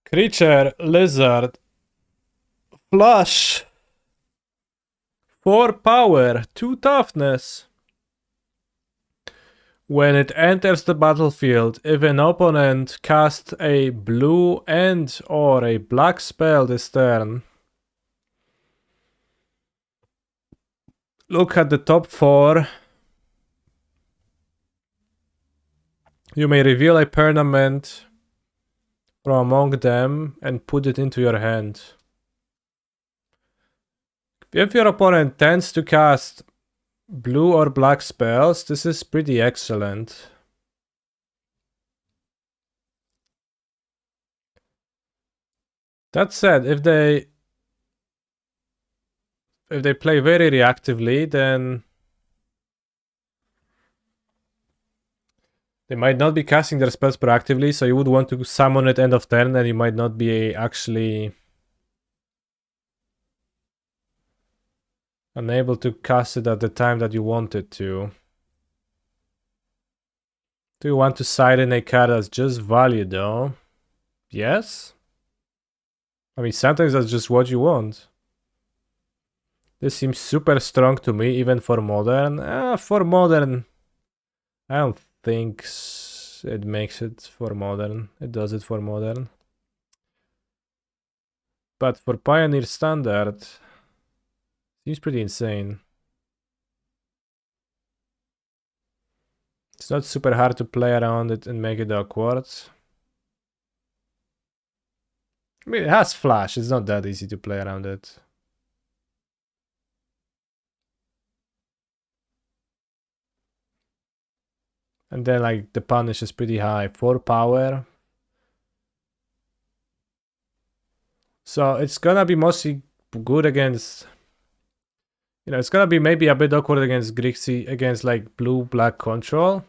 Creature, lizard, flush, 4 power, 2 toughness. When it enters the battlefield, if an opponent casts a blue and or a black spell this turn, look at the top 4. You may reveal a permanent from among them and put it into your hand. If your opponent tends to cast blue or black spells, this is pretty excellent. That said, if they play very reactively, then they might not be casting their spells proactively, so you would want to summon it end of turn, and you might not be actually unable to cast it at the time that you wanted to. Do you want to side in a card that's just value though? Yes? I mean, sometimes that's just what you want. This seems super strong to me, even for modern. For modern, I don't think it makes it for modern. It does it for modern. But for Pioneer Standard, seems pretty insane. It's not super hard to play around it and make it awkward. I mean, it has flash. It's not that easy to play around it. And then, like, the punish is pretty high. 4 power. So it's gonna be mostly good against... You know, it's gonna be maybe a bit awkward against Grixis, against, like, blue-black control.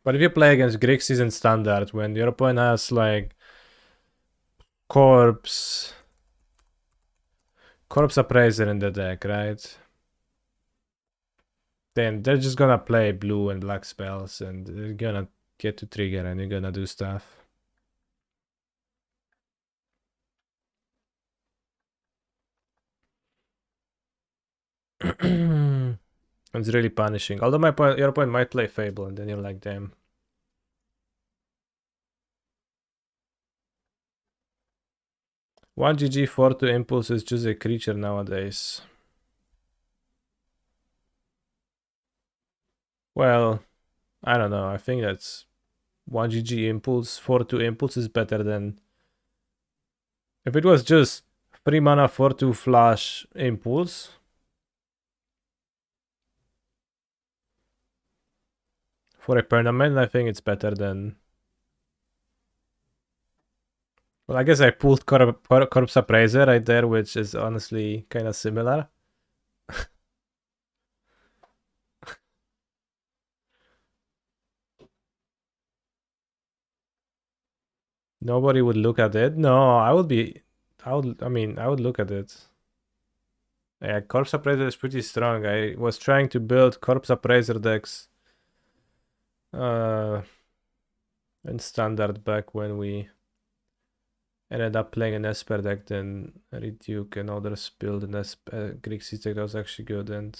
But if you play against Grixis in Standard, when your opponent has, like, Corpse Appraiser in the deck, right? Then they're just gonna play blue and black spells, and they're gonna get to trigger, and you're gonna do stuff. It's really punishing. Although your opponent might play Fable, and then you're like, damn. One GG 4-2 Impulse is just a creature nowadays. Well, I don't know. I think that's 1 GG Impulse, 4-2 Impulse is better than... If it was just 3 mana 4-2 Flash Impulse, for a permanent, I think it's better than... Well, I guess I pulled Corpse Appraiser right there, which is honestly kind of similar. Nobody would look at it. No, I would look at it. Yeah, Corpse Appraiser is pretty strong. I was trying to build Corpse Appraiser decks in Standard back when we ended up playing an Esper deck, then Reduke and others build an Grixis deck that was actually good, and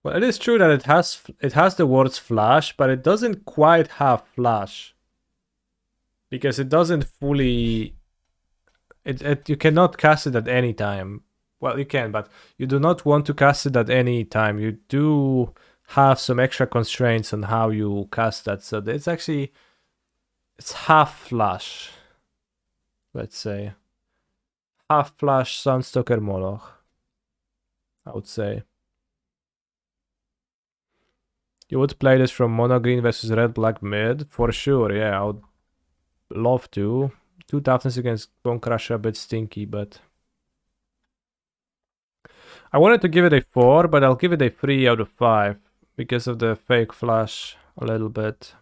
well, it is true that it has the words flash, but it doesn't quite have flash. Because it doesn't fully... you cannot cast it at any time. Well, you can, but you do not want to cast it at any time. You do have some extra constraints on how you cast that. So it's actually... It's half flash. Let's say. Half flash Sunstalker Moloch, I would say. You would play this from mono green versus red black mid? For sure, yeah, I would love to. 2 toughness against Bone Crusher, a bit stinky, but... I wanted to give it a 4, but I'll give it a 3 out of 5 because of the fake flash a little bit.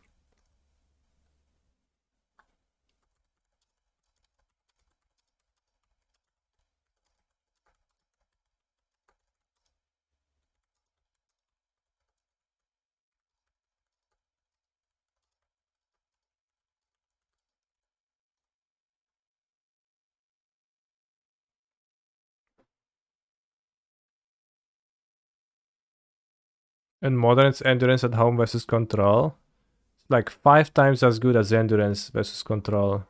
In modern, it's endurance at home versus control. It's like 5 times as good as endurance versus control.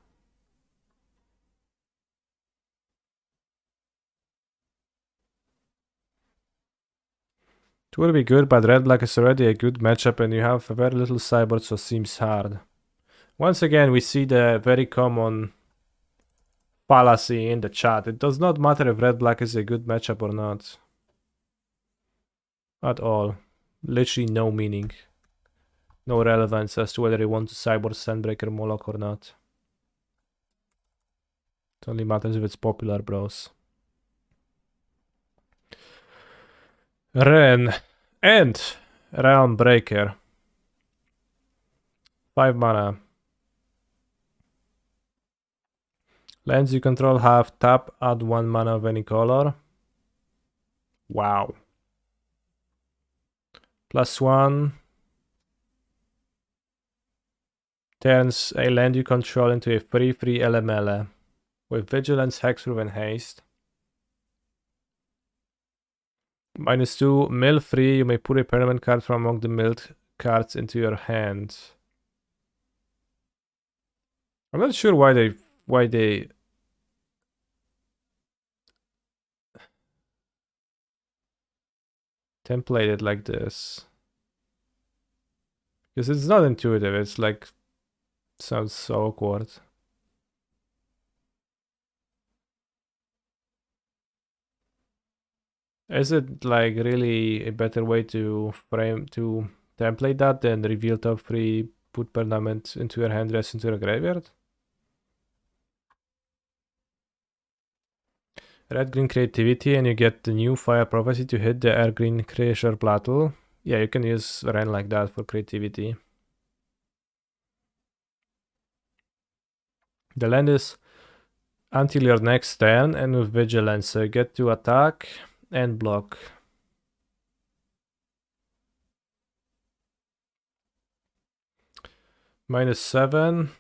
It would be good, but red black is already a good matchup and you have very little cyborg, so seems hard. Once again, we see the very common fallacy in the chat. It does not matter if red black is a good matchup or not. At all. Literally no meaning. No relevance as to whether you want to cyborg Sandbreaker Moloch or not. It only matters if it's popular, bros. Ren and Realm Breaker. 5 mana. Lands you control have tap, add 1 mana of any color. Wow. +1. Turns a land you control into a free LML with Vigilance, Hexproof, and Haste. -2, mill free, you may put a permanent card from among the milled cards into your hand. I'm not sure why they template it like this. Because it's not intuitive, it's like sounds so awkward. Is it like really a better way to template that than reveal top 3, put permanent into your hand, rest into your graveyard? Red green creativity and you get the new fire prophecy to hit the air green creature plattle. Yeah, you can use Ren like that for creativity. The land is until your next turn and with vigilance, so you get to attack and block. -7.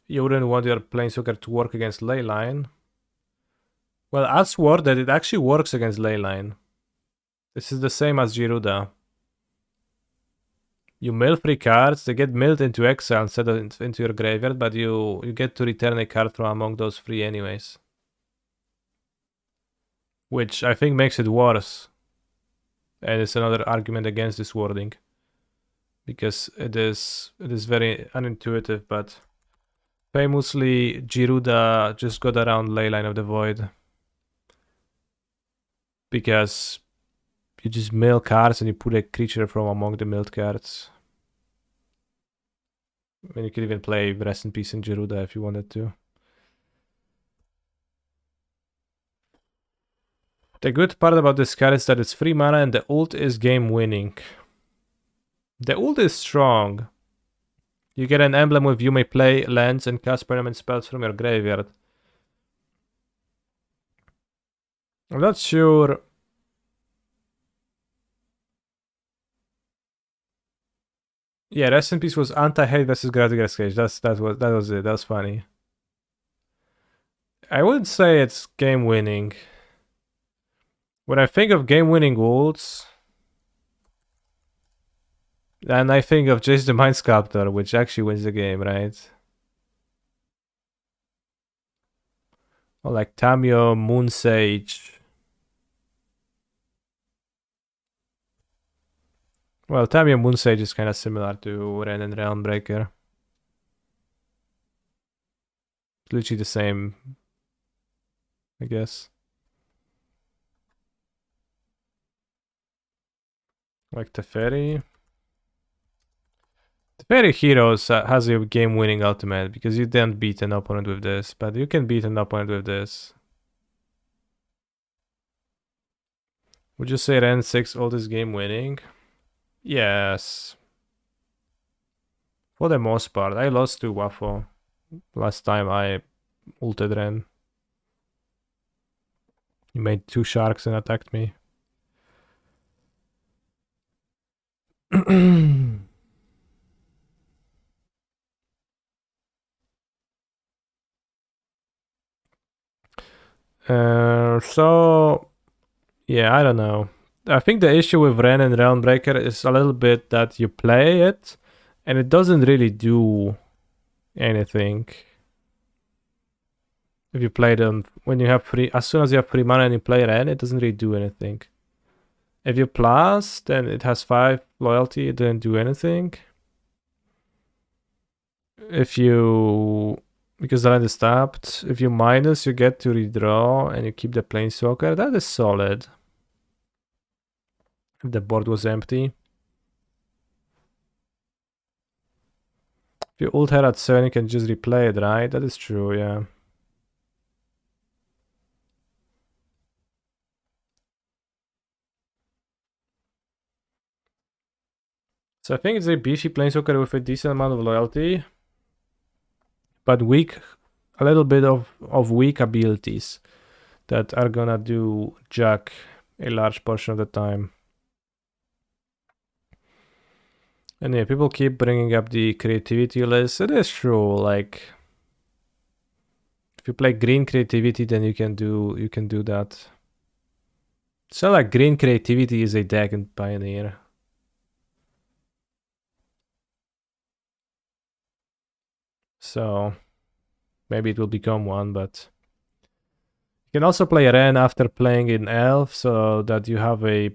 You wouldn't want your Planeswalker to work against Leyline. Well, as worded, it actually works against Leyline. This is the same as Giruda. You mill 3 cards, they get milled into exile instead of into your graveyard, but you get to return a card from among those 3 anyways. Which I think makes it worse. And it's another argument against this wording. Because it is very unintuitive, but famously Giruda just got around Leyline of the Void. Because you just mill cards and you put a creature from among the milled cards. I mean, you could even play Rest in Peace in Giruda if you wanted to. The good part about this card is that it's 3 mana and the ult is game winning. The ult is strong. You get an emblem with you may play lands and cast permanent spells from your graveyard. I'm not sure. Yeah, Rest in Peace was anti-hate versus Gradigar's Cage. That was it. That was funny. I wouldn't say it's game winning. When I think of game winning ults, and I think of Jace the Mind Sculptor, which actually wins the game, right? Or like Tamiyo, Moonsage. Well, Tamiyo Moonsage is kind of similar to Ren and Realm Breaker. It's literally the same, I guess. Like Teferi. Teferi Heroes has a game-winning ultimate because you don't beat an opponent with this, but you can beat an opponent with this. Would you say Ren 6 ult is game-winning? Yes. For the most part. I lost to Waffle last time I ulted Ren. He made 2 sharks and attacked me. So yeah, I don't know. I think the issue with Ren and Realmbreaker is a little bit that you play it and it doesn't really do anything. If you play them when you have free, as soon as you have free mana and you play Ren, it doesn't really do anything. If you plus, then it has 5 loyalty, it didn't do anything. If you, because the land is tapped, if you minus, you get to redraw and you keep the Planeswalker, that is solid. If the board was empty. If you ult her at 7, you can just replay it, right? That is true, yeah. So I think it's a beefy Planeswalker with a decent amount of loyalty, but weak, a little bit of weak abilities that are gonna do Jack a large portion of the time. And yeah, people keep bringing up the creativity list. It is true, like if you play green creativity, then you can do that. So like green creativity is a deck in Pioneer. So maybe it will become one, but you can also play Ren after playing in Elf so that you have a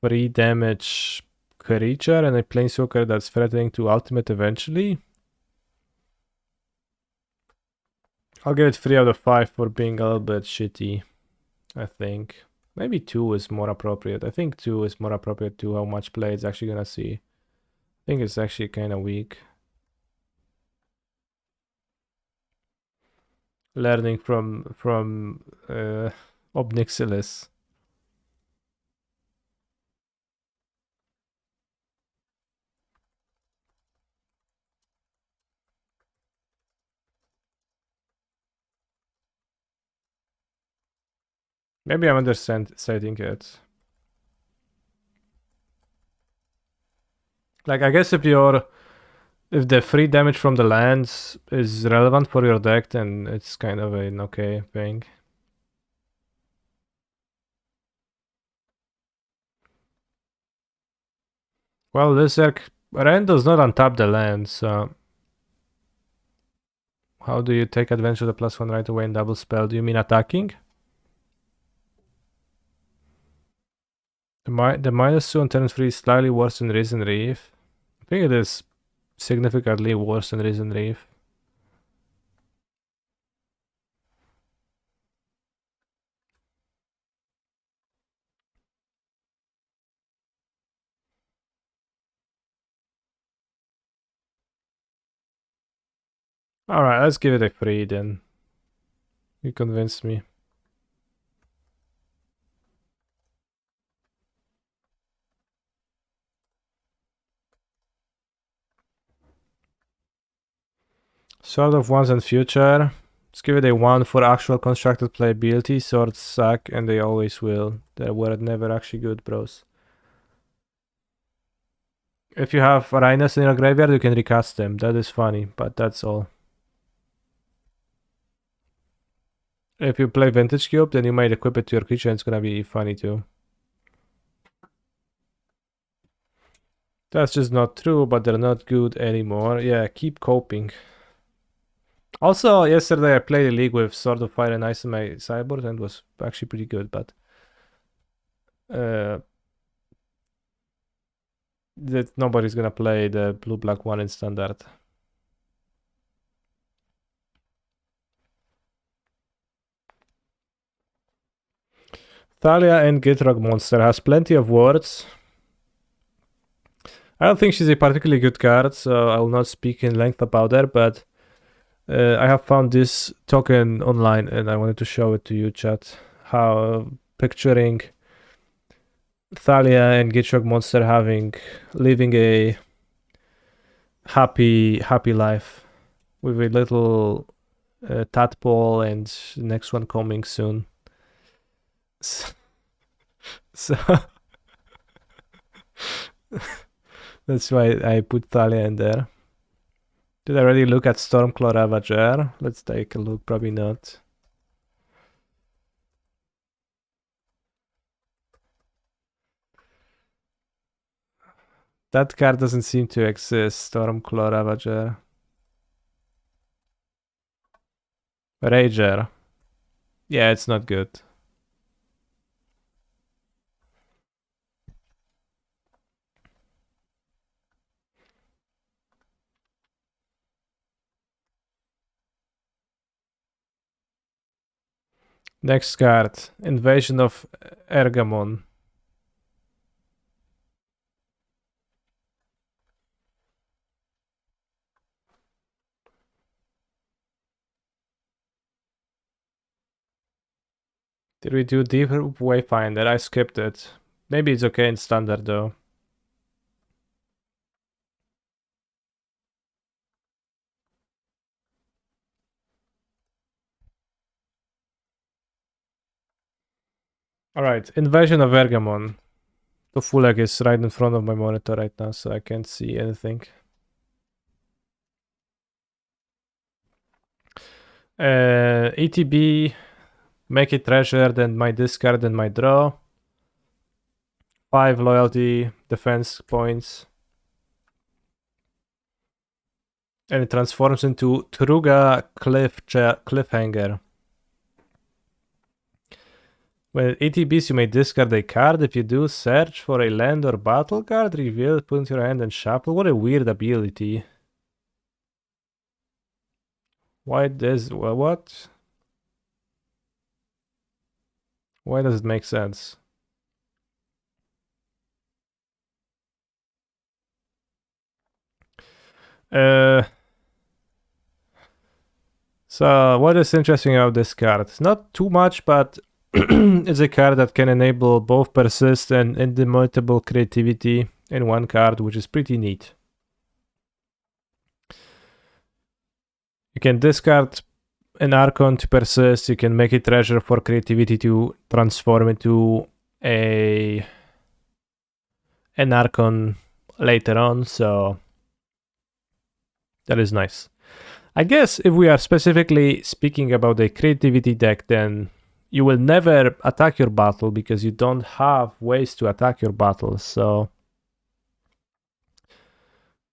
free damage creature and a Planeswalker that's threatening to ultimate eventually. I'll give it 3 out of 5 for being a little bit shitty, I think. Maybe 2 is more appropriate. I think 2 is more appropriate to how much play it's actually gonna see. I think it's actually kind of weak. Learning from Obnixilis. Maybe I'm understating it. Like I guess if the free damage from the lands is relevant for your deck, then it's kind of an okay thing. Well, this deck Ren does not untap the land, so how do you take advantage of the +1 right away in double spell? Do you mean attacking? The -2 on turn 3 is slightly worse than Risen Reef. I think it is significantly worse than Risen Reef. Alright, let's give it a 3 then. You convinced me. Sword of Wands and Future. Let's give it a 1 for actual constructed playability. Swords suck and they always will. They were never actually good, bros. If you have Rhinos in your graveyard, you can recast them. That is funny, but that's all. If you play Vintage Cube, then you might equip it to your creature and it's gonna be funny too. That's just not true, but they're not good anymore. Yeah, keep coping. Also, yesterday I played a league with Sword of Fire and Ice on my sideboard and was actually pretty good, but that nobody's gonna play the blue-black one in standard. Thalia and Gitrog monster has plenty of words. I don't think she's a particularly good card, so I will not speak in length about her, but I have found this token online and I wanted to show it to you, chat. How picturing Thalia and Gitrog Monster living a happy life with a little tadpole and the next one coming soon. So that's why I put Thalia in there. Did I already look at Stormclaw Ravager? Let's take a look, probably not. That card doesn't seem to exist, Stormclaw Ravager. Rager. Yeah, it's not good. Next card, Invasion of Ergamon. Did we do Deep Wayfinder? I skipped it. Maybe it's okay in standard though. Alright, Invasion of Ergamon. The Fulak is right in front of my monitor right now, so I can't see anything. ETB, make it treasure, then my discard and my draw. 5 loyalty, defense points. And it transforms into Truga Cliffhanger. When it ETBs, you may discard a card. If you do, search for a land or battle card, reveal it, put into your hand, and shuffle. What a weird ability. Why does... what? Why does it make sense? So what is interesting about this card? Not too much, but it's a card that can enable both persist and indomitable creativity in one card, which is pretty neat. You can discard an Archon to persist. You can make a treasure for creativity to transform into an Archon later on, so that is nice. I guess if we are specifically speaking about a creativity deck, then you will never attack your battle because you don't have ways to attack your battles, so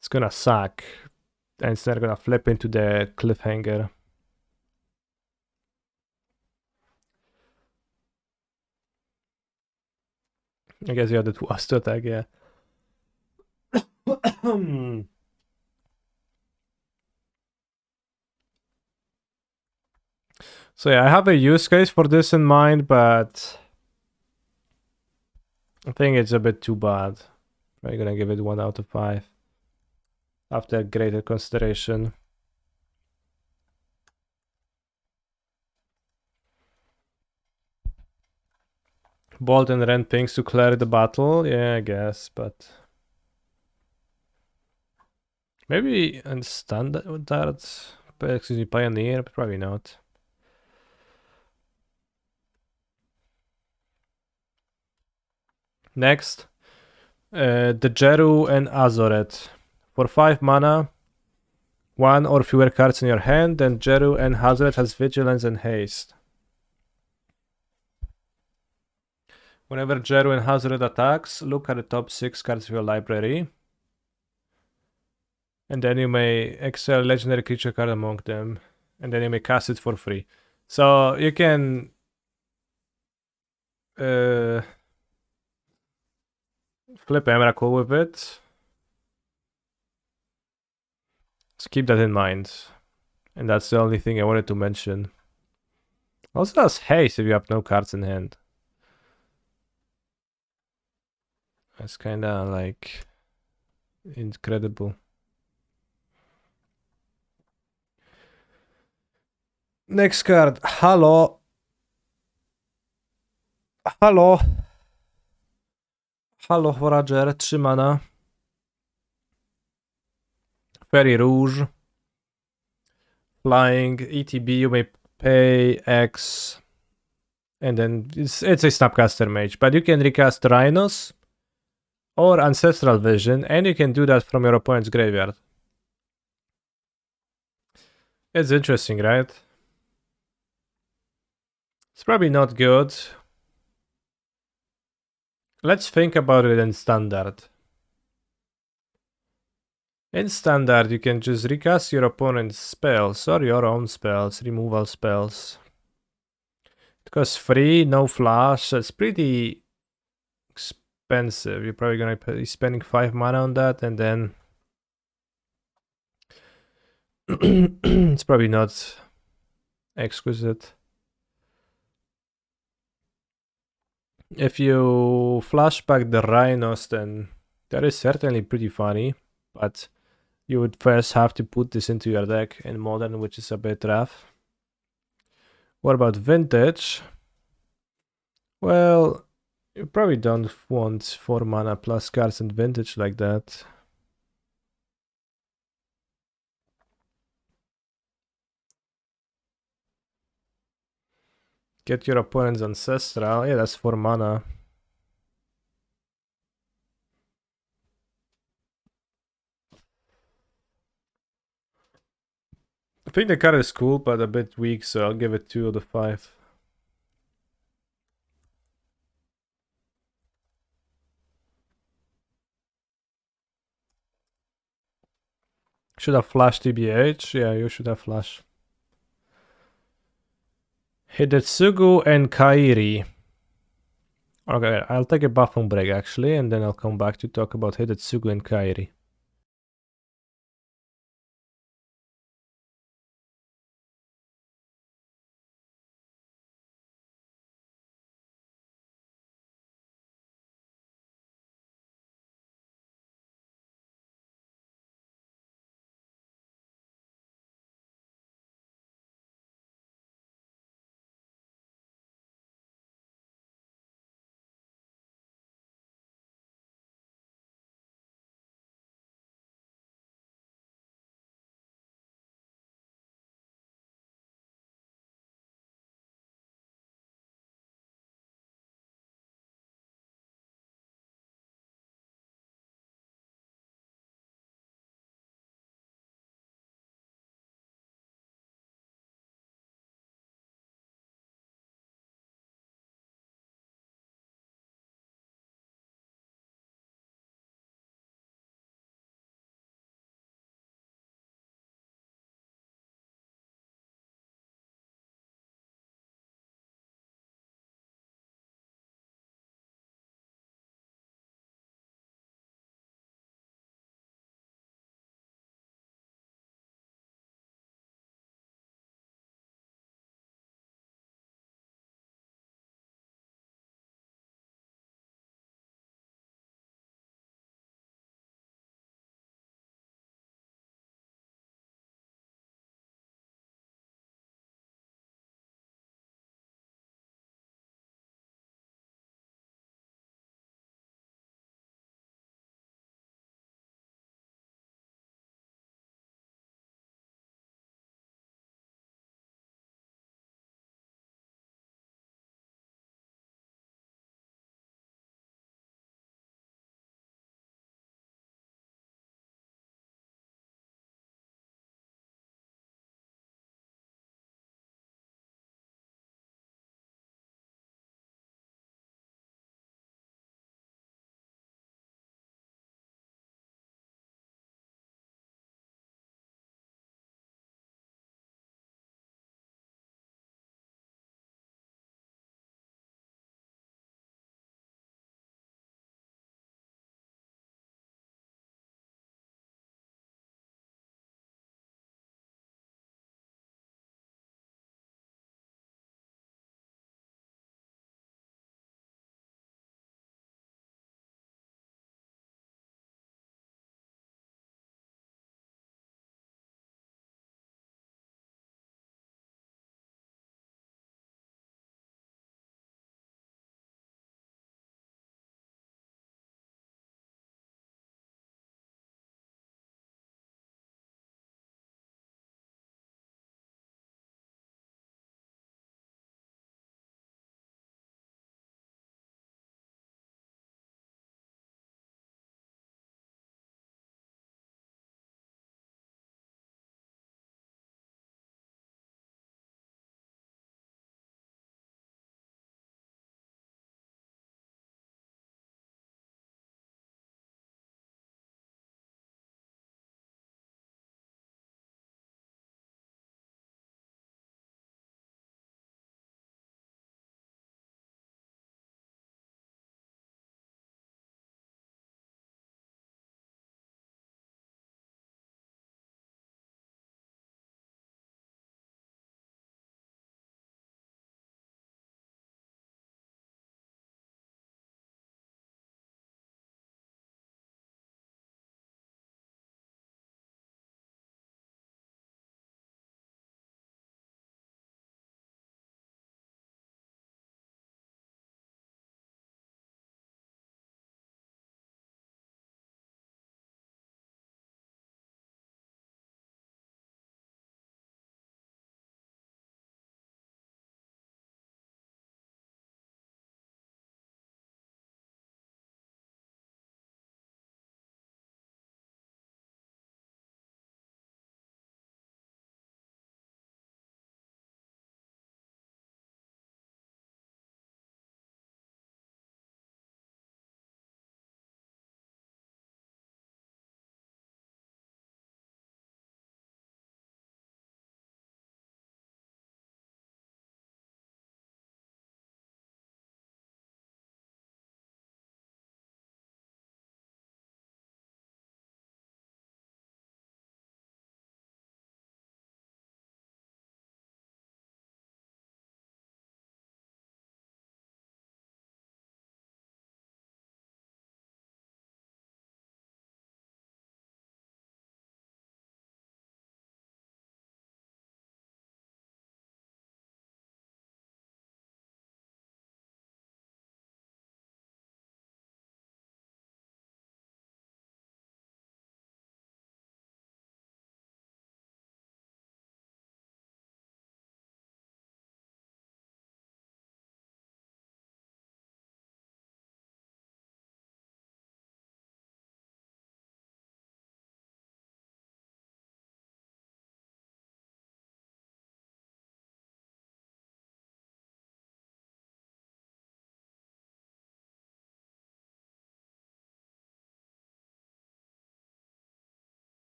it's gonna suck. And it's not gonna flip into the cliffhanger. I guess you have the 2 us to attack, yeah. So yeah, I have a use case for this in mind, but I think it's a bit too bad. I'm gonna give it 1 out of 5 after greater consideration. Bolt and rend things to clear the battle, yeah, I guess, but maybe in standard, excuse me, Pioneer, but probably not. Next, Dejeru and Azoret. For 5 mana, 1 or fewer cards in your hand, then Jeru and Azoret has Vigilance and Haste. Whenever Jeru and Azoret attacks, look at the top 6 cards of your library. And then you may exile a legendary creature card among them. And then you may cast it for free. So you can flip Emrakul with it. So keep that in mind. And that's the only thing I wanted to mention. Also has haste if you have no cards in hand. That's kinda like Incredible. Next card. Halo. Halo. Halo, Forager. 3 mana. Fairy Rouge. Flying. ETB, you may pay X. And then it's a Snapcaster Mage. But you can recast Rhinos or Ancestral Vision. And you can do that from your opponent's graveyard. It's interesting, right? It's probably not good. Let's think about it in Standard. In Standard, you can just recast your opponent's spells or your own spells, removal spells. It costs 3, no flash. It's pretty expensive. You're probably gonna be spending 5 mana on that, and then it's probably not exquisite. If you flashback the Rhinos, then that is certainly pretty funny, but you would first have to put this into your deck in Modern, which is a bit rough. What about Vintage? Well, you probably don't want 4 mana plus cards in Vintage like that. Get your opponent's Ancestral. Yeah, that's 4 mana. I think the card is cool, but a bit weak, so I'll give it 2 out of 5. Should have flash TBH. Yeah, you should have flash. Hidetsugu and Kairi. Okay, I'll take a bathroom break actually, and then I'll come back to talk about Hidetsugu and Kairi.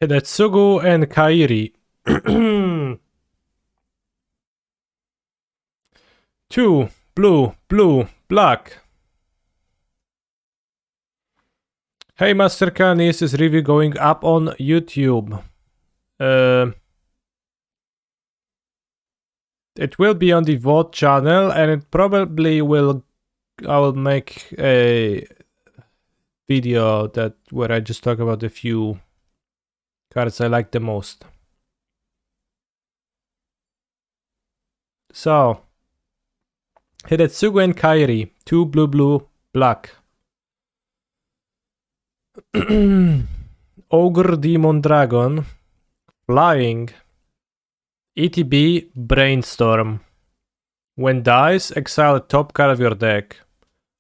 Hidetsugu and Kairi. 2 blue, blue, black. Hey Master Khan, is this review going up on YouTube? It will be on the VOD channel, and it probably will. I will make a video where I just talk about a few cards I like the most. So, Hidetsugu and Kairi, 2 blue, blue, black. Ogre Demon Dragon, flying. ETB Brainstorm. When dies, exile a top card of your deck.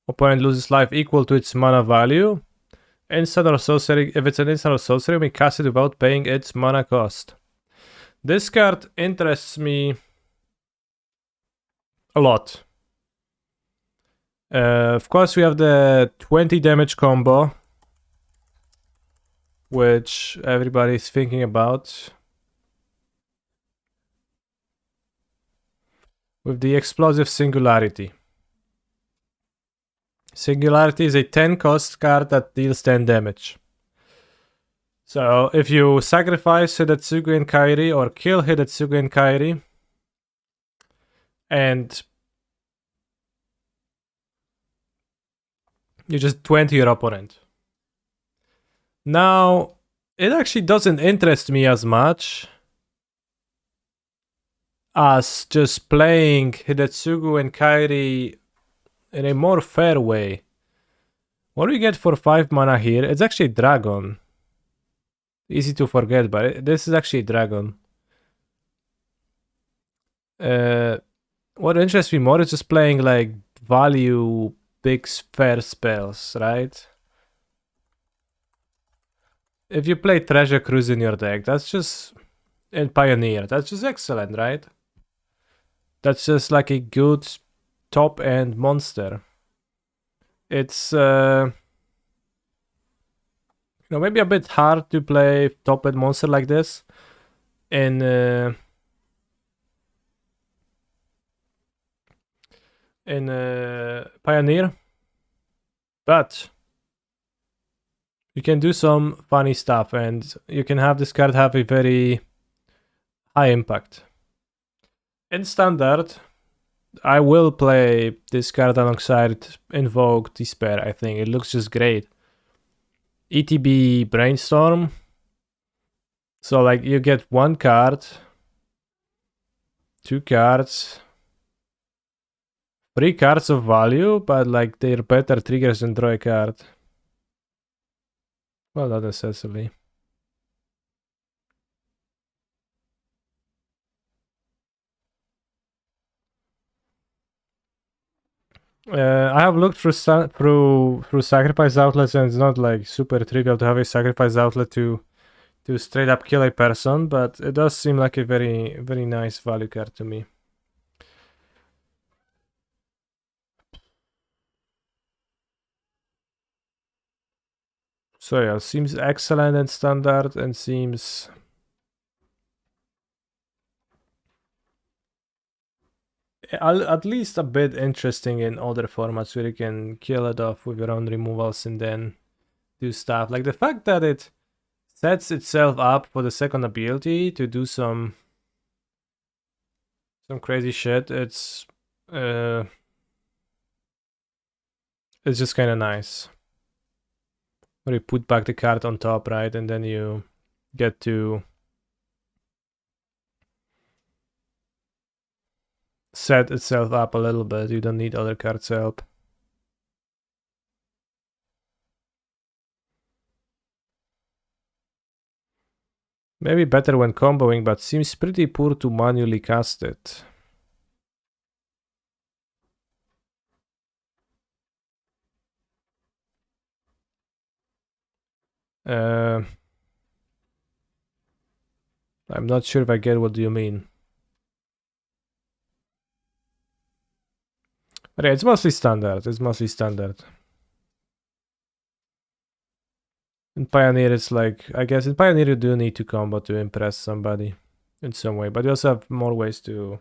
Opponent loses life equal to its mana value. Instant or sorcery. If it's an instant or sorcery, we cast it without paying its mana cost. This card interests me a lot. Of course, we have the 20 damage combo, which everybody's thinking about. With the explosive Singularity. Singularity is a 10 cost card that deals 10 damage. So if you sacrifice Hidetsugu and Kairi or kill Hidetsugu and Kairi and you just 20 your opponent. Now, it actually doesn't interest me as much as just playing Hidetsugu and Kairi in a more fair way. What do we get for 5 mana here? It's actually Dragon. Easy to forget, but this is actually Dragon. What interests me more is just playing like value big fair spells, right? If you play Treasure Cruise in your deck, that's just... and Pioneer, that's just excellent, right? That's just like a good top-end monster. It's maybe a bit hard to play top-end monster like this in Pioneer, but you can do some funny stuff, and you can have this card have a very high impact. In Standard, I will play this card alongside Invoke Despair, I think. It looks just great. ETB Brainstorm. So like you get 1 card, 2 cards, 3 cards of value, but like they're better triggers than draw a card. Well, not necessarily. I have looked through sacrifice outlets, and it's not like super trivial to have a sacrifice outlet to straight up kill a person, but it does seem like a very, very nice value card to me. So yeah, seems excellent in Standard and seems at least a bit interesting in other formats where you can kill it off with your own removals and then do stuff. Like the fact that it sets itself up for the second ability to do some crazy shit. It's just kind of nice. Where you put back the card on top, right, and then you get to set itself up a little bit. You don't need other cards' help. Maybe better when comboing, but seems pretty poor to manually cast it. I'm not sure if I get what you mean. But yeah, it's mostly standard. In Pioneer, it's like, I guess in Pioneer you do need to combo to impress somebody in some way, but you also have more ways to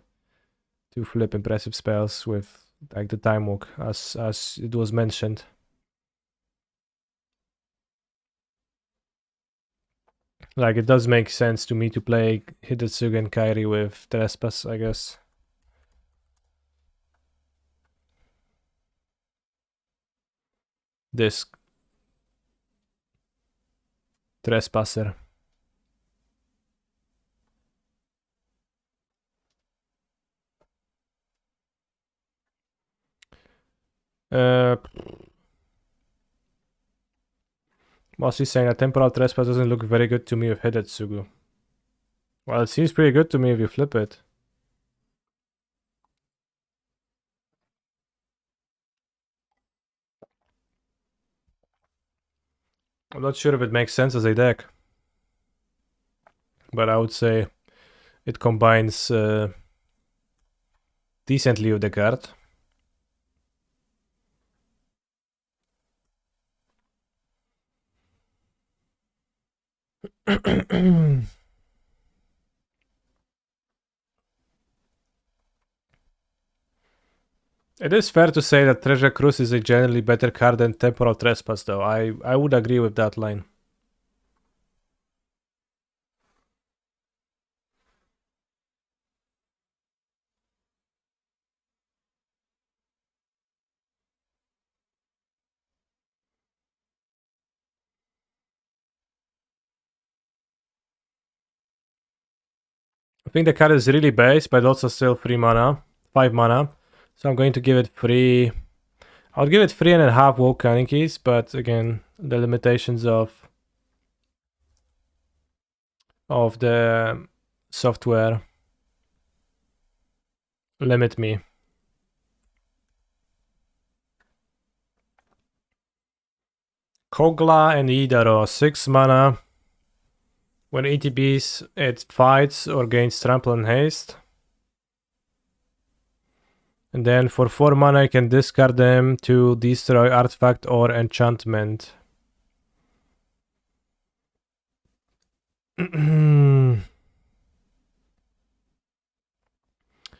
flip impressive spells with like the time walk, as it was mentioned. Like it does make sense to me to play Hidetsugu and Kairi with Trespass, I guess. This Trespasser. Mostly saying that Temporal Trespass doesn't look very good to me with Hidetsugu. Well, it seems pretty good to me if you flip it. I'm not sure if it makes sense as a deck, but I would say it combines decently with the card. It is fair to say that Treasure Cruise is a generally better card than Temporal Trespass, though. I would agree with that line. I think the card is really base, but also still 3 mana, 5 mana. So I'm going to give it 3. I would give it 3.5 Volcanic keys, but again, the limitations of the software limit me. Kogla and Idaro, 6 mana. When ETBs, it fights or gains trample and haste. And then for 4 mana, you can discard them to destroy artifact or enchantment.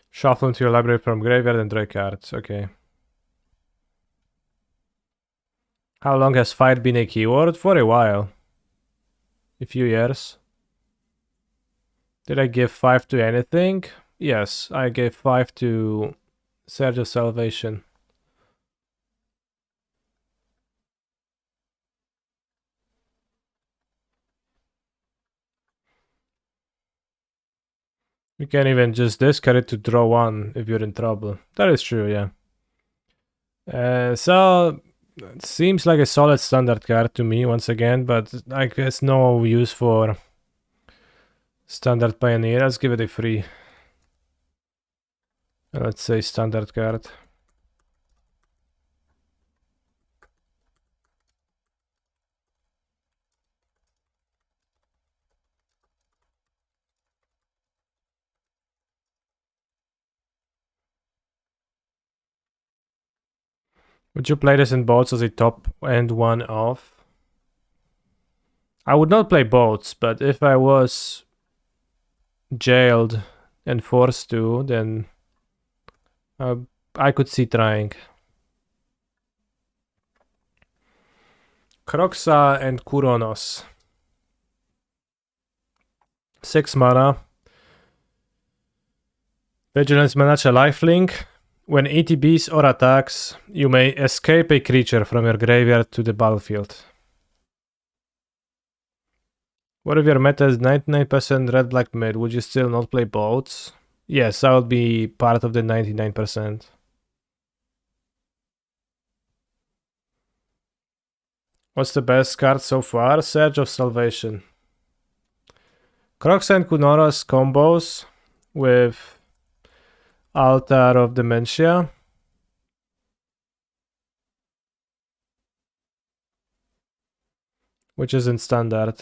Shuffle into your library from graveyard and draw cards. Okay. How long has fight been a keyword? For a while. A few years. Did I give 5 to anything? Yes, I gave 5 to Surge of Salvation. You can even just discard it to draw 1 if you're in trouble. That is true, yeah. So it seems like a solid standard card to me once again, but I guess no use for standard Pioneer. Let's give it a 3. Let's say standard card. Would you play this in boats as a top and 1 off? I would not play boats, but if I was jailed and forced to, then I could see trying. Kroxa and Kuronos. 6 mana. Vigilance Manacha lifelink. When ETBs or attacks, you may escape a creature from your graveyard to the battlefield. What if your meta is 99% red-black mid? Would you still not play boats? Yes, I would be part of the 99%. What's the best card so far? Surge of Salvation. Kroxa and Kunoros combos with Altar of Dementia. Which is in standard.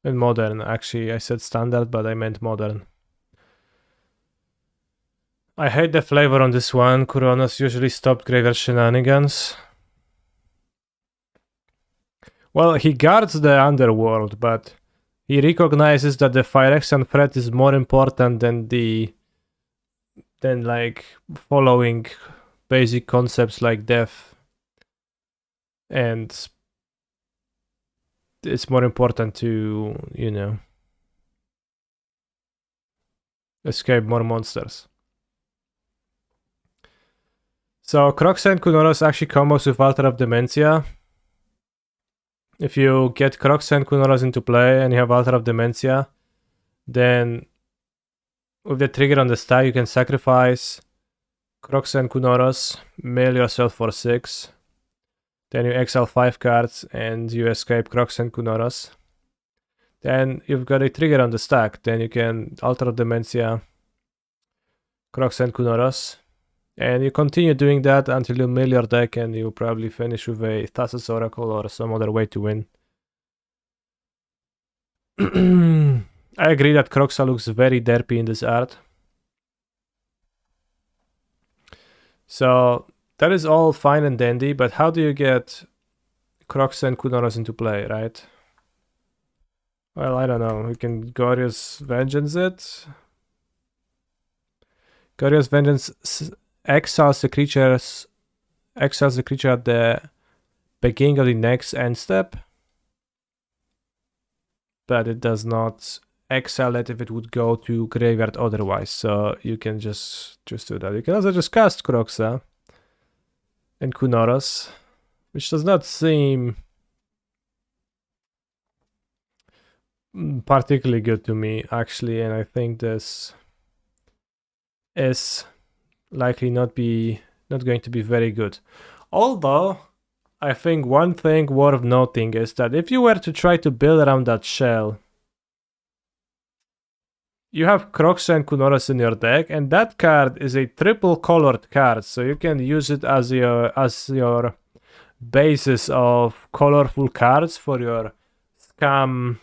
In modern, actually. I said standard, but I meant modern. I hate the flavor on this one. Kuronos usually stopped graveyard shenanigans. Well, he guards the underworld, but he recognizes that the Phyrexian threat is more important than like following basic concepts like death. And it's more important to, you know, escape more monsters. So Kroxa and Kunoros actually combos with Altar of Dementia. If you get Kroxa and Kunoros into play and you have Altar of Dementia, then with the trigger on the stack, you can sacrifice Kroxa and Kunoros, mill yourself for 6. Then you exile 5 cards and you escape Kroxa and Kunoros. Then you've got a trigger on the stack. Then you can Altar of Dementia, Kroxa and Kunoros. And you continue doing that until you mill your deck and you probably finish with a Thassa's Oracle or some other way to win. I agree that Kroxa looks very derpy in this art. So that is all fine and dandy, but how do you get Kroxa and Kunoros into play, right? Well, I don't know. We can Glorious Vengeance it. Glorious Vengeance exiles the creature at the beginning of the next end step, but it does not exile it if it would go to graveyard otherwise. So you can just do that. You can also just cast Kroxa and Kunoros, which does not seem particularly good to me, actually, and I think this is likely not going to be very good. Although I think one thing worth noting is that if you were to try to build around that shell, you have Kroxa and Kunoros in your deck, and that card is a triple colored card, so you can use it as your basis of colorful cards for your scam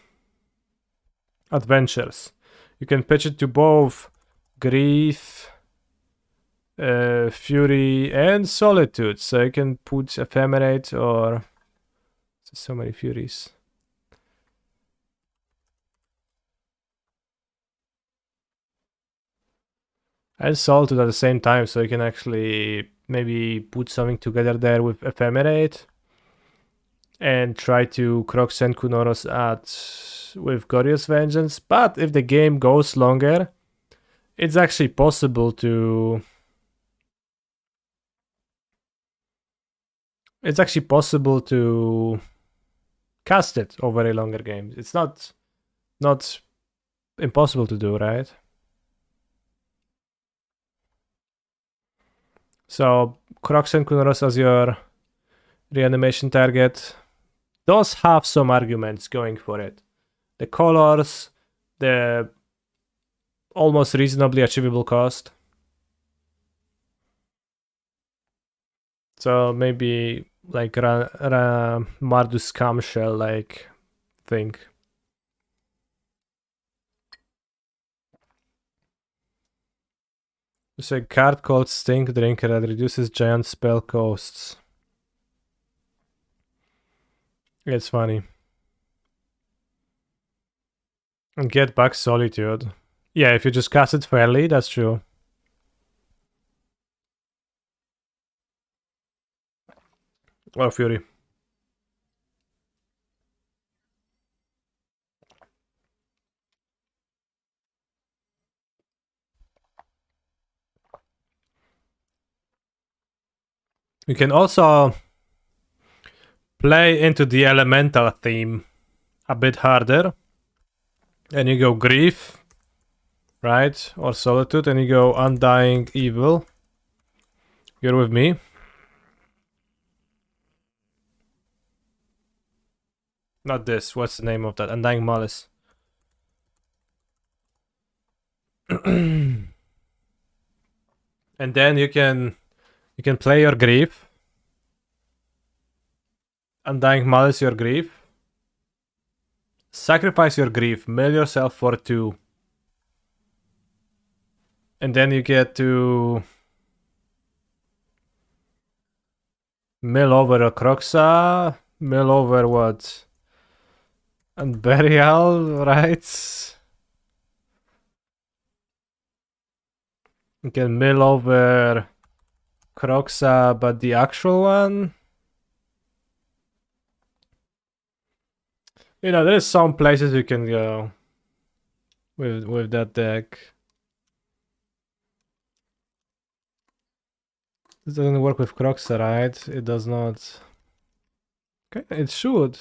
adventures. You can pitch it to both Grief, Fury, and Solitude, so you can put Ephemerate or so many Furies. And Solitude at the same time, so you can actually maybe put something together there with Ephemerate and try to Kroxa and Kunoros with Glorious Vengeance. But if the game goes longer, it's actually possible to cast it over a longer game. It's not impossible to do, right? So Kroxa and Kunoros as your reanimation target does have some arguments going for it. The colors, the almost reasonably achievable cost. So maybe like Mardus Scamshell like thing. There's a card called Stink Drinker that reduces giant spell costs. It's funny. And get back Solitude. Yeah, if you just cast it fairly, that's true. Or Fury. You can also play into the elemental theme a bit harder. And you go Grief, right? Or Solitude, and you go Undying Evil. You're with me? Not this. What's the name of that? Undying Malice. And then you can play your Grief. Undying Malice your Grief. Sacrifice your Grief. Mill yourself for 2. And then you get to mill over a Croxa, mill over what? And Burial, right? You can mill over Croxa, but the actual one? You know, there's some places you can go with that deck. This doesn't work with Croxa, right? It does not. Okay, it should.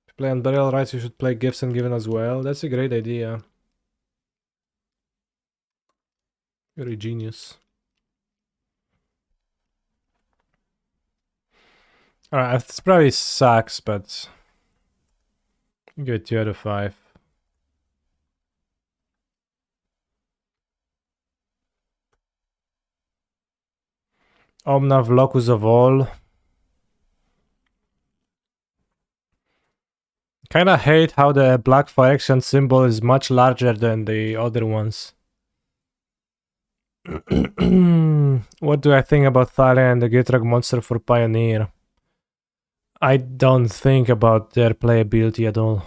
If you play on Burial Rites, you should play Gifts and Given as well. That's a great idea. Very genius. Alright, this probably sucks, but give it 2 out of 5. Omnav Locus of All. Kinda hate how the Black Phyrexian symbol is much larger than the other ones. What do I think about Thalia and the Gitrog monster for Pioneer? I don't think about their playability at all.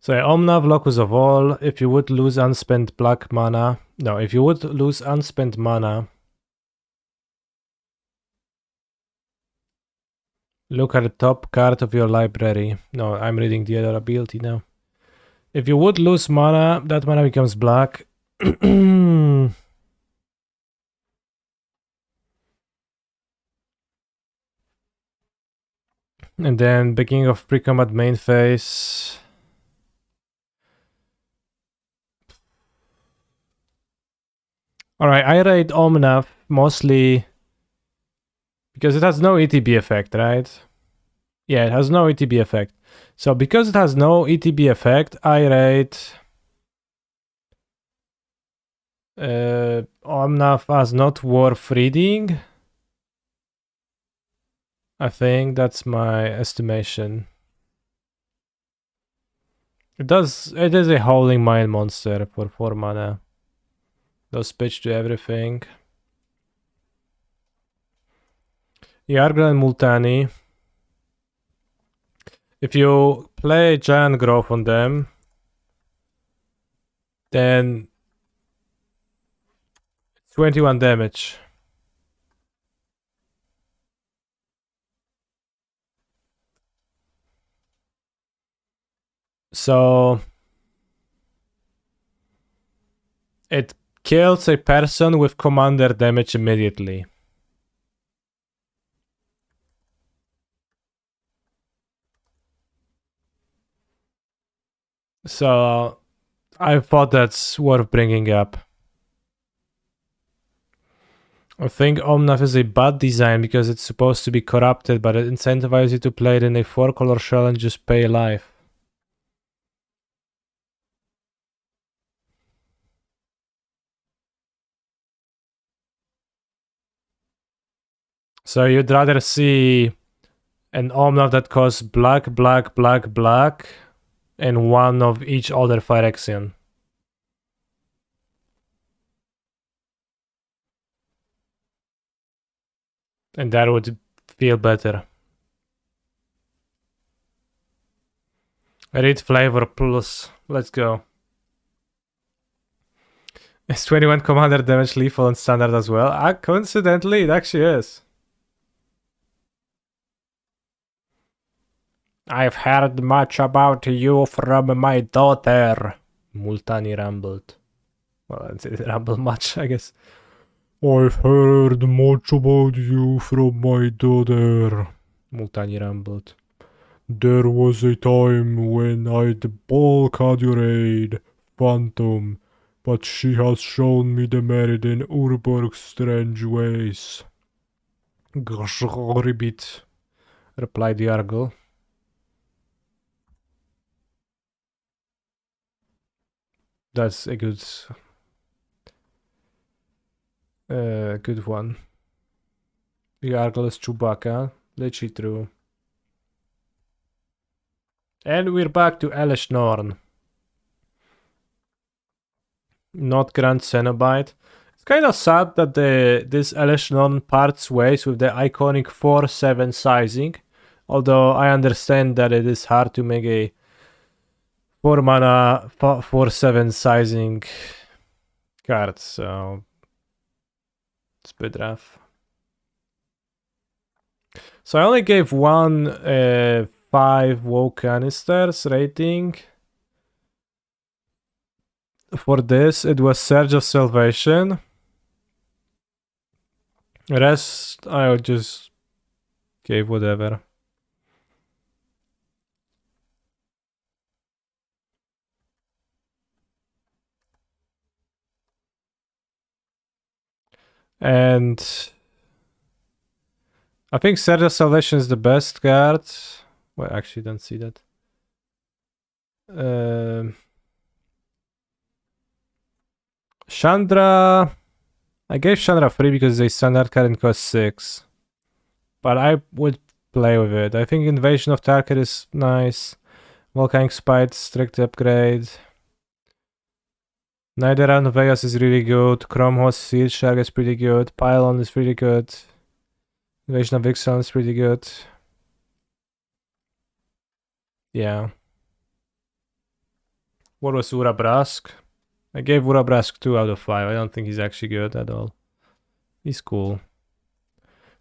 So Omnav Locus of All, if you would lose unspent black mana. No, if you would lose unspent mana. Look at the top card of your library. No, I'm reading the other ability now. If you would lose mana, that mana becomes black. And then beginning of pre-combat main phase. Alright, I rate Omnav mostly because it has no ETB effect, right? Yeah, it has no ETB effect. So because it has no ETB effect, I rate Omnav as not worth reading. I think that's my estimation. It is a Howling Mine monster for 4 mana. Does pitch to everything. Yargel and Multani. If you play Giant Growth on them, then 21 damage. So it kills a person with commander damage immediately. So I thought that's worth bringing up. I think Omnav is a bad design because it's supposed to be corrupted, but it incentivizes you to play it in a 4-color shell and just pay life. So you'd rather see an Omnav that costs black, black, black, black, and one of each other Phyrexian. And that would feel better. Read Flavor Plus. Let's go. Is 21 commander damage lethal and standard as well? Coincidentally, it actually is. I've heard much about you from my daughter. Multani rambled. Well, I didn't ramble much, I guess. I've heard much about you from my daughter. Multani rambled. There was a time when I'd balk at your aid, Phantom, but she has shown me the merit in Urborg's strange ways. Ribbit, replied the Argle. That's a good one. The Argle is Chewbacca. Literally true. And we're back to Elesh Norn. Not Grand Cenobite. It's kind of sad that this Elesh Norn parts ways with the iconic 4/7 sizing. Although I understand that it is hard to make a 4 mana 4/7 sizing card, so it's a bit rough. So I only gave one 5 WoW canisters rating. For this, it was Surge of Salvation. Rest, I just gave whatever. And I think Surge of Salvation is the best card. Well, actually, don't see that. Chandra, I gave Chandra 3 because they standard card and cost 6. But I would play with it. I think Invasion of Tarkir is nice. Volcanic Spite, strict upgrade. Nidoran of Vegas is really good. Chromehorse Field Shark is pretty good. Pylon is pretty good. Invasion of Ixalan is pretty good. Yeah. What was Urabrask? I gave Urabrask 2 out of 5. I don't think he's actually good at all. He's cool.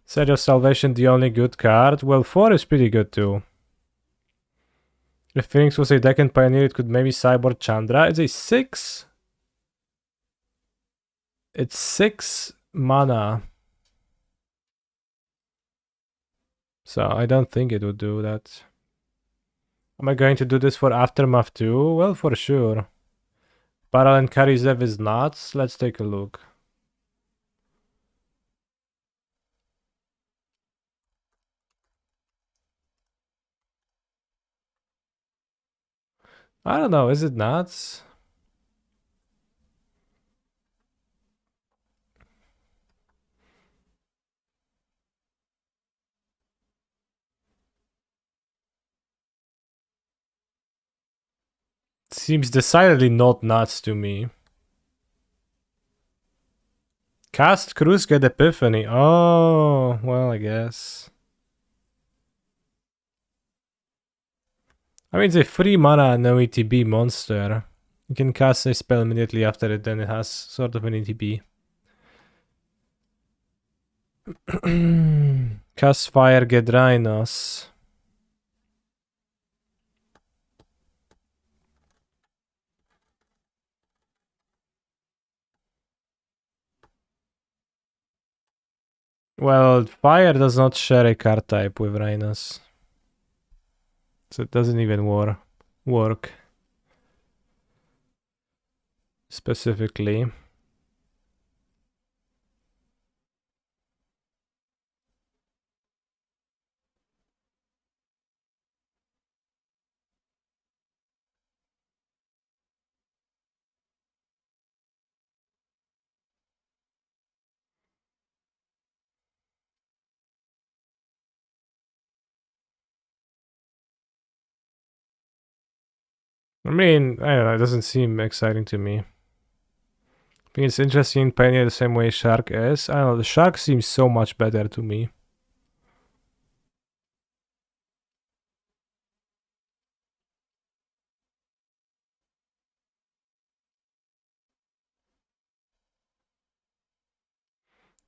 Surge of Salvation, the only good card. Well, 4 is pretty good too. If Phoenix was a Deccan Pioneer, it could maybe cyborg Chandra. It's a 6. It's 6 mana. So I don't think it would do that. Am I going to do this for Aftermath too? Well, for sure. Baral and Karizev is nuts. Let's take a look. I don't know, is it nuts? Seems decidedly not nuts to me. Cast Cruz, get Epiphany. Oh, well, I guess. I mean, it's a 3 mana, no ETB monster. You can cast a spell immediately after it, then it has sort of an ETB. Cast Fire, get Rhinos. Well, Fire does not share a card type with Rhinos. So it doesn't even work. Specifically. I mean, I don't know, it doesn't seem exciting to me. I think it's interesting Pioneer the same way Shark is. I don't know, the Shark seems so much better to me.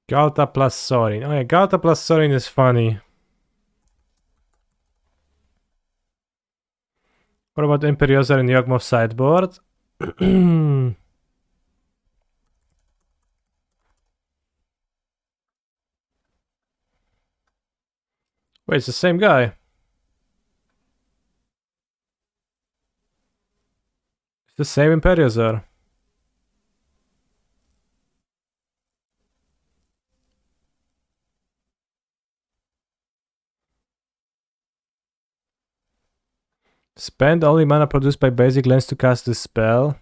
Galta plus Sorin. Oh yeah, Galta plus Sorin is funny. What about Imperiosa and Yawgmoth sideboard? Wait, it's the same guy. It's the same Imperiosaur. Spend only mana produced by basic lands to cast this spell.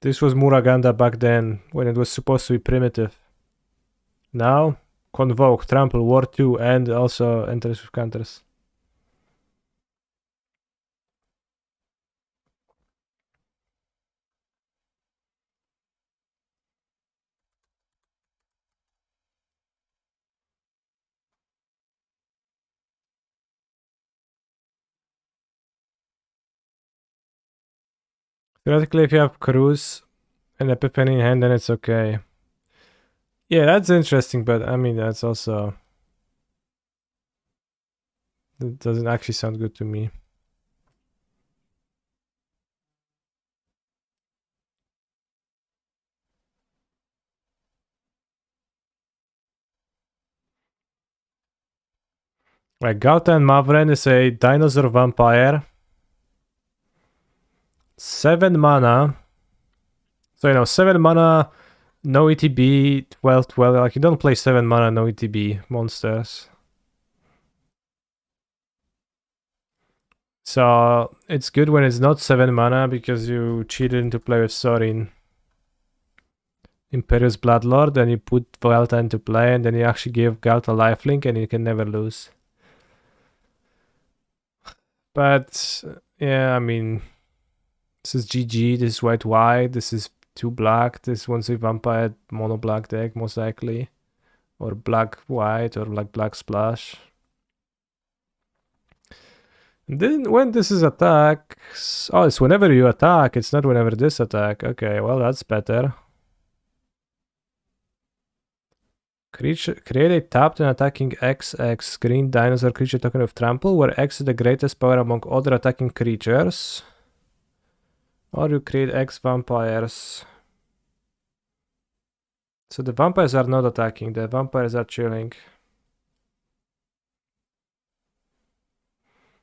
This was Muraganda back then, when it was supposed to be primitive. Now, Convoke, Trample, War 2, and also enters with counters. Theoretically, if you have Cruise and Epiphany in hand, then it's okay. Yeah, that's interesting, but I mean, that's also... That doesn't actually sound good to me. Like, Gauta and Mavren is a dinosaur vampire. 7 mana. So, 7 mana, no ETB, 12. Like, you don't play 7 mana, no ETB monsters. So, it's good when it's not 7 mana because you cheated into play with Sorin. Imperious Bloodlord, and you put Gauta into play, and then you actually give Gauta lifelink, and you can never lose. But, yeah, I mean, this is GG, this is white, this is 2 black, this one's a vampire mono black deck, most likely. Or black white, or like black splash. And then when this is attack, oh, it's whenever you attack, it's not whenever this attack. Okay, well, that's better. Create a tapped and attacking XX green dinosaur creature token with trample, where X is the greatest power among other attacking creatures. Or you create X vampires. So the vampires are not attacking, the vampires are chilling.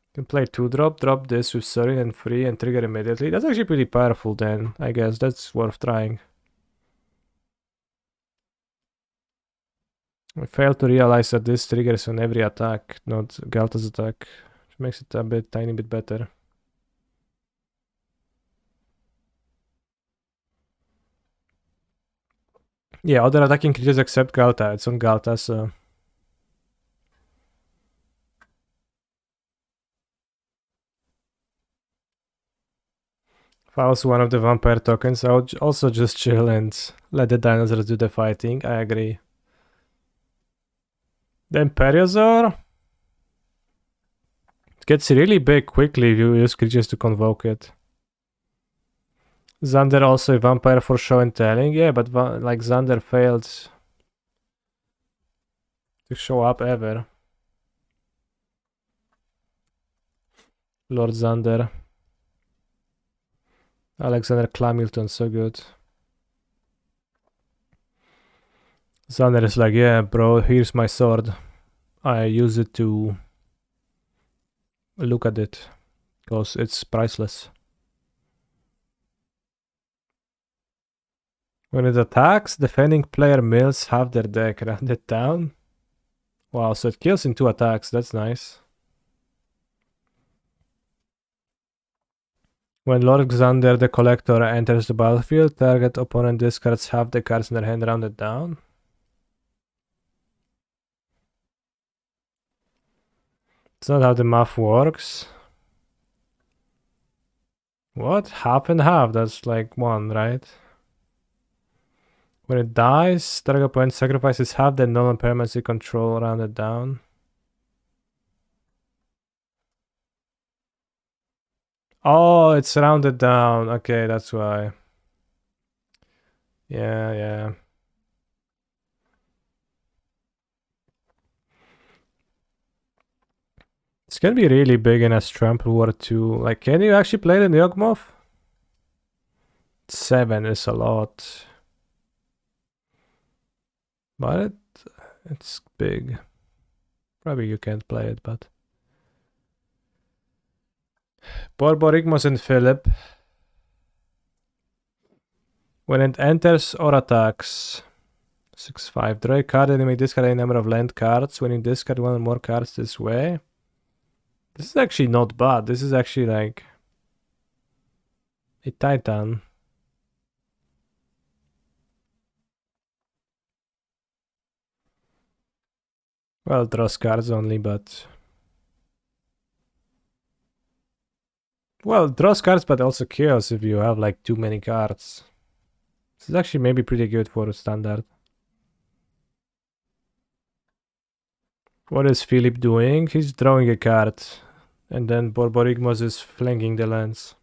You can play 2-drop, drop this with Sorin and free and trigger immediately. That's actually pretty powerful then, I guess. That's worth trying. I failed to realize that this triggers on every attack, not Galta's attack, which makes it a tiny bit better. Yeah, other attacking creatures except Galta. It's on Galta, so... If I was one of the vampire tokens, I would also just chill and let the dinosaurs do the fighting. I agree. The Imperiosaur... It gets really big quickly if you use creatures to convoke it. Xander also a vampire for show and telling. Yeah, but like Xander failed to show up ever. Lord Xander. Alexander Clamilton, so good. Xander is like, yeah, bro, here's my sword. I use it to look at it, because it's priceless. When it attacks, defending player mills half their deck, rounded down. Wow, so it kills in 2 attacks, that's nice. When Lord Xander the Collector enters the battlefield, target opponent discards half the cards in their hand, rounded down. It's not how the math works. What? Half and half, that's like 1, right? When it dies, target opponent sacrifices half the non-permanency control, rounded down. Oh, it's rounded down. Okay, that's why. Yeah. It's gonna be really big in a Trample War 2. Like, can you actually play the Yawgmoth? 7 is a lot. But it's big. Probably you can't play it, but... Borborygmos and Philip. When it enters or attacks... 6-5. Draw a card and you may discard a number of land cards. When you discard 1 or more cards this way... This is actually not bad. This is actually like... a Titan. Well, draws cards only, but... Well, draws cards, but also kills if you have like too many cards. This is actually maybe pretty good for a standard. What is Philip doing? He's drawing a card. And then Borborygmos is flanking the lands.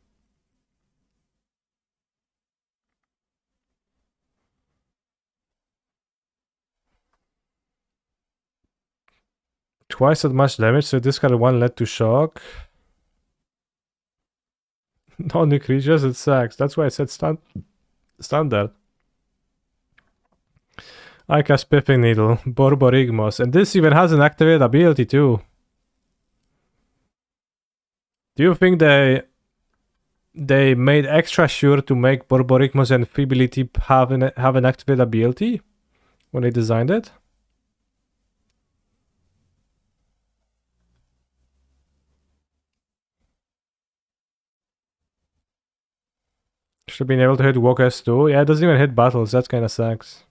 Twice as much damage, so this card 1 led to shock. Only creatures, it sucks. That's why I said standard. I cast Pippin Needle, Borborygmos, and this even has an activated ability too. Do you think they made extra sure to make Borborygmos and Feebility have an activated ability when they designed it? Should have been able to hit walkers too. Yeah, it doesn't even hit battles. That kind of sucks.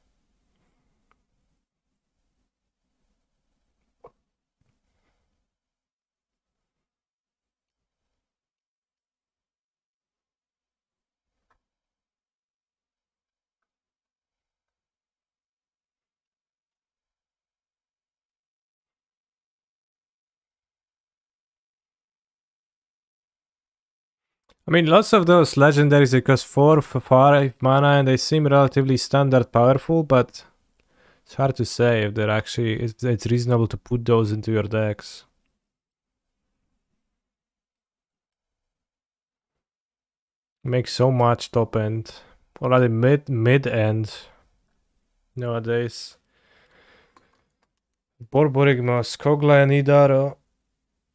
I mean, lots of those legendaries they cost 4 for 5 mana and they seem relatively standard powerful, but it's hard to say if they're actually it's reasonable to put those into your decks. Makes so much top end. Already mid end nowadays. Borborygmos, Kogla and Idaro.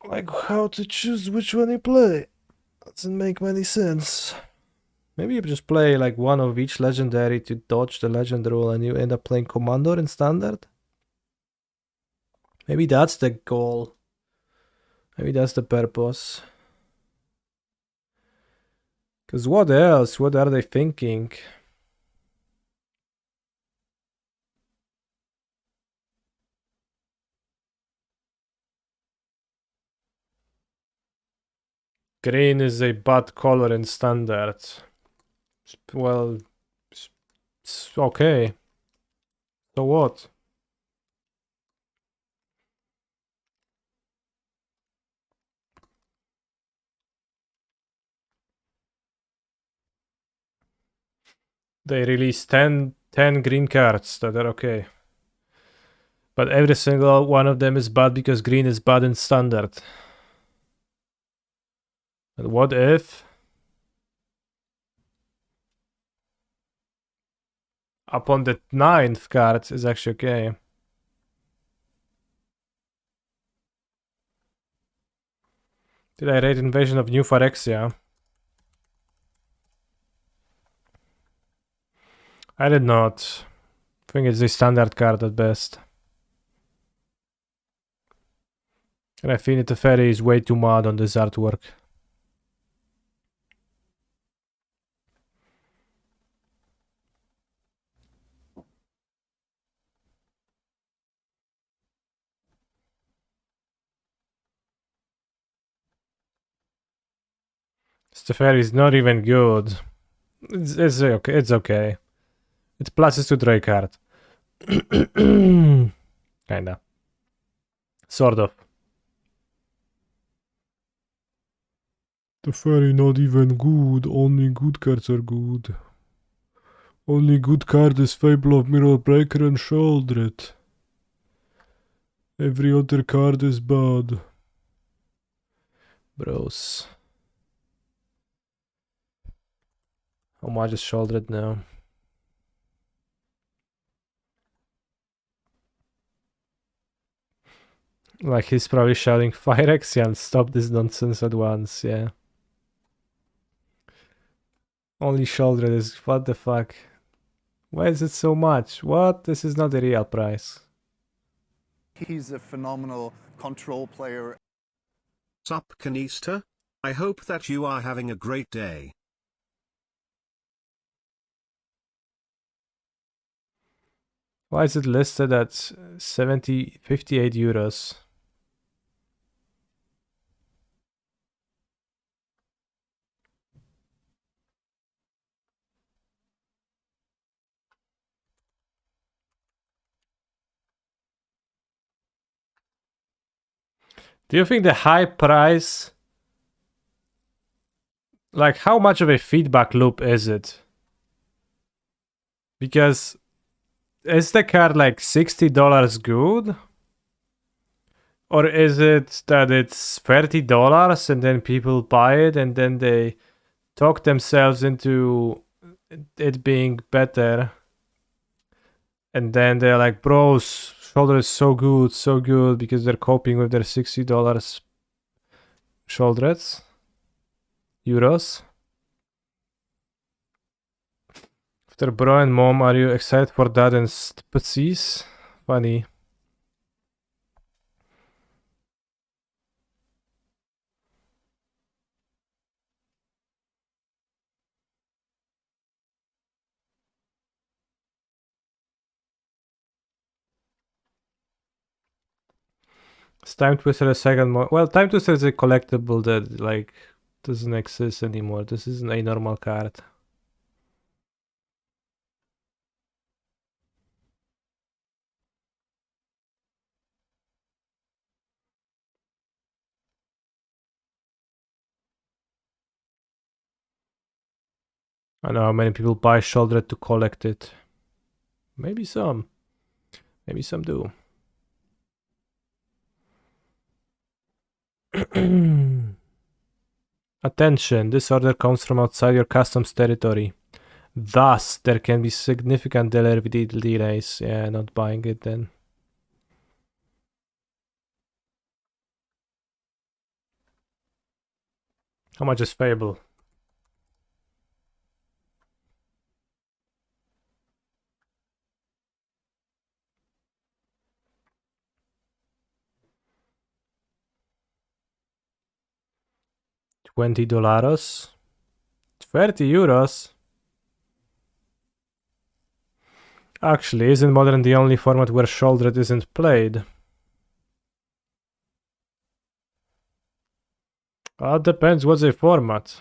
Like how to choose which one you play? Doesn't make any sense. Maybe you just play like one of each legendary to dodge the legend rule and you end up playing Commander in standard? Maybe that's the goal. Maybe that's the purpose. Because what else? What are they thinking? Green is a bad color in standard. Well, it's okay. So what? They release 10 green cards that are okay. But every single one of them is bad because green is bad in standard. But what if upon the 9th card is actually okay? Did I raid Invasion of New Phyrexia? I did not. I think it's a standard card at best. And I think the fairy is way too mad on this artwork. Stefari is not even good. It's okay. It's okay. It pluses to draw a card. Kinda. Sort of. Teferi not even good. Only good cards are good. Only good card is Fable of Mirror Breaker and Shouldred. Every other card is bad. Bros. How much is Shouldred now? Like he's probably shouting Phyrexian, stop this nonsense at once, yeah. Only Shouldred is, what the fuck? Why is it so much? What? This is not the real price. He's a phenomenal control player. Sup, Canista? I hope that you are having a great day. Why is it listed at 58 euros? Do you think the high price, like how much of a feedback loop is it? Because is the card like $60 good? Or is it that it's $30 and then people buy it and then they talk themselves into it being better? And then they're like, bros, shoulder is so good because they're coping with their $60 shoulders, euros. After bro and mom, are you excited for that and pussies? Funny. Is Time Twister a second more? Well, Time Twister is a collectible that like doesn't exist anymore. This isn't a normal card. I know how many people buy Shoulder to collect it. Maybe some. Maybe some do. Attention, this order comes from outside your customs territory. Thus, there can be significant delivery delays. Yeah, not buying it then. How much is Fable? $20? 30 euros? Actually, isn't Modern the only format where Shouldered isn't played? Well, it depends what's the format.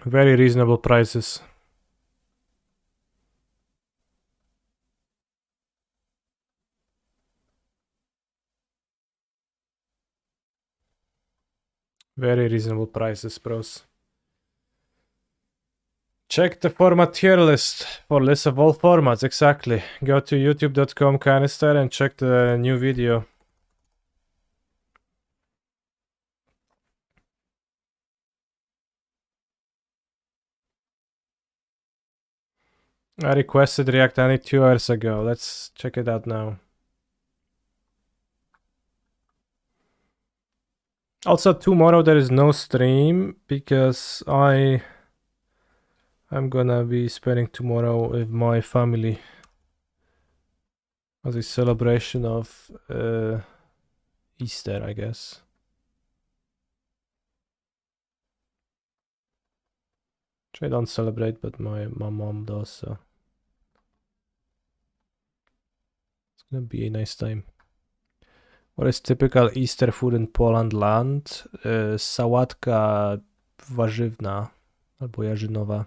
Very reasonable prices. Very reasonable prices, bros. Check the format tier list for list of all formats, exactly. Go to youtube.com canister and check the new video. I requested React only 2 hours ago. Let's check it out now. Also, tomorrow there is no stream because I'm gonna be spending tomorrow with my family as a celebration of Easter, I guess. Which I don't celebrate, but my mom does, so it's gonna be a nice time. What is typical Easter food in Poland land? Sałatka warzywna albo jarzynowa.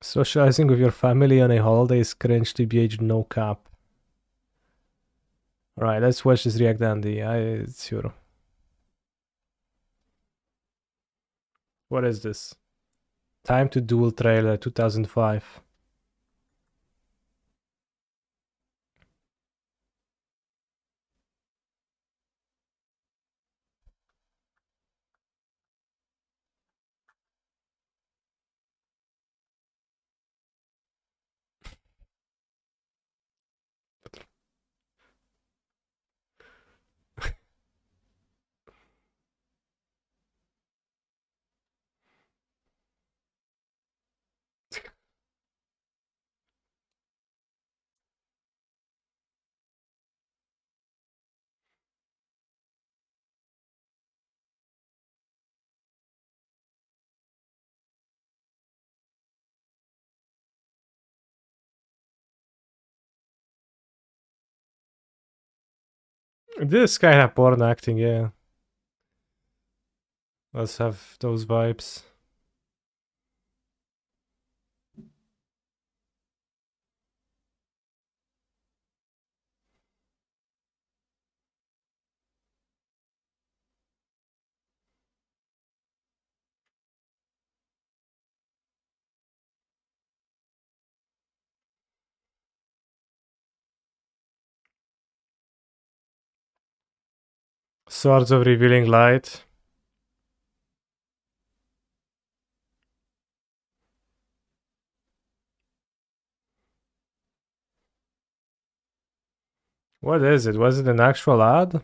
Socializing with your family on a holiday is cringe to be aged no cap. Alright, let's watch this React Andy. Sure. What is this? Time to Duel trailer 2005. This kind of porn acting, yeah. Let's have those vibes. Swords of Revealing Light. What is it? Was it an actual ad?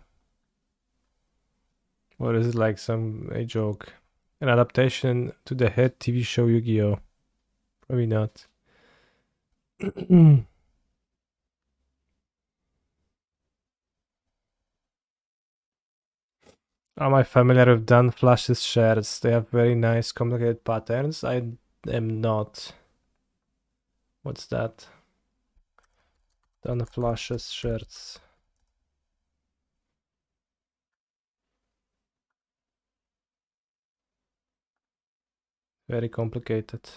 Or is it like a joke? An adaptation to the hit TV show Yu-Gi-Oh! Probably not. Am I familiar with Dan Flash's shirts? They have very nice complicated patterns. I am not. What's that? Dan Flash's shirts. Very complicated.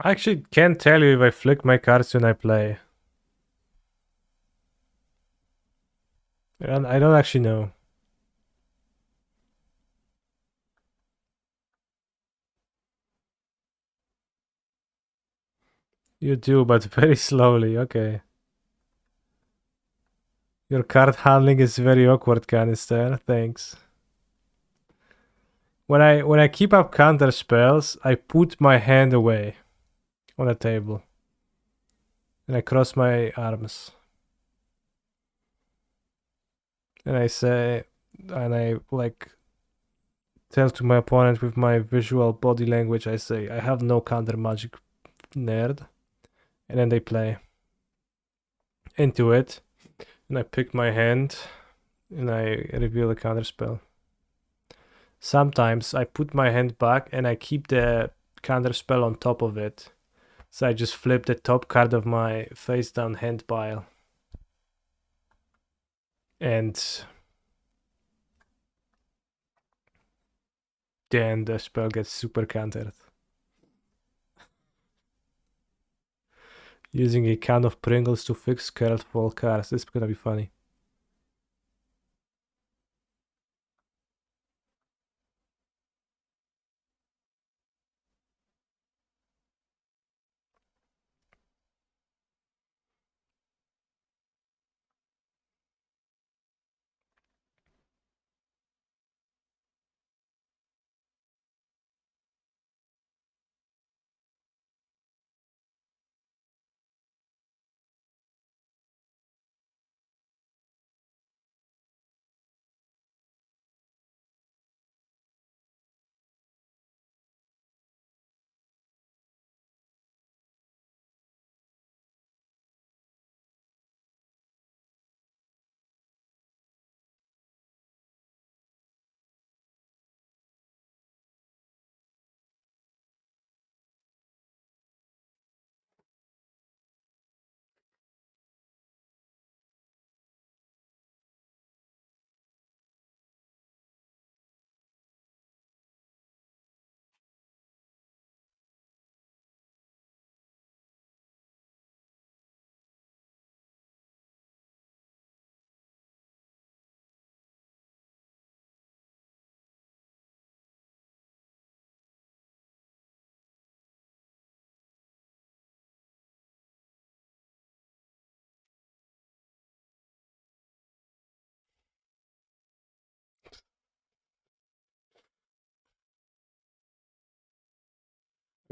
I actually can't tell you if I flick my cards when I play. I don't actually know. You do, but very slowly. Okay. Your card handling is very awkward, Canister. Thanks. When I keep up counter spells, I put my hand away on a table. And I cross my arms. And I say, and I like tell to my opponent with my visual body language, I say, I have no counter magic, nerd. And then they play into it. And I pick my hand and I reveal a counter spell. Sometimes I put my hand back and I keep the counter spell on top of it. So I just flip the top card of my face down hand pile. And then the spell gets super countered. Using a can of Pringles to fix curled fall cards. This is gonna be funny.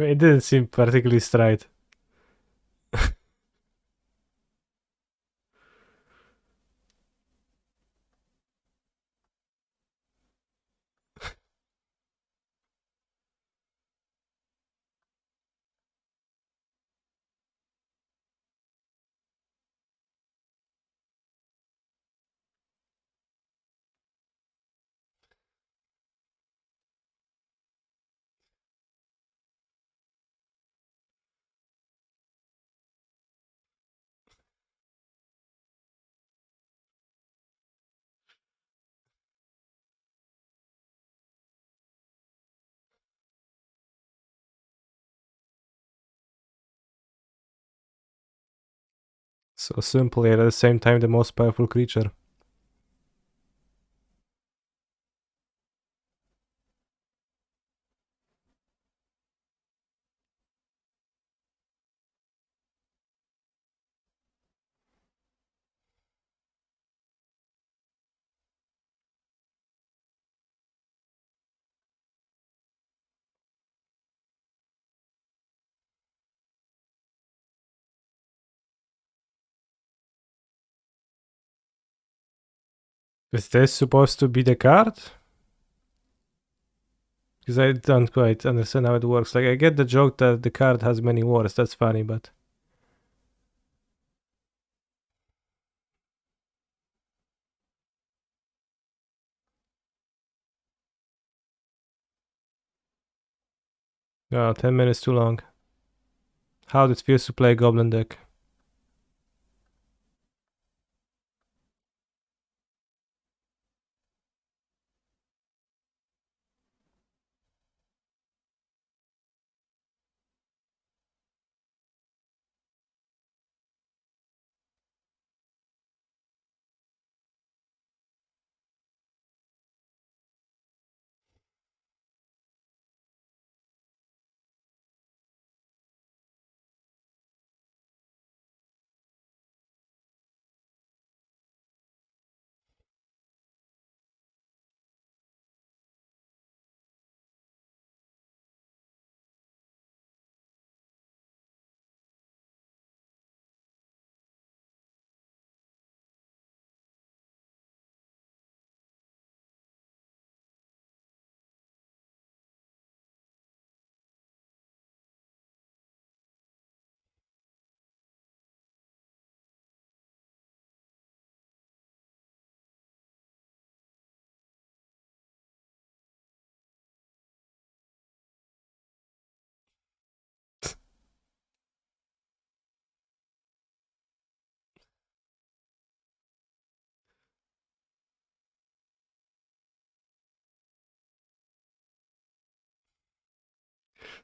It didn't seem particularly straight. So simple, yet at the same time the most powerful creature. Is this supposed to be the card? Because I don't quite understand how it works. Like, I get the joke that the card has many words, that's funny, but... Oh, 10 minutes too long. How it feels to play a Goblin deck.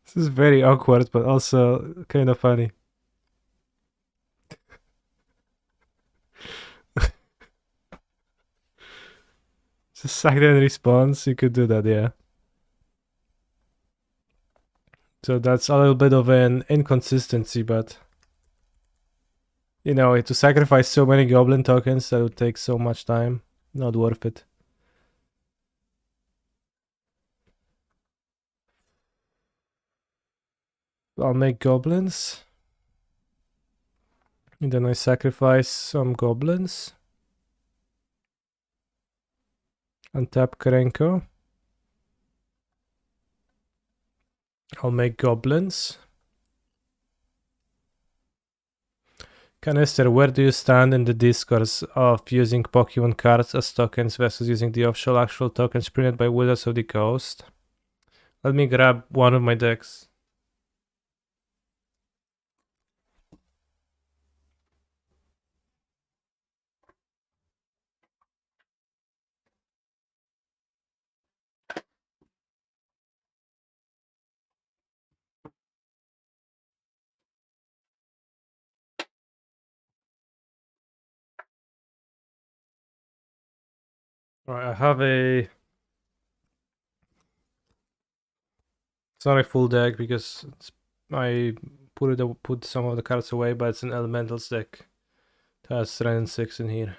This is very awkward, but also kind of funny. Just sack and response, you could do that, yeah. So that's a little bit of an inconsistency, but... You know, to sacrifice so many Goblin tokens, that would take so much time. Not worth it. I'll make Goblins. And then I sacrifice some Goblins. Untap Karenko. I'll make Goblins. Canister, where do you stand in the discourse of using Pokemon cards as tokens versus using the official actual tokens printed by Wizards of the Coast? Let me grab one of my decks. Alright, I have a... It's not a full deck because I put some of the cards away, but it's an Elementals deck. It has 3 and 6 in here.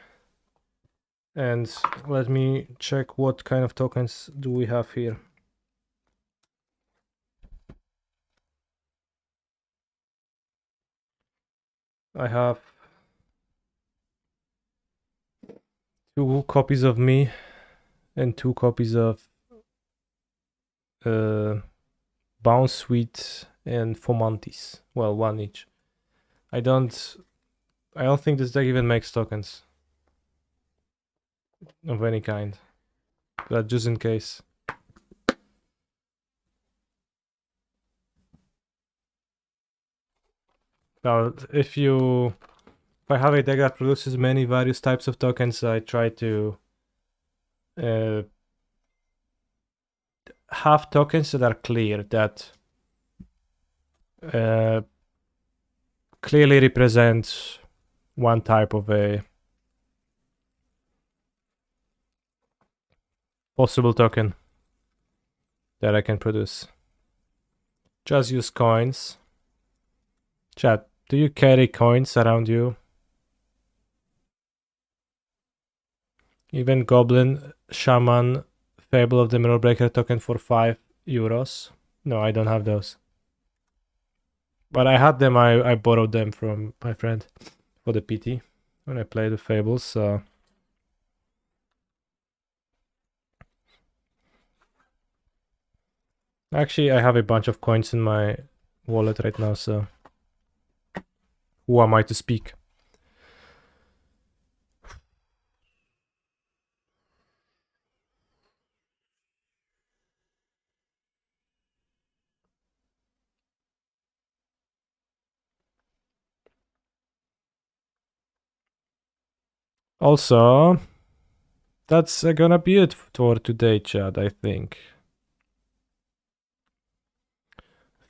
And let me check what kind of tokens do we have here. I have 2 copies of me and 2 copies of Bounce Sweet and Fomantis. Well, 1 each. I don't think this deck even makes tokens of any kind, but just in case. Now, if I have a deck that produces many various types of tokens, I try to have tokens that are clear, that clearly represent one type of a possible token that I can produce. Just use coins. Chat, do you carry coins around you? Even Goblin, Shaman, Fable of the Mirror Breaker token for €5. No, I don't have those. But I had them, I borrowed them from my friend for the PT when I played the Fables, so... Actually, I have a bunch of coins in my wallet right now, so... Who am I to speak? Also, that's gonna be it for today, chat, I think.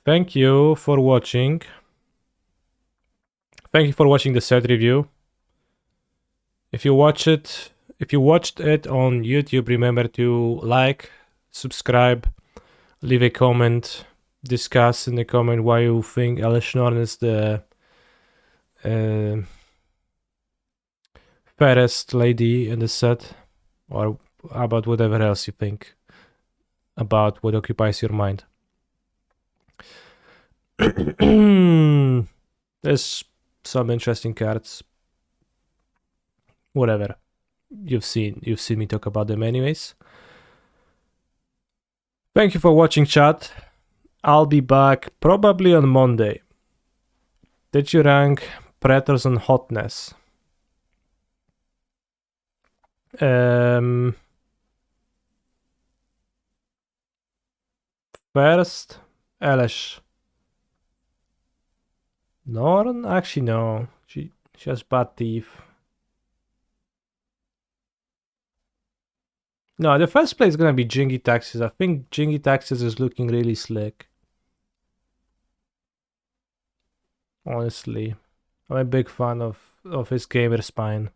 Thank you for watching. Thank you for watching the set review. If you watched it on YouTube, remember to like, subscribe, leave a comment, discuss in the comment why you think Elesh Norn is the fairest lady in the set, or about whatever else you think about what occupies your mind. There's some interesting cards. Whatever. You've seen me talk about them anyways. Thank you for watching, chat. I'll be back probably on Monday. Did you rank Predators on hotness? First, Elesh Norn? Actually, no. She has bad teeth. No, the first play is gonna be Jingy Taxes. I think Jingy Taxes is looking really slick. Honestly. I'm a big fan of his gamer spine.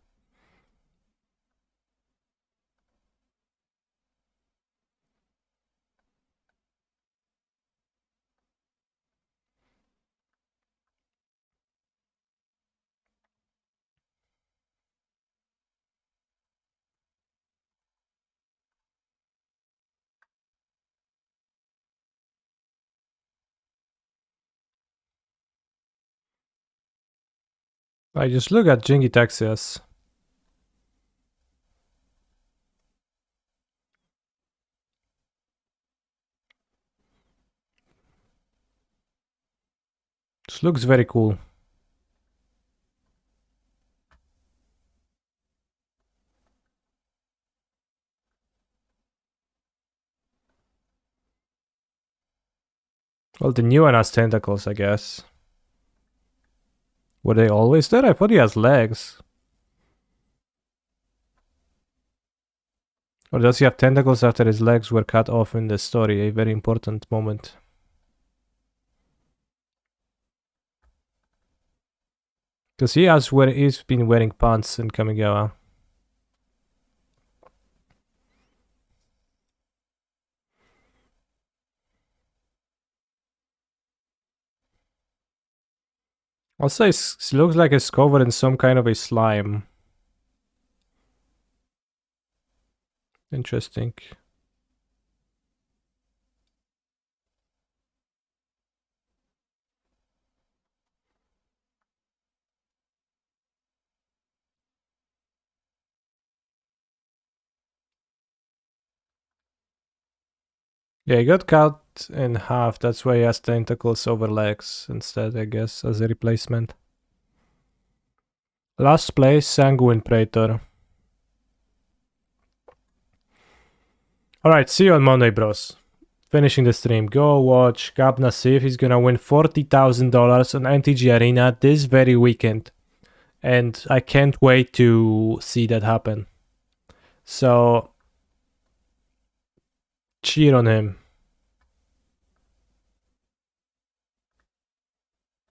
I just look at Jingy Taxes. This looks very cool. Well, the new one has tentacles, I guess. Were they always there? I thought he has legs. Or does he have tentacles after his legs were cut off in the story? A very important moment. Because he's been wearing pants in Kamigawa. Also, it looks like it's covered in some kind of a slime. Interesting. Yeah, he got cut in half. That's why he has tentacles over legs instead, I guess, as a replacement. Last place, Sanguine Praetor. Alright, see you on Monday, bros. Finishing the stream. Go watch Gabna see if he's gonna win $40,000 on MTG Arena this very weekend. And I can't wait to see that happen. So, cheer on him.